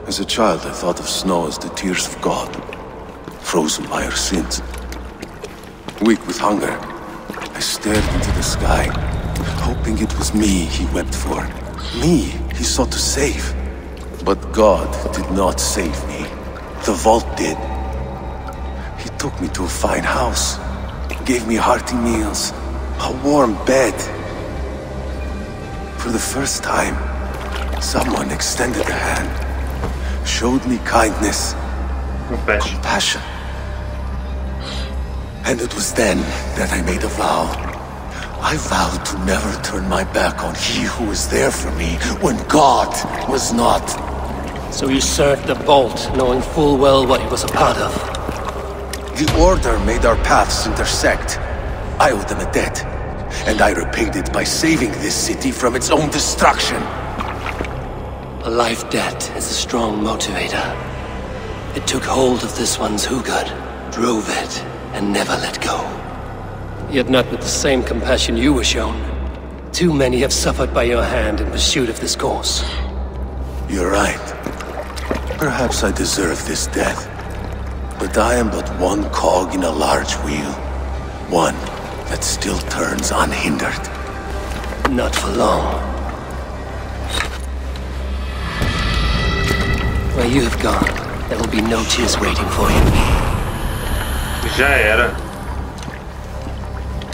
[SPEAKER 3] As a child, I thought of snow as the tears of God, frozen by our sins. Weak with hunger, I stared into the sky, hoping it was me he wept for. Me he sought to save. But God did not save me. The vault did. He took me to a fine house, gave me hearty meals, a warm bed. For the first time, someone extended a hand, showed me kindness, compassion. And it was then that I made a vow. I vowed to never turn my back on he who was there for me when God was not.
[SPEAKER 4] So you served the Vault, knowing full well what he was a part of.
[SPEAKER 3] The Order made our paths intersect. I owed them a debt, and I repaid it by saving this city from its own destruction.
[SPEAKER 4] A life debt is a strong motivator. It took hold of this one's Hugad, drove it, and never let go. Yet not with the same compassion you were shown. Too many have suffered by your hand in pursuit of this cause.
[SPEAKER 3] You're right. Perhaps I deserve this death. But I am but one cog in a large wheel. One that still turns unhindered.
[SPEAKER 4] Not for long. Where you have gone, there will be no tears waiting for you.
[SPEAKER 1] Já era.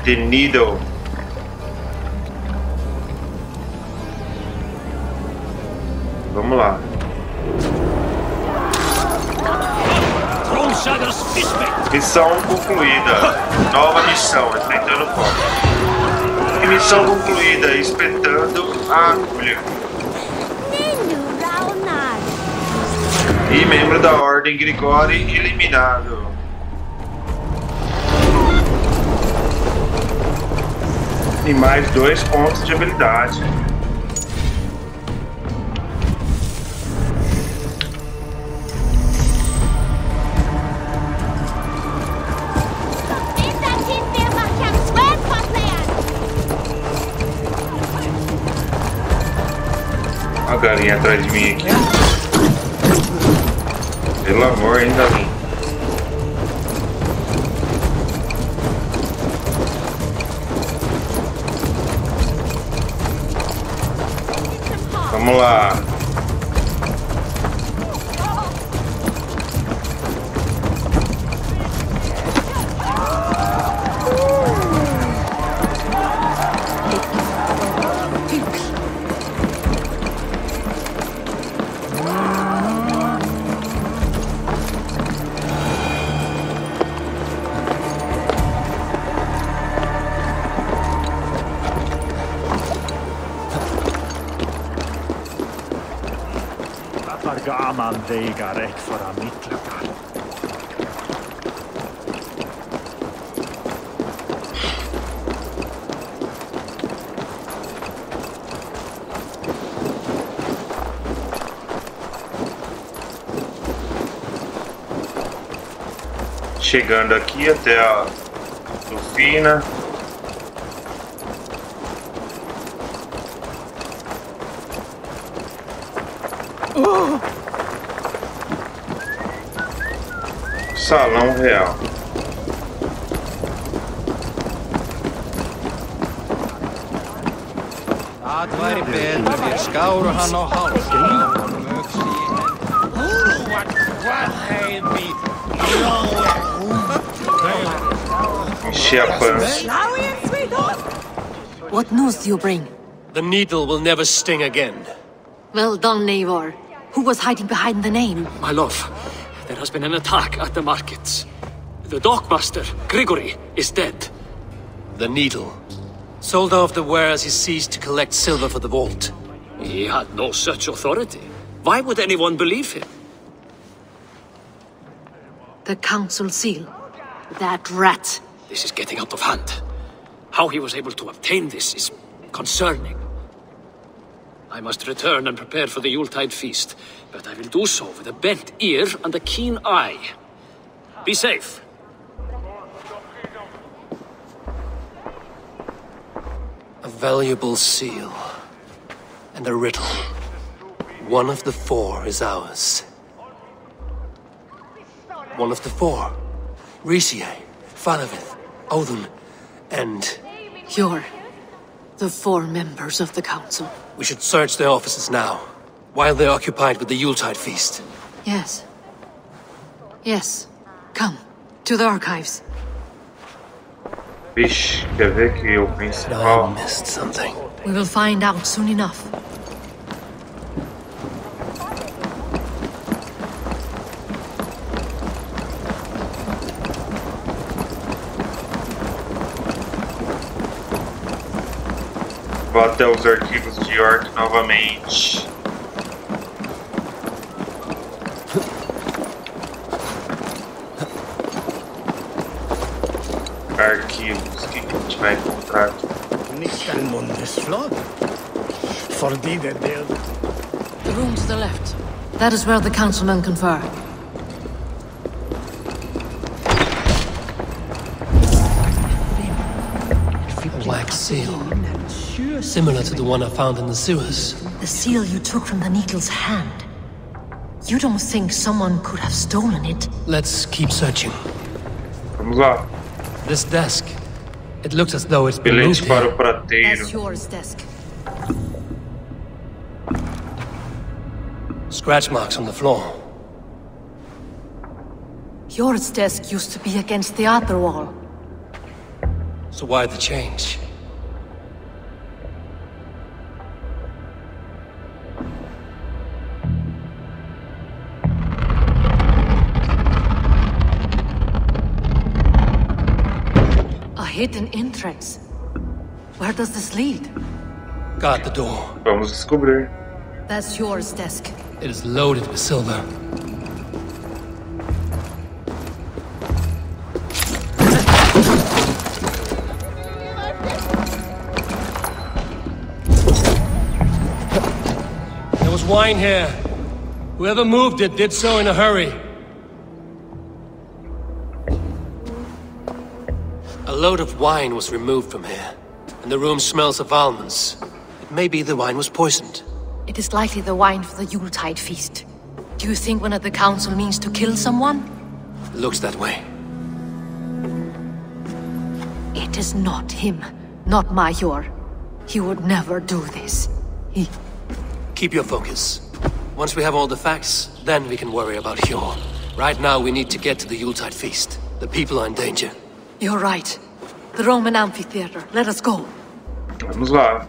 [SPEAKER 1] The Needle. Vamos lá. Missão concluída. Nova missão, enfrentando o foco. E missão concluída, espetando a agulha. E membro da Ordem Grigori eliminado. E mais 2 pontos de habilidade. Olha a galinha atrás de mim aqui. Pelo amor, hein, galinha. Vamos lá. Chegando aqui até a Rufina. Salão real. Encher a pança.
[SPEAKER 10] What news do you bring?
[SPEAKER 4] The needle will never sting again.
[SPEAKER 10] Well done, Eivor. Who was hiding behind the name?
[SPEAKER 22] My love, there has been an attack at the markets. The dockmaster, Grigory, is dead.
[SPEAKER 4] The needle. Sold off the wares he seized to collect silver for the vault.
[SPEAKER 22] He had no such authority. Why would anyone believe him?
[SPEAKER 10] The council seal. That rat.
[SPEAKER 22] This is getting out of hand. How he was able to obtain this is concerning. I must return and prepare for the Yuletide feast, but I will do so with a bent ear and a keen eye. Be safe.
[SPEAKER 4] A valuable seal. And a riddle. One of the four is ours. One of the four. Rishi, Faravith, Odin, and...
[SPEAKER 10] You're the four members of the council.
[SPEAKER 4] We should search their offices now, while they're occupied with the Yuletide feast.
[SPEAKER 10] Yes. Yes. Come, to the archives.
[SPEAKER 1] Vixe, quer ver que o principal...
[SPEAKER 4] I missed something.
[SPEAKER 10] We will find out soon enough.
[SPEAKER 1] Vou até os arquivos de York novamente. Arquivos, o que a gente vai encontrar aqui?
[SPEAKER 10] The room to the left. That is where the councilmen confer.
[SPEAKER 4] Black seal. Similar to the one I found in the sewers.
[SPEAKER 10] The seal you took from the needle's hand. You don't think someone could have stolen it?
[SPEAKER 4] Let's keep searching.
[SPEAKER 1] Vamos lá.
[SPEAKER 4] This desk. It looks as though it's been moved
[SPEAKER 1] para o
[SPEAKER 4] here.
[SPEAKER 1] prateiro.
[SPEAKER 10] That's yours, desk.
[SPEAKER 4] Scratch marks on the floor.
[SPEAKER 10] Yours desk used to be against the other wall.
[SPEAKER 4] So why the change?
[SPEAKER 10] A hidden entrance. Where does this lead?
[SPEAKER 4] Guard the door.
[SPEAKER 1] Vamos descobrir.
[SPEAKER 10] That's yours desk.
[SPEAKER 4] It is loaded with silver. There was wine here. Whoever moved it did so in a hurry. A load of wine was removed from here, and the room smells of almonds. It may be the wine was poisoned.
[SPEAKER 10] It is likely the wine for the Yuletide feast. Do you think one of the council means to kill someone?
[SPEAKER 4] Looks that way.
[SPEAKER 10] It is not him, not Major. He would never do this. He...
[SPEAKER 4] Keep your focus. Once we have all the facts, then we can worry about Hjor. Right now we need to get to the Yuletide feast. The people are in danger.
[SPEAKER 10] You're right. The Roman amphitheater. Let us go.
[SPEAKER 1] Vamos lá.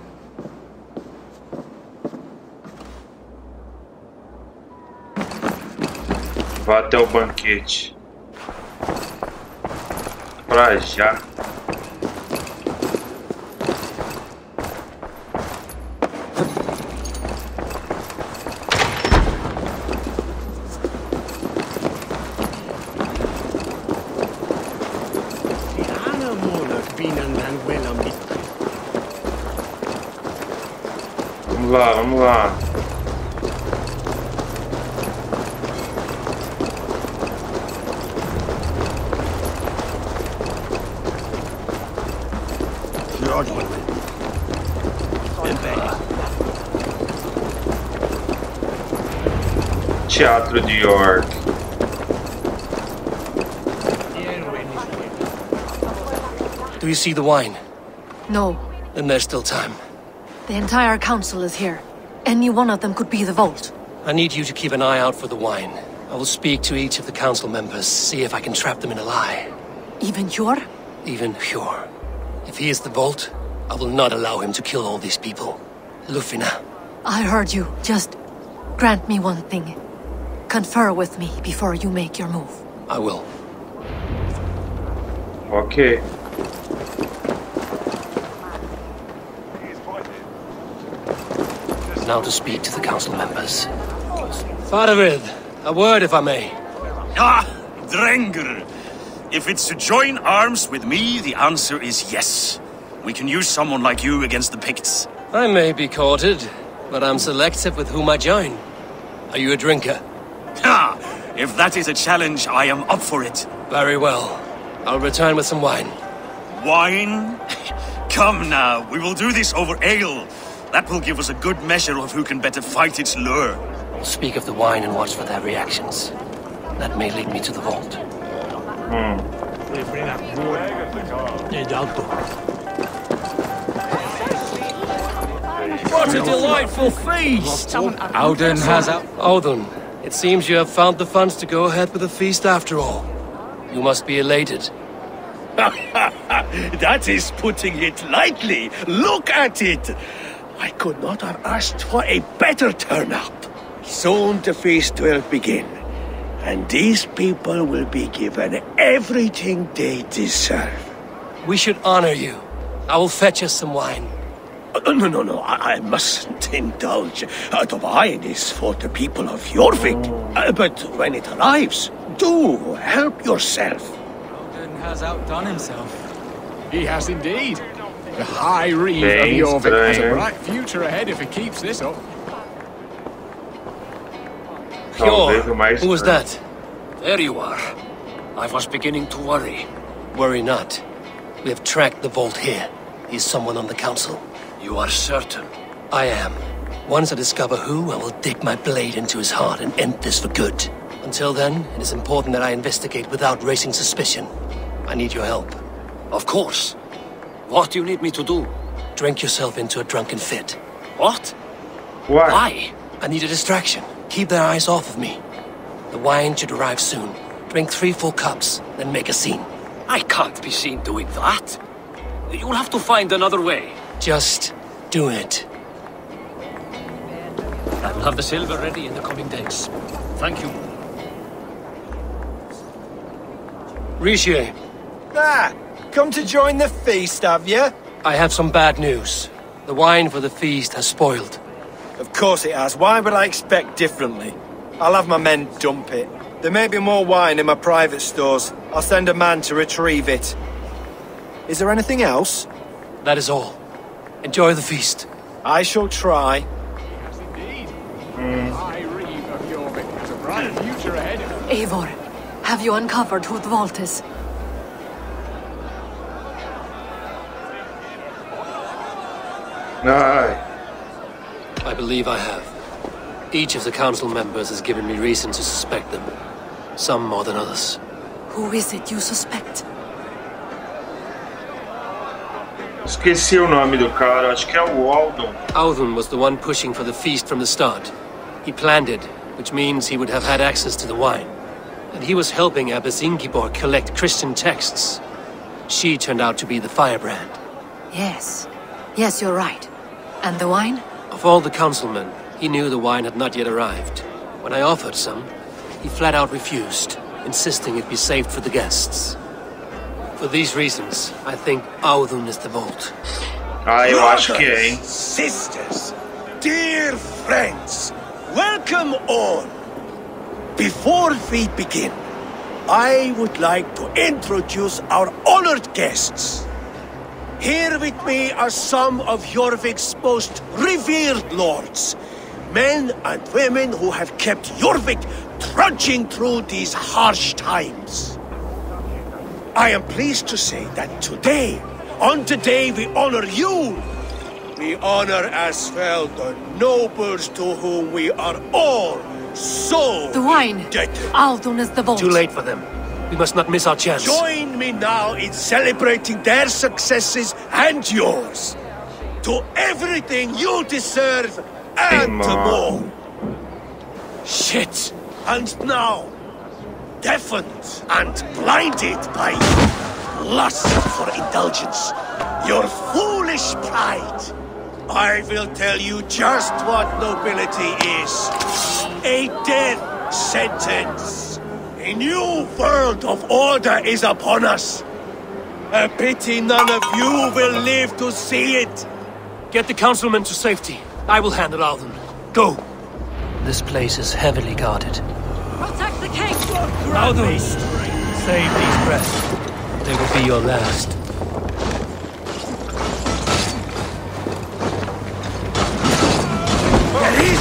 [SPEAKER 1] Vá até o banquete. Pra já. Vamos lá, vamos lá. Teatro de York.
[SPEAKER 4] Do you see the wine?
[SPEAKER 10] No.
[SPEAKER 4] Then there's still time.
[SPEAKER 10] The entire council is here. Any one of them could be the vault.
[SPEAKER 4] I need you to keep an eye out for the wine. I will speak to each of the council members, see if I can trap them in a lie.
[SPEAKER 10] Even Hjor?
[SPEAKER 4] Even Hjor. If he is the vault, I will not allow him to kill all these people. Lufina.
[SPEAKER 10] I heard you. Just grant me one thing. Confer with me before you make your move.
[SPEAKER 4] I will.
[SPEAKER 1] Okay.
[SPEAKER 4] Now to speak to the council members. Faravith, a word if I may.
[SPEAKER 23] Ah, Drengr! If it's to join arms with me, the answer is yes. We can use someone like you against the Picts.
[SPEAKER 4] I may be courted, but I'm selective with whom I join. Are you a drinker?
[SPEAKER 23] Ha! If that is a challenge, I am up for it.
[SPEAKER 4] Very well. I'll return with some wine.
[SPEAKER 23] Wine? Come now, we will do this over ale. That will give us a good measure of who can better fight its lure.
[SPEAKER 2] Speak of the wine and watch for their reactions. That may lead me to the vault.
[SPEAKER 11] What a delightful feast!
[SPEAKER 4] Audun has Audun, it seems you have found the funds to go ahead with the feast after all. You must be elated.
[SPEAKER 6] That is putting it lightly. Look at it! I could not have asked for a better turnout. Soon the feast will begin, and these people will be given everything they deserve.
[SPEAKER 4] We should honor you. I will fetch us some wine.
[SPEAKER 6] No, I mustn't indulge. The wine is for the people of Jorvik. But when it arrives, do help yourself.
[SPEAKER 11] Audun has outdone himself. He has indeed. The High Reeve of Jorvik has a bright future ahead if he keeps this up.
[SPEAKER 4] Who was that?
[SPEAKER 22] There you are. I was beginning to worry.
[SPEAKER 4] Worry not. We have tracked the vault here. He's someone on the council.
[SPEAKER 22] You are certain?
[SPEAKER 4] I am. Once I discover who, I will dig my blade into his heart and end this for good. Until then, it is important that I investigate without raising suspicion. I need your help.
[SPEAKER 22] Of course. What do you need me to do?
[SPEAKER 4] Drink yourself into a drunken fit.
[SPEAKER 22] What?
[SPEAKER 4] Why? I need a distraction. Keep their eyes off of me. The wine should arrive soon. Drink 3 full cups, then make a scene.
[SPEAKER 22] I can't be seen doing that. You'll have to find another way.
[SPEAKER 4] Just do it.
[SPEAKER 22] I will have the silver ready in the coming days. Thank you.
[SPEAKER 4] Riche.
[SPEAKER 24] Come to join the feast, have you?
[SPEAKER 4] I have some bad news. The wine for the feast has spoiled.
[SPEAKER 24] Of course it has. Why would I expect differently? I'll have my men dump it. There may be more wine in my private stores. I'll send a man to retrieve it. Is there anything else?
[SPEAKER 4] That is all. Enjoy the feast.
[SPEAKER 24] I shall try.
[SPEAKER 11] Yes, indeed. The High Reeve of Jorvik has a bright future ahead of him.
[SPEAKER 10] Eivor, have you uncovered who the vault is?
[SPEAKER 4] I believe I have. Each of the council members has given me reason to suspect them. Some more than others.
[SPEAKER 10] Who is it you suspect?
[SPEAKER 1] Esqueci o nome do cara, acho que é o Audun.
[SPEAKER 4] Audun was the one pushing for the feast from the start. He planned it, which means he would have had access to the wine. And he was helping Abbess Ingeborg collect Christian texts. She turned out to be the firebrand.
[SPEAKER 10] Yes. Yes, you're right. And the wine?
[SPEAKER 4] Of all the councilmen, he knew the wine had not yet arrived. When I offered some, he flat out refused, insisting it be saved for the guests. For these reasons, I think Audun is the vault.
[SPEAKER 1] Eu acho que é, hein?
[SPEAKER 6] Sisters, dear friends, welcome all. Before we begin, I would like to introduce our honored guests. Here with me are some of Jorvik's most revered lords. Men and women who have kept Jorvik trudging through these harsh times. I am pleased to say that today, on the day we honor you, we honor as well the nobles to whom we are all so
[SPEAKER 10] the wine.
[SPEAKER 6] indebted.
[SPEAKER 10] Audun is the vault.
[SPEAKER 4] Too late for them. We must not miss our chance.
[SPEAKER 6] Join me now in celebrating their successes and yours. To everything you deserve and more. Shit! And now, deafened and blinded by lust for indulgence, your foolish pride, I will tell you just what nobility is. A death sentence. A new world of order is upon us. A pity none of you will live to see it.
[SPEAKER 4] Get the councilmen to safety. I will handle Audun. Go. This place is heavily guarded.
[SPEAKER 10] Protect the king!
[SPEAKER 4] Audun, save these breaths. They will be your last.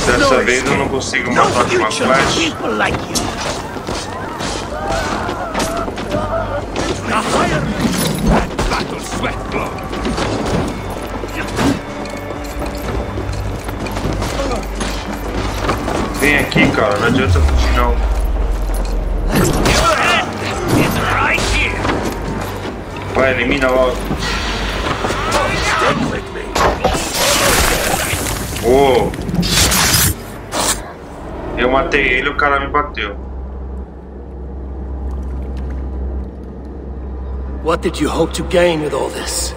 [SPEAKER 1] Dessa vez eu não consigo matar com uma flash.
[SPEAKER 6] People like you. The higher battle sweat blood.
[SPEAKER 1] aqui, cara. Não adianta fugir, não. Vai, elimina logo. Oh. Eu matei ele e o cara me bateu.
[SPEAKER 4] What did you hope to gain with all this?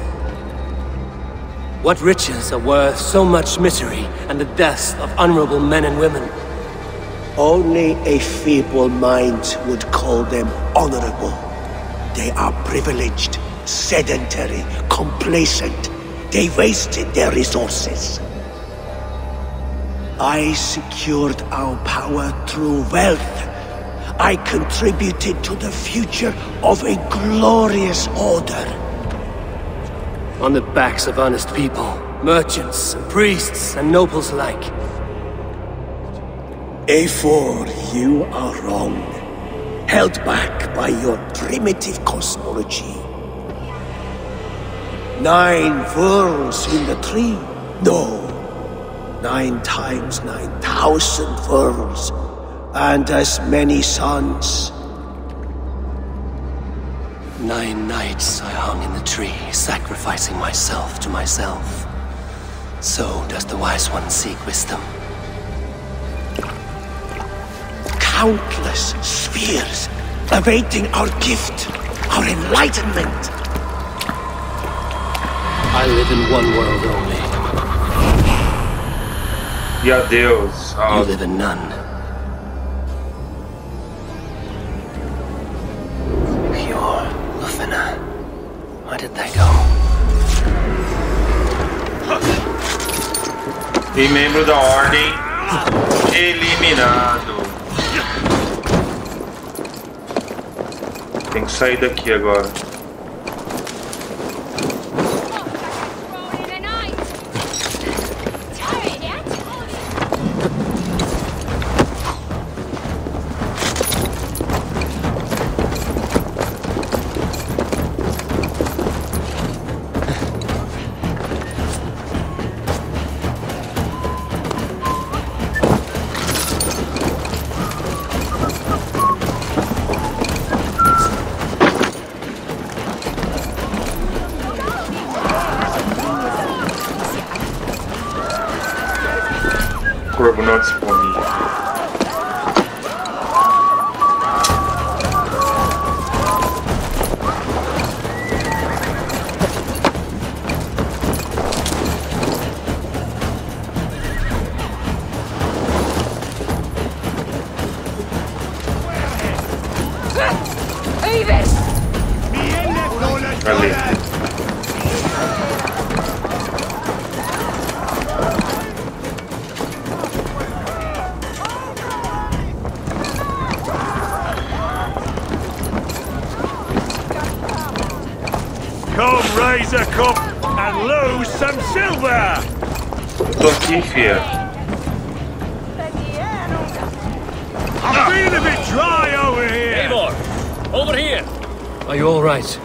[SPEAKER 4] What riches are worth so much misery and the deaths of honorable men and women?
[SPEAKER 6] Only a feeble mind would call them honorable. They are privileged, sedentary, complacent. They wasted their resources. I secured our power through wealth. I contributed to the future of a glorious order.
[SPEAKER 4] On the backs of honest people, merchants, and priests, and nobles alike.
[SPEAKER 6] A4, you are wrong. Held back by your primitive cosmology. 9 worlds in the tree? No. 9 times 9,000 worlds. And as many suns.
[SPEAKER 4] 9 nights I hung in the tree, sacrificing myself to myself. So does the wise one seek wisdom.
[SPEAKER 6] Countless spheres awaiting our gift, our enlightenment.
[SPEAKER 4] I live in one world only.
[SPEAKER 1] E adeus.
[SPEAKER 4] You live in none. Pure Lufina. Where did they go?
[SPEAKER 1] E membro da ordem eliminado. Tem que sair daqui agora. Corvo não disponível. Ali.
[SPEAKER 9] Come raise a cup and lose some silver!
[SPEAKER 1] Tô aqui, fia.
[SPEAKER 9] I'm feeling a bit dry over here!
[SPEAKER 22] Eivor, over here!
[SPEAKER 4] Are you all right?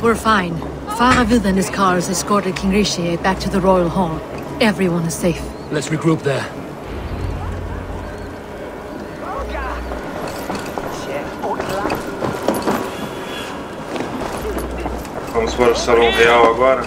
[SPEAKER 10] We're fine. Faravid and his cars escorted King Rishi back to the Royal Hall. Everyone is safe.
[SPEAKER 4] Let's regroup there.
[SPEAKER 1] Vamos para o Salão Real agora.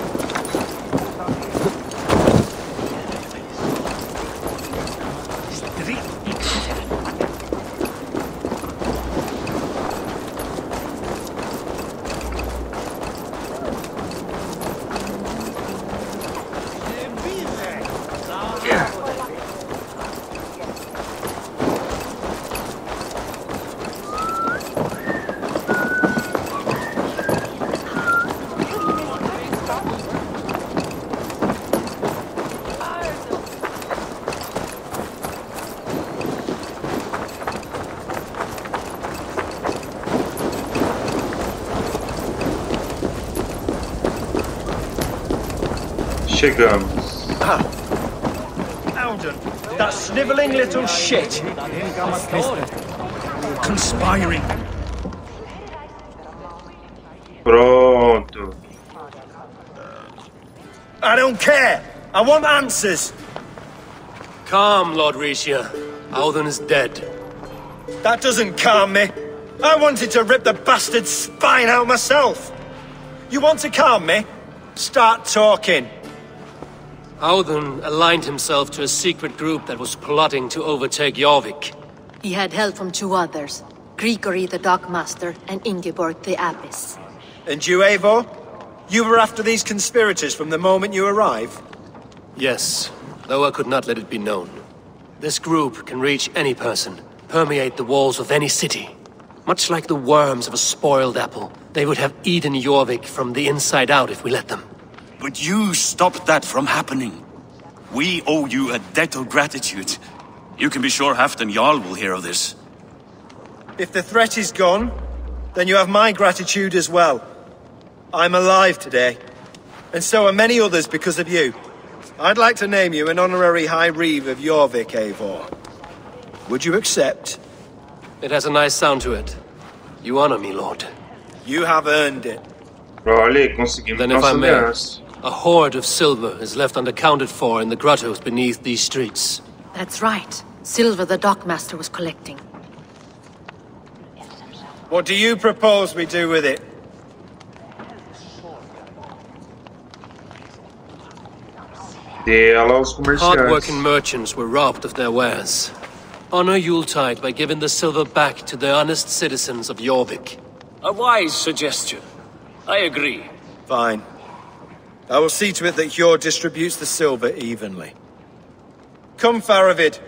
[SPEAKER 1] Chegamos.
[SPEAKER 6] Alden, that snivelling little shit. Conspiring.
[SPEAKER 1] Pronto.
[SPEAKER 6] I don't care. I want answers.
[SPEAKER 4] Calm, Lord Rishia. Audun is dead.
[SPEAKER 24] That doesn't calm me. I wanted to rip the bastard's spine out myself. You want to calm me? Start talking.
[SPEAKER 4] Audun aligned himself to a secret group that was plotting to overtake Jorvik.
[SPEAKER 10] He had help from two others, Grigory the Dockmaster and Ingeborg the Abbess.
[SPEAKER 24] And you, Eivor? You were after these conspirators from the moment you arrived?
[SPEAKER 4] Yes, though I could not let it be known. This group can reach any person, permeate the walls of any city. Much like the worms of a spoiled apple, they would have eaten Jorvik from the inside out if we let them.
[SPEAKER 23] But you stopped that from happening. We owe you a debt of gratitude. You can be sure Halfdan Jarl will hear of this.
[SPEAKER 24] If the threat is gone, then you have my gratitude as well. I'm alive today, and so are many others because of you. I'd like to name you an honorary High Reeve of Jorvik, Eivor. Would you accept?
[SPEAKER 4] It has a nice sound to it. You honor me, Lord.
[SPEAKER 24] You have earned it.
[SPEAKER 4] Then if I may, a hoard of silver is left unaccounted for in the grottos beneath these streets.
[SPEAKER 10] That's right. Silver the Dockmaster was collecting.
[SPEAKER 24] What do you propose we do with it?
[SPEAKER 4] Hard-working merchants were robbed of their wares. Honor Yuletide by giving the silver back to the honest citizens of Jorvik.
[SPEAKER 22] A wise suggestion. I agree.
[SPEAKER 24] Fine. I will see to it that Hjord distributes the silver evenly. Come, Faravid.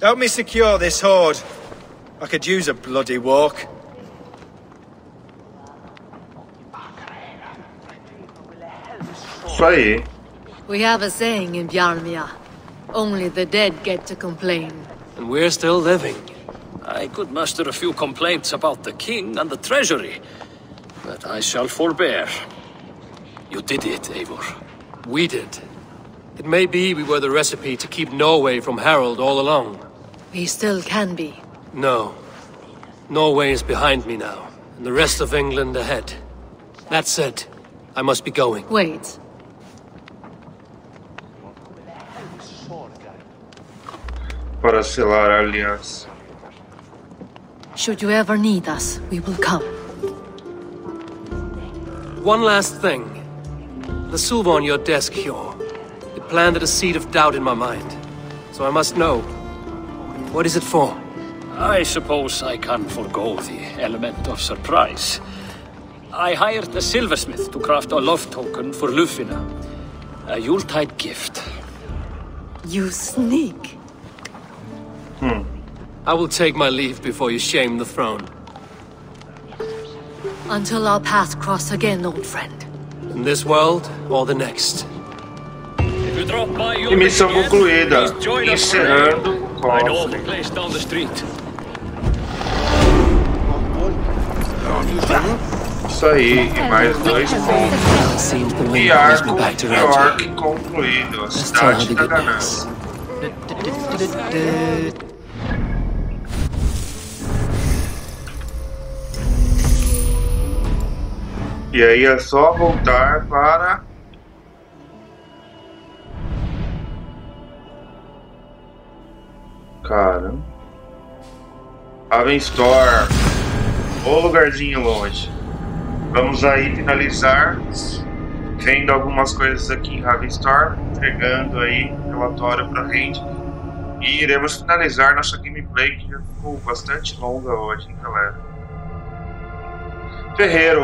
[SPEAKER 24] Help me secure this hoard. I could use a bloody walk.
[SPEAKER 10] We have a saying in Bjarmia. Only the dead get to complain.
[SPEAKER 4] And we're still living.
[SPEAKER 22] I could muster a few complaints about the king and the treasury, but I shall forbear. You did it, Eivor.
[SPEAKER 4] We did. It may be we were the recipe to keep Norway from Harald all along.
[SPEAKER 10] We still can be.
[SPEAKER 4] No. Norway is behind me now, and the rest of England ahead. That said, I must be going.
[SPEAKER 10] Wait.
[SPEAKER 1] Para selar a aliança.
[SPEAKER 10] Should you ever need us, we will come.
[SPEAKER 4] One last thing. The silver on your desk, Hjord. It planted a seed of doubt in my mind. So I must know. What is it for?
[SPEAKER 22] I suppose I can forgo the element of surprise. I hired a silversmith to craft a love token for Lufina. A Yuletide gift.
[SPEAKER 10] You sneak.
[SPEAKER 4] I will take my leave before you shame the throne.
[SPEAKER 10] Until our paths cross again, old friend.
[SPEAKER 4] In this world, or the next.
[SPEAKER 1] E missão concluída. Encerrando o cofre. Isso aí, e mais 2 pontos. E arco de York concluído. A cidade da ganância. E aí é só voltar para... Caramba. Avenstor. O lugarzinho longe. Vamos aí finalizar vendo algumas coisas aqui em Ravenstor, entregando aí relatório para a rede. E iremos finalizar nossa gameplay, que já ficou bastante longa hoje, hein, galera. O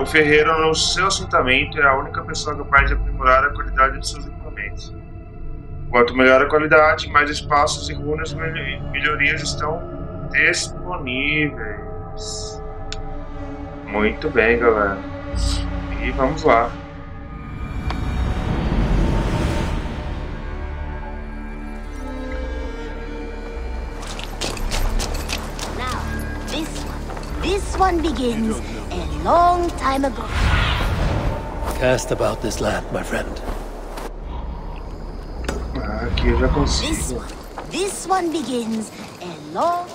[SPEAKER 1] ferreiro no seu assentamento é a única pessoa capaz de aprimorar a qualidade de seus equipamentos. Quanto melhor a qualidade, mais espaços e runas melhorias estão disponíveis. Muito bem, galera. E vamos lá.
[SPEAKER 16] This one begins a long time ago.
[SPEAKER 4] Cast about this land, my friend.
[SPEAKER 1] Aqui eu já consigo.
[SPEAKER 16] This one begins a long...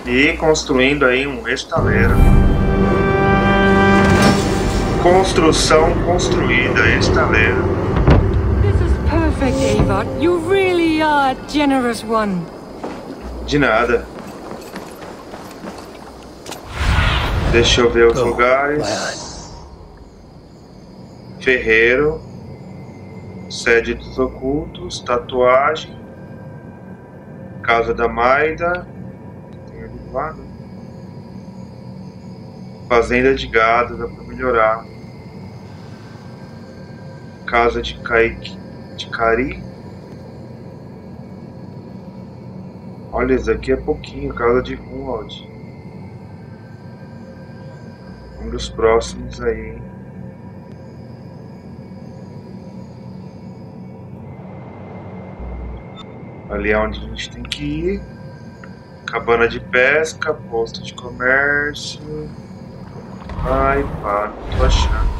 [SPEAKER 1] E construindo aí um estaleiro. Construção construída, estaleiro.
[SPEAKER 7] This is perfect, Eivor. You really are a generous one.
[SPEAKER 1] De nada. Deixa eu ver os lugares. Ferreiro. Sede dos ocultos. Tatuagem. Casa da Maida. Tem ali do lado. Fazenda de gado, dá pra melhorar. Casa de Cari. Olha, isso aqui é pouquinho. Casa de Runwald. Um dos próximos aí, hein? Ali é onde a gente tem que ir. Cabana de pesca, posto de comércio. Ai, pá, não tô achando.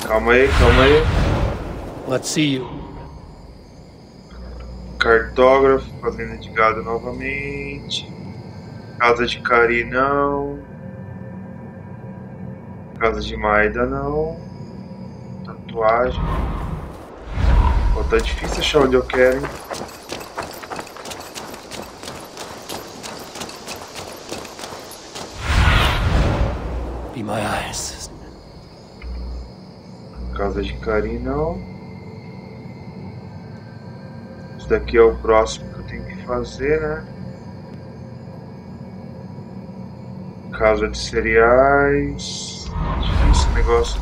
[SPEAKER 1] Calma aí, calma aí.
[SPEAKER 4] Let's see you.
[SPEAKER 1] Cartógrafo, fazenda de gado novamente. Casa de Cari não. Casa de Maida não. Tatuagem. Pô, tá difícil achar onde eu quero, hein?
[SPEAKER 4] Be my eyes.
[SPEAKER 1] Casa de Cari não. Esse daqui é o próximo que eu tenho que fazer, né? Casa de cereais. Difícil o negócio.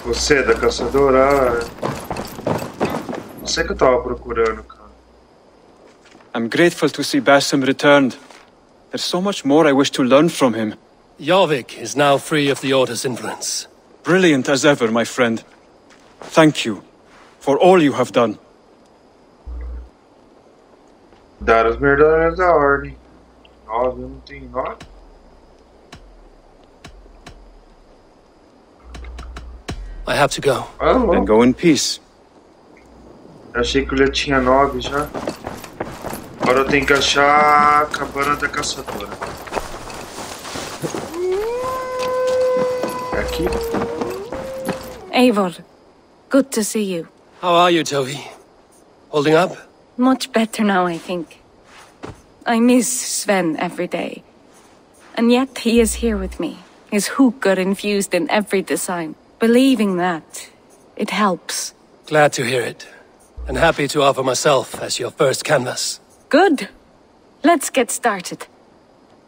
[SPEAKER 1] Você da caçadora. Você que eu tava procurando, cara.
[SPEAKER 11] I'm grateful to see Basim returned. There's so much more I wish to learn from him.
[SPEAKER 4] Jorvik is now free of the Order's influence.
[SPEAKER 11] Brilliant as ever, my friend. Thank you for all you have done.
[SPEAKER 1] Dar as medalhas da ordem. 9, eu não tenho 9.
[SPEAKER 4] I have to go.
[SPEAKER 11] Then go in peace.
[SPEAKER 1] Eu achei que eu já tinha 9 já. Agora eu tenho que achar a cabana da caçadora. É aqui?
[SPEAKER 7] Eivor, good to see you.
[SPEAKER 4] How are you, Toby? Holding up?
[SPEAKER 7] Much better now, I think. I miss Sven every day. And yet he is here with me. His hook are infused in every design. Believing that, it helps.
[SPEAKER 4] Glad to hear it. And happy to offer myself as your first canvas.
[SPEAKER 7] Good. Let's get started.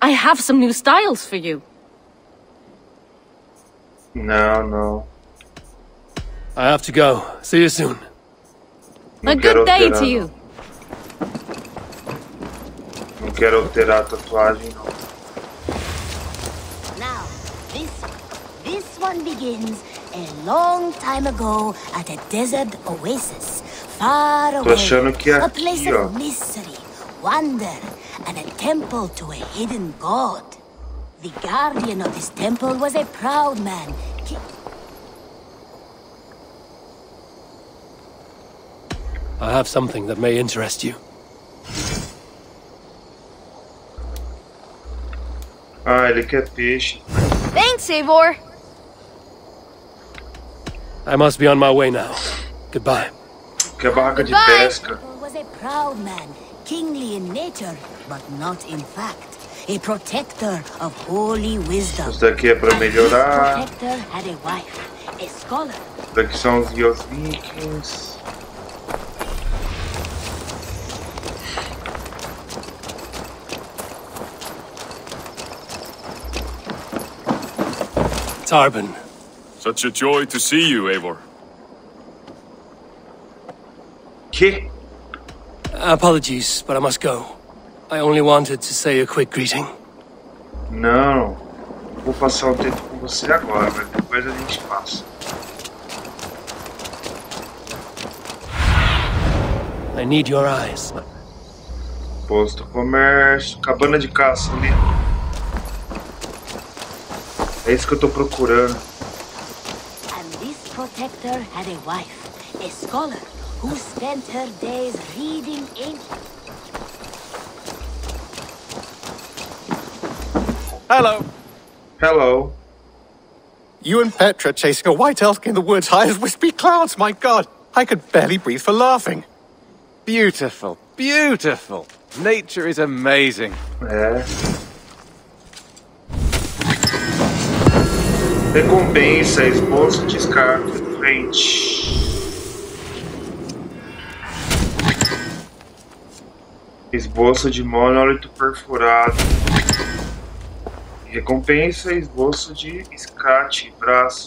[SPEAKER 7] I have some new styles for you.
[SPEAKER 1] No.
[SPEAKER 4] I have to go. See you soon.
[SPEAKER 7] A good day to you.
[SPEAKER 1] Não quero alterar a tatuagem, não.
[SPEAKER 16] Now, this one begins a long time ago at a desert oasis, far away.
[SPEAKER 1] Tô achando que é
[SPEAKER 16] a place
[SPEAKER 1] aqui, ó.
[SPEAKER 16] of mystery, wonder, and a temple to a hidden god. The guardian of this temple was a proud man.
[SPEAKER 4] I have something that may interest you.
[SPEAKER 1] Ah, ele quer peixe.
[SPEAKER 8] Thanks, Eivor.
[SPEAKER 4] I must be on my way now. Goodbye.
[SPEAKER 1] Que barraca de pesca.
[SPEAKER 16] Was a proud man, kingly in nature, but not in fact. A protector of holy wisdom.
[SPEAKER 1] Isso daqui é pra melhorar.
[SPEAKER 16] This protector had a wife, a scholar.
[SPEAKER 1] Isso daqui são os Vikings.
[SPEAKER 4] Tarban.
[SPEAKER 14] Such a joy to see you, Eivor.
[SPEAKER 1] Que?
[SPEAKER 4] Apologies, but I must go. I only wanted to say a quick greeting.
[SPEAKER 1] Não. Vou passar um tempo com você agora, mas depois a gente passa.
[SPEAKER 4] I need your eyes.
[SPEAKER 1] Posto comércio. Cabana de caça ali. É isso que eu tô procurando.
[SPEAKER 16] And this protector had a wife, a scholar, who spent her days reading ancient...
[SPEAKER 12] Hello.
[SPEAKER 1] Hello.
[SPEAKER 12] You and Petra chasing a white elk in the woods high as wispy clouds, my god! I could barely breathe for laughing.
[SPEAKER 5] Beautiful, beautiful. Nature is amazing.
[SPEAKER 1] É. Recompensa, esboço de escape frente. Esboço de monólito perfurado. Recompensa, esboço de escate, braço.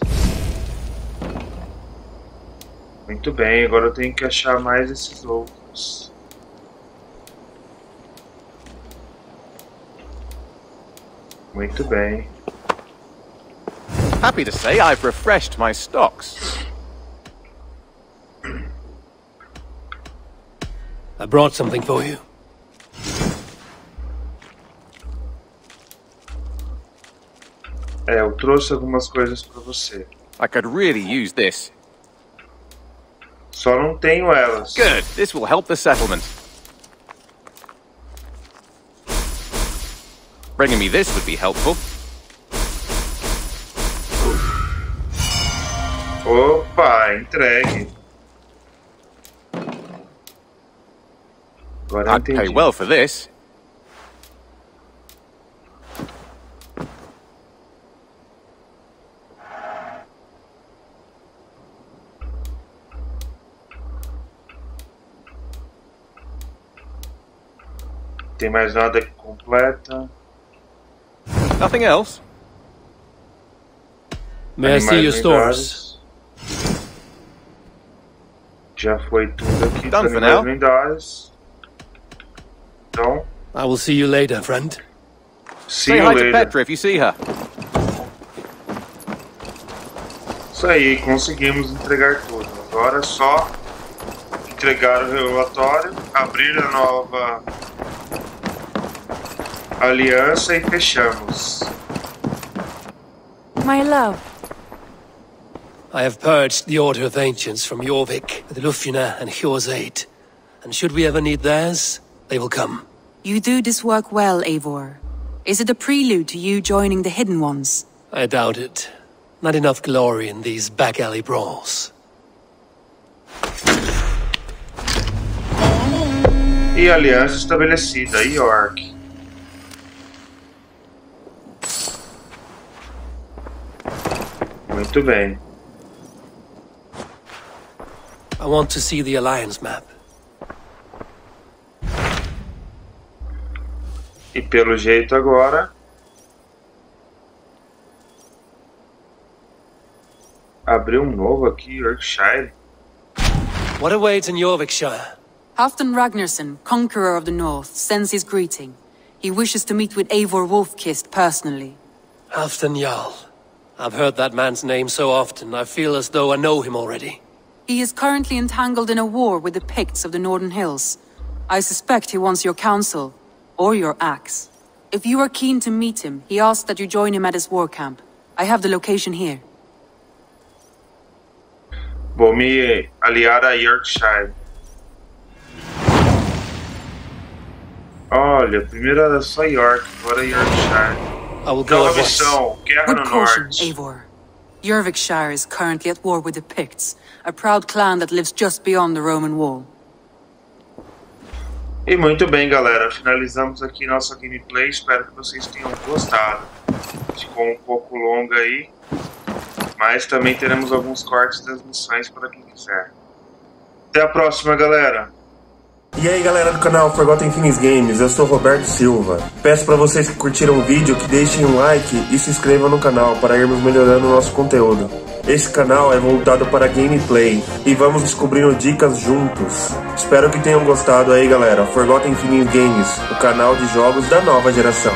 [SPEAKER 1] Muito bem, agora eu tenho que achar mais esses outros. Muito bem.
[SPEAKER 5] Happy to say I've refreshed my stocks.
[SPEAKER 4] I brought something for you.
[SPEAKER 1] É, eu trouxe algumas coisas para você.
[SPEAKER 5] I could really use this.
[SPEAKER 1] Só não tenho elas.
[SPEAKER 5] Good. This will help the settlement. Bringing me this would be helpful.
[SPEAKER 1] Opa, entregue. Agora
[SPEAKER 5] I'd pay well for this.
[SPEAKER 1] Tem mais nada que completa.
[SPEAKER 5] Nothing else.
[SPEAKER 4] May I see your stores?
[SPEAKER 1] Já foi tudo aqui.
[SPEAKER 5] Done for now.
[SPEAKER 1] Lendários. Então.
[SPEAKER 4] I will see you later, friend.
[SPEAKER 1] See
[SPEAKER 5] Say
[SPEAKER 1] you
[SPEAKER 5] hi
[SPEAKER 1] later.
[SPEAKER 5] to Petra if you see her.
[SPEAKER 1] Isso aí, conseguimos entregar tudo. Agora é só entregar o relatório, abrir a nova aliança e fechamos.
[SPEAKER 15] My love.
[SPEAKER 4] I have purged the Order of Ancients from Jorvik, with Lufina and Hjor's aid. And should we ever need theirs, they will come.
[SPEAKER 15] You do this work well, Eivor. Is it a prelude to you joining the Hidden Ones?
[SPEAKER 4] I doubt it. Not enough glory in these back-alley brawls.
[SPEAKER 1] E aliança estabelecida, York. Muito bem.
[SPEAKER 4] I want to see the Alliance map.
[SPEAKER 1] E pelo jeito agora... Abriu novo aqui, Yorkshire.
[SPEAKER 4] What awaits in Jorvikshire?
[SPEAKER 15] Halfdan Ragnarsson, conqueror of the North, sends his greeting. He wishes to meet with Eivor Wolfkist personally.
[SPEAKER 4] Halfdan Jarl. I've heard that man's name so often, I feel as though I know him already.
[SPEAKER 15] He is currently entangled in a war with the Picts of the Northern Hills. I suspect he wants your counsel, or your axe. If you are keen to meet him, he asks that you join him at his war camp. I have the location here.
[SPEAKER 1] Vou me aliar a Yorkshire. Olha, primeiro era só York, agora Yorkshire.
[SPEAKER 4] I will go
[SPEAKER 1] Nova
[SPEAKER 4] at once.
[SPEAKER 1] missão, Guerra
[SPEAKER 15] Good
[SPEAKER 1] no
[SPEAKER 15] caution,
[SPEAKER 1] Norte.
[SPEAKER 15] Eivor. Jorvikshire is currently at war with the Picts, a proud clan that lives just beyond the Roman wall.
[SPEAKER 1] E muito bem, galera, finalizamos aqui nossa gameplay, espero que vocês tenham gostado. Ficou um pouco longa aí, mas também teremos alguns cortes das missões para quem quiser. Até a próxima, galera!
[SPEAKER 18] E aí galera do canal Forgotten Phoenix Games, eu sou Roberto Silva. Peço para vocês que curtiram o vídeo que deixem um like e se inscrevam no canal para irmos melhorando o nosso conteúdo. Esse canal é voltado para gameplay e vamos descobrindo dicas juntos. Espero que tenham gostado aí galera. Forgotten Phoenix Games, o canal de jogos da nova geração.